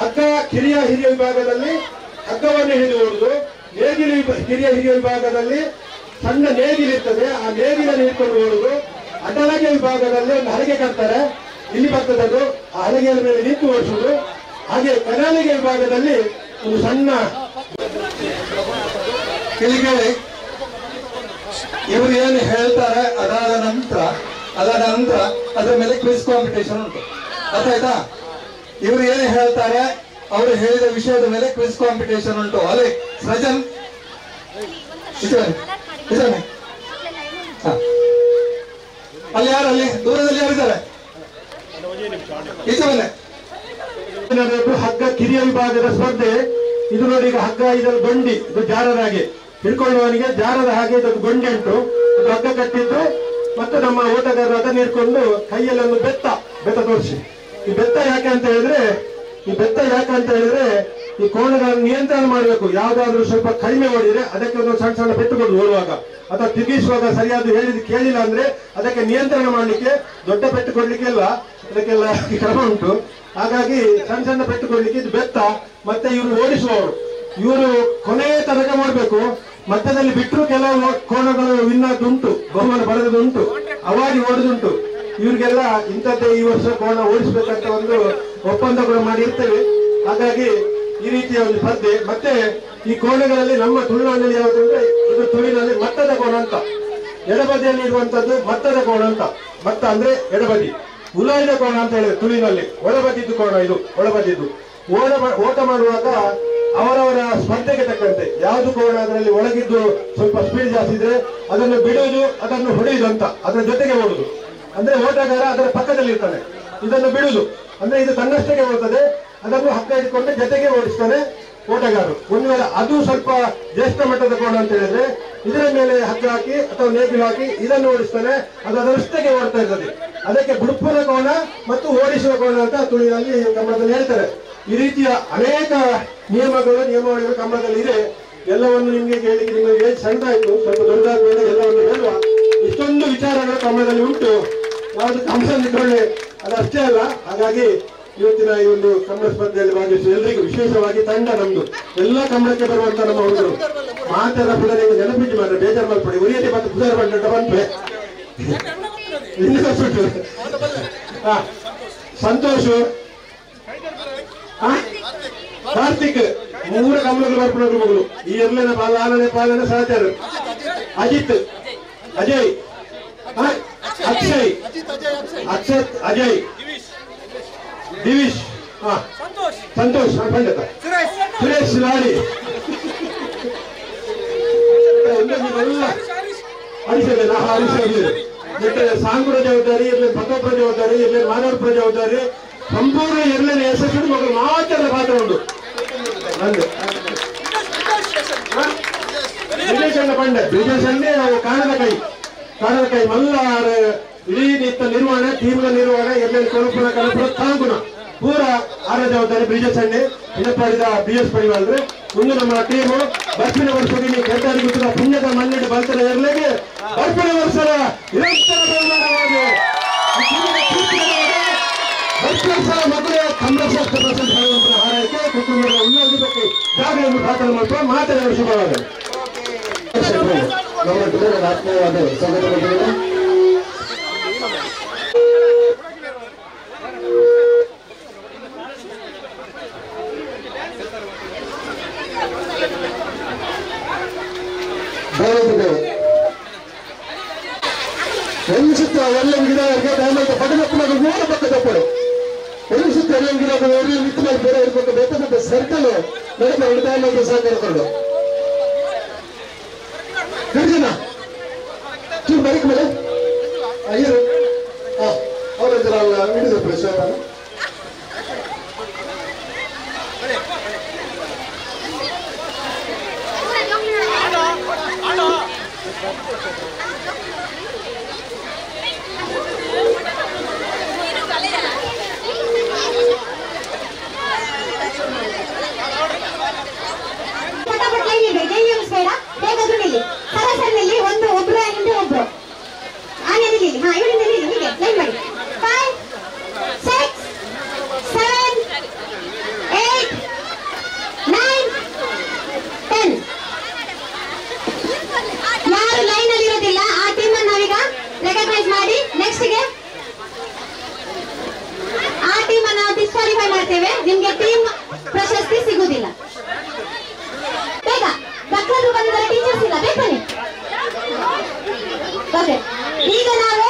ಹಗ್ಗ ಹಿರಿಯ ವಿಭಾಗದಲ್ಲಿ ಹಗ್ಗವನ್ನು ಹಿಡಿದು ಓಡುದು. ನೇಗಿಲು ಹಿರಿಯ ವಿಭಾಗದಲ್ಲಿ ಸಣ್ಣ ನೇಗಿಲಿರ್ತದೆ, ಆ ನೇಗಿಲನ್ನು ಹಿಡ್ಕೊಂಡು ಓಡುದು. ಅಡ್ಡಲಗೆ ವಿಭಾಗದಲ್ಲಿ ಒಂದು ಹಲಗೆ ಕಟ್ತಾರೆ, ಇಲ್ಲಿ ಬರ್ತದೆ ಅದು, ಆ ಹಲಗೆಯ ಮೇಲೆ ನಿಂತು ಓಡಿಸುವುದು. ಹಾಗೆ ಕರಾಲಿಗೆ ವಿಭಾಗದಲ್ಲಿ ಒಂದು ಸಣ್ಣ ಕೇಳಿ ಇವರು ಏನು ಹೇಳ್ತಾರೆ ಅದಾದ ನಂತರ ಅದರ ಮೇಲೆ ಕ್ವಿಜ್ ಕಾಂಪಿಟೇಷನ್ ಉಂಟು, ಗೊತ್ತಾಯ್ತಾ? ಇವರು ಏನು ಹೇಳ್ತಾರೆ ಅವರು ಹೇಳಿದ ವಿಷಯದ ಮೇಲೆ ಕ್ವಿಜ್ ಕಾಂಪಿಟೇಷನ್ ಉಂಟು. ಅಲ್ಲಿ ಸೃಜನ್ ಅಲ್ಲಿ ಯಾರು, ಅಲ್ಲಿ ದೂರದಲ್ಲಿ ಯಾರಿದ್ದಾರೆ? ಹಗ್ಗ ಕಿರಿಯ ವಿಭಾಗದ ಸ್ಪರ್ಧೆ ಇದು ನೋಡಿ. ಈಗ ಹಗ್ಗ ಇದರಲ್ಲಿ ಬಂಡಿ, ಇದು ಜಾರದ ಹಾಗೆ ಹಿಡ್ಕೊಳ್ಳುವವನಿಗೆ ಜಾರದ ಹಾಗೆ ಇದೊಂದು ಬಂಡಿ ಉಂಟು, ಅದು ಹಗ್ಗ ಕಟ್ಟಿದ್ದು. ಮತ್ತು ನಮ್ಮ ಓಟಗಾರರು ಅದನ್ನು ಹಿಡ್ಕೊಂಡು ಕೈಯಲ್ಲಿ ಒಂದು ಬೆತ್ತ ತೋರಿಸಿ. ಈ ಬೆತ್ತ ಯಾಕೆ ಅಂತ ಹೇಳಿದ್ರೆ ಈ ಕೋಣಗಳನ್ನು ನಿಯಂತ್ರಣ ಮಾಡಬೇಕು. ಯಾವ್ದಾದ್ರು ಸ್ವಲ್ಪ ಕಡಿಮೆ ಓಡಿದ್ರೆ ಅದಕ್ಕೆ ಒಂದು ಸಣ್ಣ ಸಣ್ಣ ಪೆಟ್ಟು ಕೊಡುದು ಓಡುವಾಗ, ಅಥವಾ ತಿರುಗಿಸುವಾಗ ಸರಿಯಾದ ಹೇಳಿದ ಕೇಳಿಲ್ಲ ಅಂದ್ರೆ ಅದಕ್ಕೆ ನಿಯಂತ್ರಣ ಮಾಡ್ಲಿಕ್ಕೆ ದೊಡ್ಡ ಪೆಟ್ಟು ಕೊಡ್ಲಿಕ್ಕೆಲ್ಲ ಅದಕ್ಕೆಲ್ಲ ಕ್ರಮ ಉಂಟು. ಹಾಗಾಗಿ ಸಣ್ಣ ಸಣ್ಣ ಪೆಟ್ಟು ಕೊಡ್ಲಿಕ್ಕೆ ಇದು ಬೆತ್ತ. ಮತ್ತೆ ಇವರು ಓಡಿಸುವವರು, ಇವರು ಕೊನೆಯ ತನಕ ಮಾಡಬೇಕು. ಮಧ್ಯದಲ್ಲಿ ಬಿಟ್ಟರು ಕೆಲವು ಕೋಣಗಳು ವಿನ್ನದುಂಟು, ಬಹುಮಾನ ಪಡೆದುಂಟು, ಅವಾರ್ಡ್ ಓಡುದುಂಟು. ಇವ್ರಿಗೆಲ್ಲ ಇಂಥದ್ದೇ ಈ ವರ್ಷ ಕೋಣ ಓಡಿಸ್ಬೇಕಂತ ಒಂದು ಒಪ್ಪಂದ ಕೂಡ ಮಾಡಿರ್ತೇವೆ. ಹಾಗಾಗಿ ಈ ರೀತಿಯ ಒಂದು ಸ್ಪರ್ಧೆ. ಮತ್ತೆ ಈ ಕೋಣಗಳಲ್ಲಿ ನಮ್ಮ ತುಳುನಾಡಿನಲ್ಲಿ ಯಾವುದಂದ್ರೆ ಇದು ತುಳುವಿನಲ್ಲಿ ಮತ್ತದ ಕೋಣ ಅಂತ, ಎಡಬದಿಯಲ್ಲಿ ಇರುವಂತದ್ದು ಮತ್ತದ ಕೋಣ ಅಂತ. ಮತ್ತ ಅಂದ್ರೆ ಎಡಬದಿ, ಉಲಾಯಿದ ಕೋಣ ಅಂತ ಹೇಳಿದ್ರೆ ತುಳಿನಲ್ಲಿ ಒಳಬದಿದ್ದು ಕೋಣ, ಇದು ಒಳಬದಿದ್ದು. ಓಟ ಮಾಡುವಾಗ ಅವರವರ ಸ್ಪರ್ಧೆಗೆ ತಕ್ಕಂತೆ ಯಾವುದು ಕೋಣ ಅದರಲ್ಲಿ ಒಳಗಿದ್ದು ಸ್ವಲ್ಪ ಸ್ಪೀಡ್ ಜಾಸ್ತಿ ಇದ್ರೆ ಅದನ್ನು ಬಿಡುವುದು, ಅದನ್ನು ಹೊಡೆಯುವುದು ಅಂತ, ಅದರ ಜೊತೆಗೆ ಓಡುದು. ಅಂದ್ರೆ ಓಟಗಾರ ಅದರ ಪಕ್ಕದಲ್ಲಿ ಇರ್ತಾನೆ, ಇದನ್ನು ಬಿಡುವುದು ಅಂದ್ರೆ ಇದು ತನ್ನಷ್ಟಕ್ಕೆ ಓಡ್ತದೆ, ಅದನ್ನು ಹಗ್ಗ ಇಟ್ಕೊಂಡು ಜೊತೆಗೆ ಓಡಿಸ್ತಾನೆ ಓಟಗಾರರು. ಒಂದು ವೇಳೆ ಅದು ಸ್ವಲ್ಪ ಜ್ಯೇಷ್ಠ ಮಟ್ಟದ ಕೋಣ ಅಂತ ಹೇಳಿದ್ರೆ ಇದರ ಮೇಲೆ ಹಗ್ಗ ಹಾಕಿ ಅಥವಾ ನೇಗಿಲು ಹಾಕಿ ಇದನ್ನು ಓಡಿಸ್ತಾನೆ, ಅದು ಅದರಷ್ಟಕ್ಕೆ ಓಡ್ತಾ ಇರ್ತದೆ. ಅದಕ್ಕೆ ಬುಡುಪುರ ಕೋಣ ಮತ್ತು ಓಡಿಸುವ ಕೋಣ ಅಂತ ತುಳಿನಲ್ಲಿ ಕಂಬಳದಲ್ಲಿ ಹೇಳ್ತಾರೆ. ಈ ರೀತಿಯ ಅನೇಕ ನಿಯಮಾವಳಿಗಳು ಕಂಬಳದಲ್ಲಿ ಇದೆ. ಎಲ್ಲವನ್ನು ನಿಮಗೆ ಕೇಳಿಕ್ಕೆ ನಿಮಗೆ ಸಣ್ಣದಾಯ್ತು, ಸ್ವಲ್ಪ ದೊಡ್ಡದಾದ ಎಲ್ಲವನ್ನು ಹೇಳುವ ಇಷ್ಟೊಂದು ವಿಚಾರಗಳು ಕಂಬಳದಲ್ಲಿ ಉಂಟು. ಯಾವುದು ಕಂಬಳದಲ್ಲಿ ಅದಷ್ಟೇ ಅಲ್ಲ. ಹಾಗಾಗಿ ಇವತ್ತಿನ ಈ ಒಂದು ಕಂಬಳ ಸ್ಪರ್ಧೆಯಲ್ಲಿ ಭಾಗವಹಿಸಿ ಎಲ್ರಿಗೂ ವಿಶೇಷವಾಗಿ ತಂಡ ನಮ್ದು ಎಲ್ಲ ಕಂಬಳಕ್ಕೆ ಬರುವಂತ ನಮ್ಮ ಹುಡುಗರು ಮಾತೆಲ್ಲ ಕೂಡ ನೀವು ನೆನಪಿಟ್ಟು ಮಾಡ್ರೆ ಬೇಜಾರು ಮಾಡ್ಕೊಡಿ. ಉರಿಯಲ್ಲಿ ಮತ್ತೆ ಪುಜಾರ ಬಂಡ ಬಂದ್ವೆ ಸಂತೋಷ್, ಕಾರ್ತಿಕ್, 3 ಕಂಬಳಗಳು ಬರ್ಪಡೋರು ಮಗಳು. ಈ ಎರಡನೇ ಆರನೇ ಪಾಲನೆ ಸಹಚರು ಅಜಿತ್, ಅಜಯ್, ಅಕ್ಷಯ್, ಅಕ್ಷತ್, ಅಜಯ್, ದಿವಿಶ್, ಸಂತೋಷ್, ಖಂಡಿತ ಸುರೇಶ್, ಲಾಡಿ, ಸಾಂಗುರ ಜವಾಬ್ದಾರಿ ಇರ್ಲಿ, ಭಗವಪುರ ಜವಾಬ್ದಾರಿ ಇರ್ಲಿ, ಮಾನವಪುರ ಜವಾಬ್ದಾರಿ, ಸಂಪೂರ್ಣ ಎರಡನೇ ಯಶಸ್ವಿ ಮಗಳು ಮಾತ್ರ ಪಾತ್ರ ಉಂಟು. ನಂದು ಬ್ರಿಜೇಶಣ್ಣ ಪಂಡೆ, ಬ್ರಿಜೇಶಣ್ಣೆ ಕಾಣದ ಕೈ ಮಲ್ಲ ಇಡೀ ನಿತ್ತ ನಿರ್ವಹಣೆ, ಟೀಮ್ನ ನಿರ್ವಹಣೆ, ಎಲ್ಲೆಲ್ಲಿ ಕೊಲಪುರ ಕಲಪುರ ತಾಂಗುಣ ಪೂರ ಆರ ಜವಾಬ್ದಾರಿ ಬ್ರಿಜೇಶಣ್ಣೆ ಇಡಪಾಡಿದ BS ಪರಿವಾಲ್ರೆ. ಮುಂದೆ ನಮ್ಮ ಟೀಮು ಬರ್ಪಿನ ವರ್ಷಕ್ಕೆ ನೀವು ಕೆಟ್ಟಾಡಿ ಗೊತ್ತಿಲ್ಲ ಪುಣ್ಯದ ಮಣ್ಣಿಟ್ಟು ಬರ್ತನ ಎರಲಿಗೆ ಬರ್ಪಿನ ವರ್ಷದ ನಿರಂತರ ಬೆಂಬಲವಾಗಿ ವರ್ಷ ಮಕ್ಕಳ ಕಂಬಳಶಾಸ್ತ್ರ ಪ್ರಶಸ್ತಿ ಪಡೆಯುವಂತಹ ಹಾರೈಕೆ ಕುಟುಂಬದ ಉನ್ನತಿಗೆ ಜಾಗವನ್ನು ಪ್ರಾರ್ಥನೆ ಮಾಡುವ ಮಾತನಾಡುವ ಶುಭವಾಗಲಿ. ನಮ್ಮ ಆತ್ಮೀಯವಾದ ಸಹೋದರರು ಒಂದು ಸುತ್ತ ಎಲ್ಲ ಗಿಡ ಪಟನಪ್ಪನಾಗ 3 ಪಕ್ಕ ತಪ್ಪಳು ಒಂದು ಸುತ್ತ ಎಲ್ಲ ಗಿಡ ನಿಂತು ಬೇರೆ ಇರ್ಬೇಕು. ಬೇಕಾದ ಸರ್ಕಲ್ ನಡೆದ ಹಿಡಿದ ಸಹಕಾರಗಳು ಹಿಡಿದಿನ ಚೂರು ಬರೀಕ್ ಮೇಲೆ ಅಯ್ಯರು ಅವರ ಹಿಡಿದ ಪ್ರೆಷರ್ ನಿಮ್ಗೆ ಟೀಮ್ ಪ್ರಶಸ್ತಿ ಸಿಗುದಿಲ್ಲ. ಬೇಗ ಮಕ್ಕಳು ಬಂದರೆ ಟೀಚರ್ಸ್ ಇಲ್ಲ, ಬೇಕನೆ. ಈಗ ನಾವು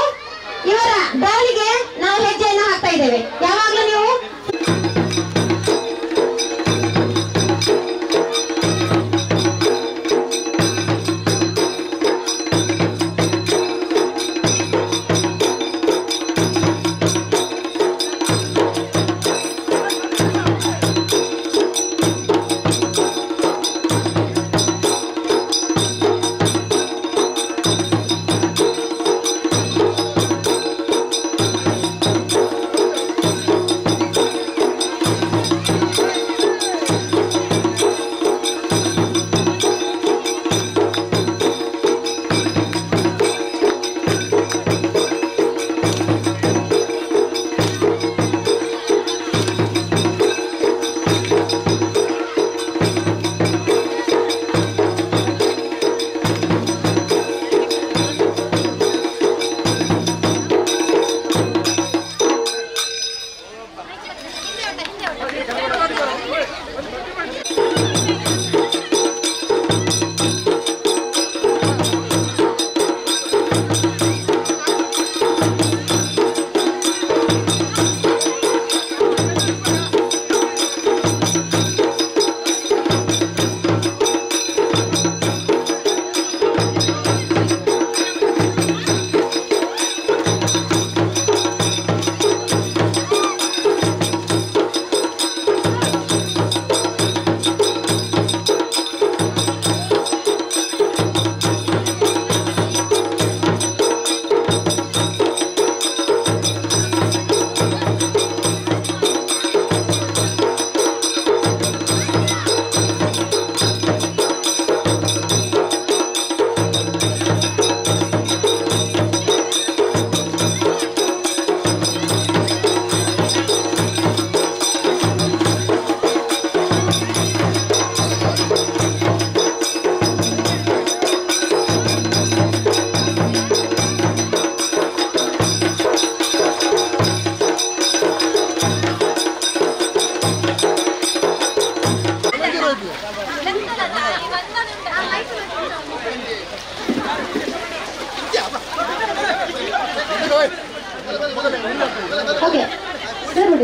ಇವರ ಡಾಲಿಗೆ ನಾವು ಹೆಜ್ಜೆಯನ್ನು ಹಾಕ್ತಾ ಇದ್ದೇವೆ. ಯಾವಾಗಲೂ ನೀವು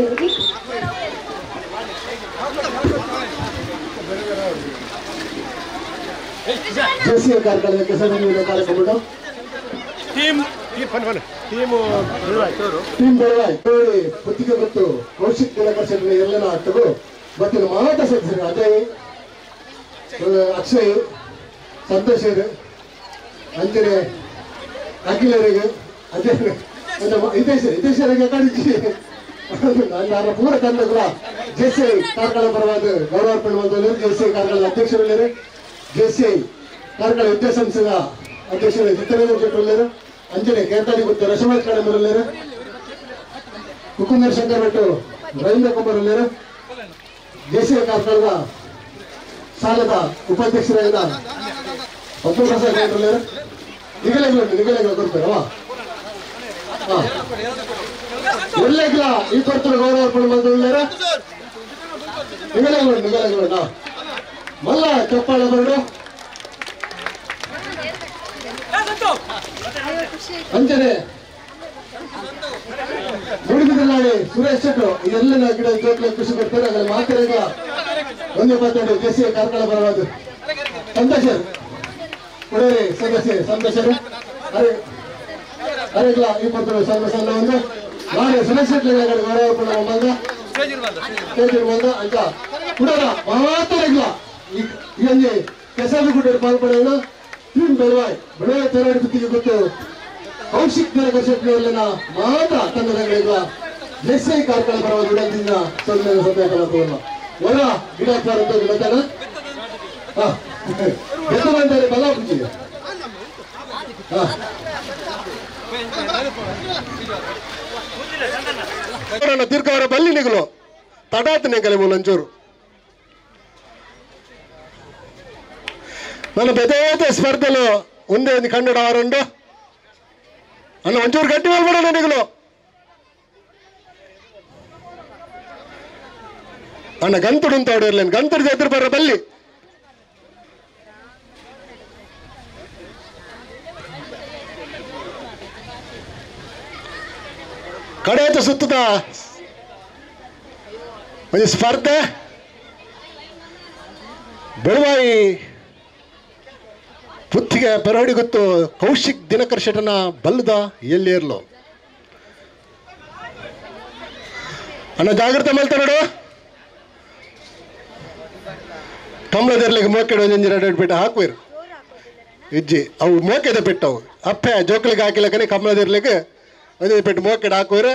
ಮಾಡಿದ್ವಿ. ಜೆಸಿಎ ಕಾರ್ಯಕ್ರಮದ ಕೆಸರು ಕಾರ್ಯಕ್ರಮ ಟೀಮ್ ಬೆಳವಾಯಿ ಪುತ್ತಿಗೆ ಗೊತ್ತು ಕೌಶಿಕ್ ದಿನಕರ್ಷಣೆ ಎಲ್ಲನ ತಗೋ ಬತ್ತಿನ ಮಾಟ ಸದಸ್ಯರು ಅಜಯ್ ಅಕ್ಷಯ್ ಸಂತೋಷ್ ಅಂಜನೆ ಅಖಿಲರಿಗೆ ಅಜಯ್ ಹಿತೇಶರಿಗೆ ಕಳಿಸಿ ನನ್ನ ಪೂರ ತಂಡ ಕೂಡ ಜೆಸಿಐ ಕಾರ್ಕಳ ಪರವಾದ ಗೌರವಾರ್ಪಣೆ ಮಾಡಿದವರು ಜೆಸಿಐ ಕಾರ್ಕಳದ ಅಧ್ಯಕ್ಷರು ಜೆಸಿಐ ಕಾರ್ಕಳ ವಿದ್ಯಾಸಂಸ್ಥೆಯ ಅಧ್ಯಕ್ಷರು ಚಿತ್ತರಂಜನ್ ಶೆಟ್ಟರು ಅಂಜನೆ ಕೇರ್ತಾಡಿ ಗೊತ್ತು ರಶಮಾಜ್ ಕಡೆಮರಲ್ಲೇರು ಹುಕುಂದರ್ ಶಂಕರ್ ಭಟ್ಟು ರವೀಂದ್ರ ಕುಮಾರ್ ಜೆಸಿಐ ಕಾರ್ಕಳದ ಸಾಲದ ಉಪಾಧ್ಯಕ್ಷರಾಗಿದ್ದ ಅಬ್ದುಲ್ ಪ್ರಸಾದ್ ಗೌಡ್ರಲ್ಲೇರು ನಿಗಲೆಗಳು ಕೊಡ್ತಾರವ ಒಳ್ಳೆಗಿಲ್ಲ ಈ ಕೊಡ್ತಾರೆ ಗೌರವಾರ್ಪಣೆ ಮಾಡಿದವ್ರ ನಿಗಲೆಗಳು ಮಲ್ಲ ಚಪ್ಪಾಳೆ ಬರಡು ಅಂಜನೆ ನುಡಿಬಿದ್ರಲಾಡಿ ಸುರೇಶ್ ಶೆಟ್ರು ಇದೆಲ್ಲ ಗಿಡ ಜೋಕ್ಲೆ ಖುಷಿ ಕೊಡ್ತಾರೆ ಅದ್ರ ಮಾತಿರಾಗ ಒಂದೇ ಮಾತಾಡಿ ಜೆಸಿಐ ಕಾರ್ಕಳ ಬರವಾದ ಸಂತೋಷರು ಕೊಡೇರಿ ಸಂತೋಷರು ಅರೆಗ್ಲ ಈ ಕೊಡ್ತಾರೆ ಸಣ್ಣ ಒಂದು ನಾಳೆ ಸುರೇಶ್ ಶೆಟ್ಟಿ ಗೌರವಾರ್ಪಣೆ ಬಂದ ಬಂದ ಅಂತ ಕುಡರ ಮಾತಾಡಿಲ್ಲ ಈ ಕೆಸರು ಗುಡ್ಡ ಪಾಲ್ಪಡೆಯನ್ನು ಟೀಮ್ ಬೆಳವಾಯಿ ತೆರವಾಡಿ ಪುತ್ತಿಗೆ ಗೊತ್ತು ಕೌಶಿಕ್ ದಿನಕರ್ಷಣೆಯಲ್ಲಿನ ಮಾತ್ರ ತಂಡಗಳಿಗ ಜೆಸಿಐ ಕಾರ್ಕಳ ಪರವಾದ ಗಿಡದಿಂದ ಸೊನ್ನೆ ಹೊರ ಗಿಡ ಗಿಡತನ ಬೆತ್ತమంటారు ಬಲ ಪುಚ್ಚಿಗೆ ದೀರ್ಘವರ ಬಲ್ಲಿ ನಿಗಲು ತಡಾತ್ ನಿಗಲಿ ಮುಂಚೂರು ನನ್ನ ಬೆದೇತ ಸ್ಪರ್ಧೆಲು ಒಂದೇ ಒಂದು ಕನ್ನಡ ಆರಂಡು ಅನ್ನ ಒಂಚೂರು ಗಟ್ಟಿ ಮಾಡ್ಬೇಡ ನಿಗಲು ಅಣ್ಣ ಗಂತುಡು ಅಂತ ಹೊಡಿರ್ಲೇನು ಗಂತುಡು ಎದುರು ಬರ್ರ ಬಲ್ಲಿ ಕಡೆಯತ ಸುತ್ತದ ಒಂದು ಸ್ಪರ್ಧೆ ಬೆಳವಾಯಿ ಪುತ್ತಿಗೆ ಪೆರವಡಿ ಗೊತ್ತು ಕೌಶಿಕ್ ದಿನಕರ್ಷಟನ ಬಲ್ಲದ ಎಲ್ಲಿರ್ಲು ಅಣ್ಣ ಜಾಗ್ರತೆ ಮಾಡ್ತಾ ನೋಡು ಕಂಬಳದರ್ಲಿಗೆ ಮೋಕೆಡು ಒಂದೊಂದು ಬಿಟ್ಟು ಹಾಕುವಿರು ಇಜ್ಜಿ ಅವು ಮೋಕೆದ ಬಿಟ್ಟವು ಅಪ್ಪೆ ಜೋಕಲಿಗೆ ಹಾಕಿಲ್ಲಕನೆ ಕಂಬಳದಿರ್ಲಿಕ್ಕೆ ಒಂದೇ ಬಿಟ್ಟು ಮೋಕೆಡು ಹಾಕುವಿರ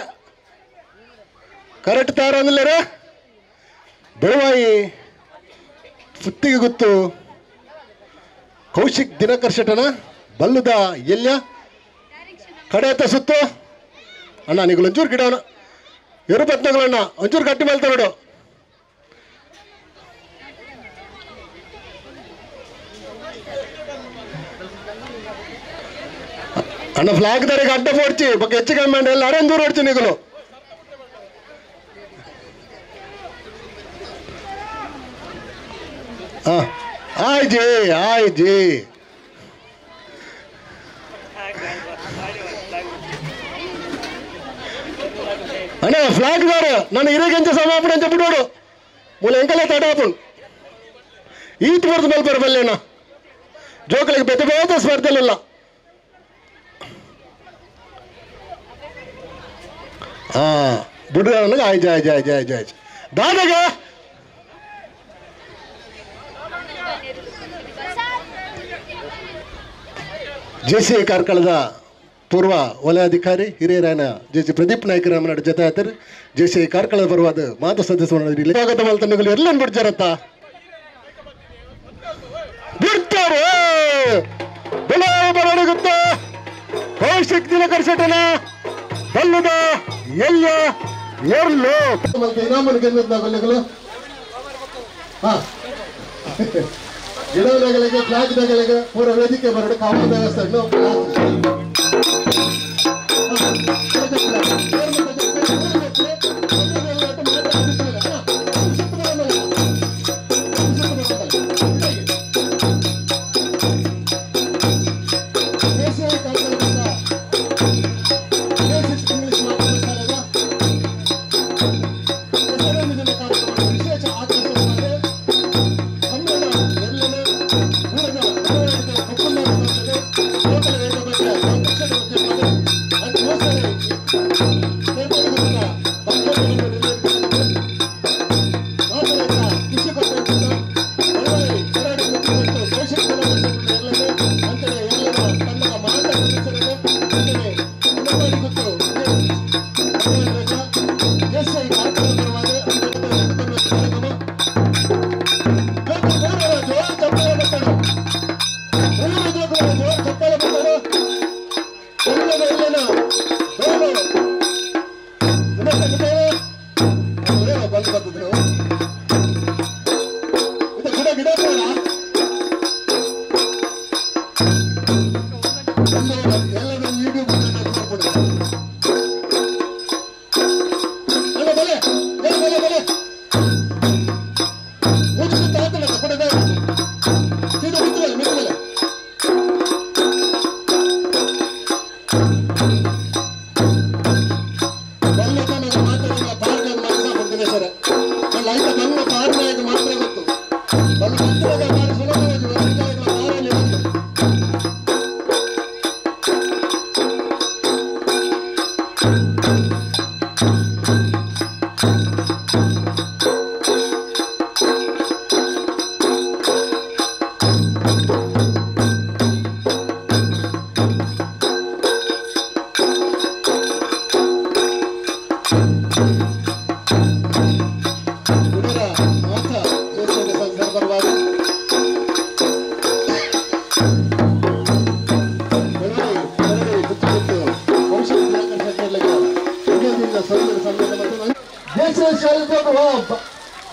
ಕರೆಕ್ಟ್ ತಾರ ಅಂದ್ಲೇರ ಬೆಳವಾಯಿ ಪುತ್ತಿಗೆ ಗೊತ್ತು ಕೌಶಿಕ್ ದಿನಕರ್ಷಟನ ಬಲ್ಲುದ ಎಲ್ಯ ಕಡೆಯತ್ತ ಸುತ್ತು ಅಣ್ಣ ನಿಗಲು ಒಂಚೂರು ಗಿಡವನ ಇವರು ಪತ್ನಗಳಣ್ಣ ಒಂಚೂರು ಗಟ್ಟಿ ಮಾಡ್ತಾ ನೋಡು ಅಣ್ಣ ಫ್ಲಾಗ್ ದಾರಿಗೆ ಅಡ್ಡ ಪೋಡ್ಚಿ ಬಕ್ಕ ಹೆಚ್ಚು ಕಮ್ಮಿ ಎಲ್ಲ ಅಡೆನ್ ದೂರ ಹೊಡ್ಚಿ ನಿಗಲು ಆಯ್ ಜಿ ಅಣ್ಣ ಫ್ಲಾಗ್ ದಾರ ನಾನು ಇರಗಂಚ ಸಮಾಪಣ ಅಂತ ಬಿಡೋಡು ಮೂಲ ಎಂಕಲೇ ತಡಾಪು ಈಟ್ ಬರ್ದು ಮಲ್ಪರ ಬಲ್ಲೇನ ಜೋಕಲಿಗೆ ಬೆತ್ತ ಬೇತ ಸ್ಪರ್ಧೆಲಿಲ್ಲ ಬಿಡ್ರ ನನಗೆ ಆಯ್ ಜಾಯ್ ಜಾಯ್ ಜಾಯ್ ಜಾಯ್ ದಾದಾಗ ಜೆಸಿಐ ಕಾರ್ಕಳದ ಪೂರ್ವ ವಲಯಾಧಿಕಾರಿ ಹಿರಿಯರಾಯನ ಜೆಸಿ ಪ್ರದೀಪ್ ನಾಯ್ಕ ರಾಮನಾಡು ಜೊತೆ ಆಯ್ತಾರೆ ಜೆಸಿಐ ಕಾರ್ಕಳದ ಪರವಾದ ಮಾತು ಸದಸ್ಯಗತ ಮಲ್ತಂಡಗಳು ಎಲ್ಲೇನು ಬಿಡ್ತಾರತ್ತ ಬಿಡ್ತಾರೆ ಬೆಳೆ ಬರೋಗುತ್ತ ಕೌಶಿಕ್ ದಿನಕರ್ಷಟನ ಬಲ್ಲದ ಎಲ್ಲ ಎರ್ಲು ಇನಾಮನ ಗೆಲ್ಲುತ್ತಾಗಲು ಗಿಡಗಳಿಗೆ ಫ್ಲಾಗ್ಗಳಿಗೆ ಪೂರ ವೇದಿಕೆ ಬರಡು ಕಾಮನ್ ವ್ಯವಸ್ಥೆ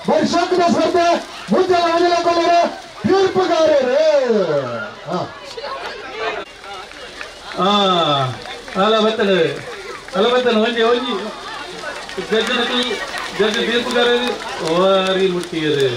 ವರ್ಷಾಂತರ ಸ್ಪರ್ಧೆ ಮುಂಜಾನೆ ಆಂಜನೇಯ ತೀರ್ಪುಗಾರರು ಅಲ್ಲ ಬರ್ತದೆ ಒಂಜಿ ಜಡ್ಜ್ ತೀರ್ಪುಗಾರರು ಓರಿ ಮುಟ್ಟಿಯರು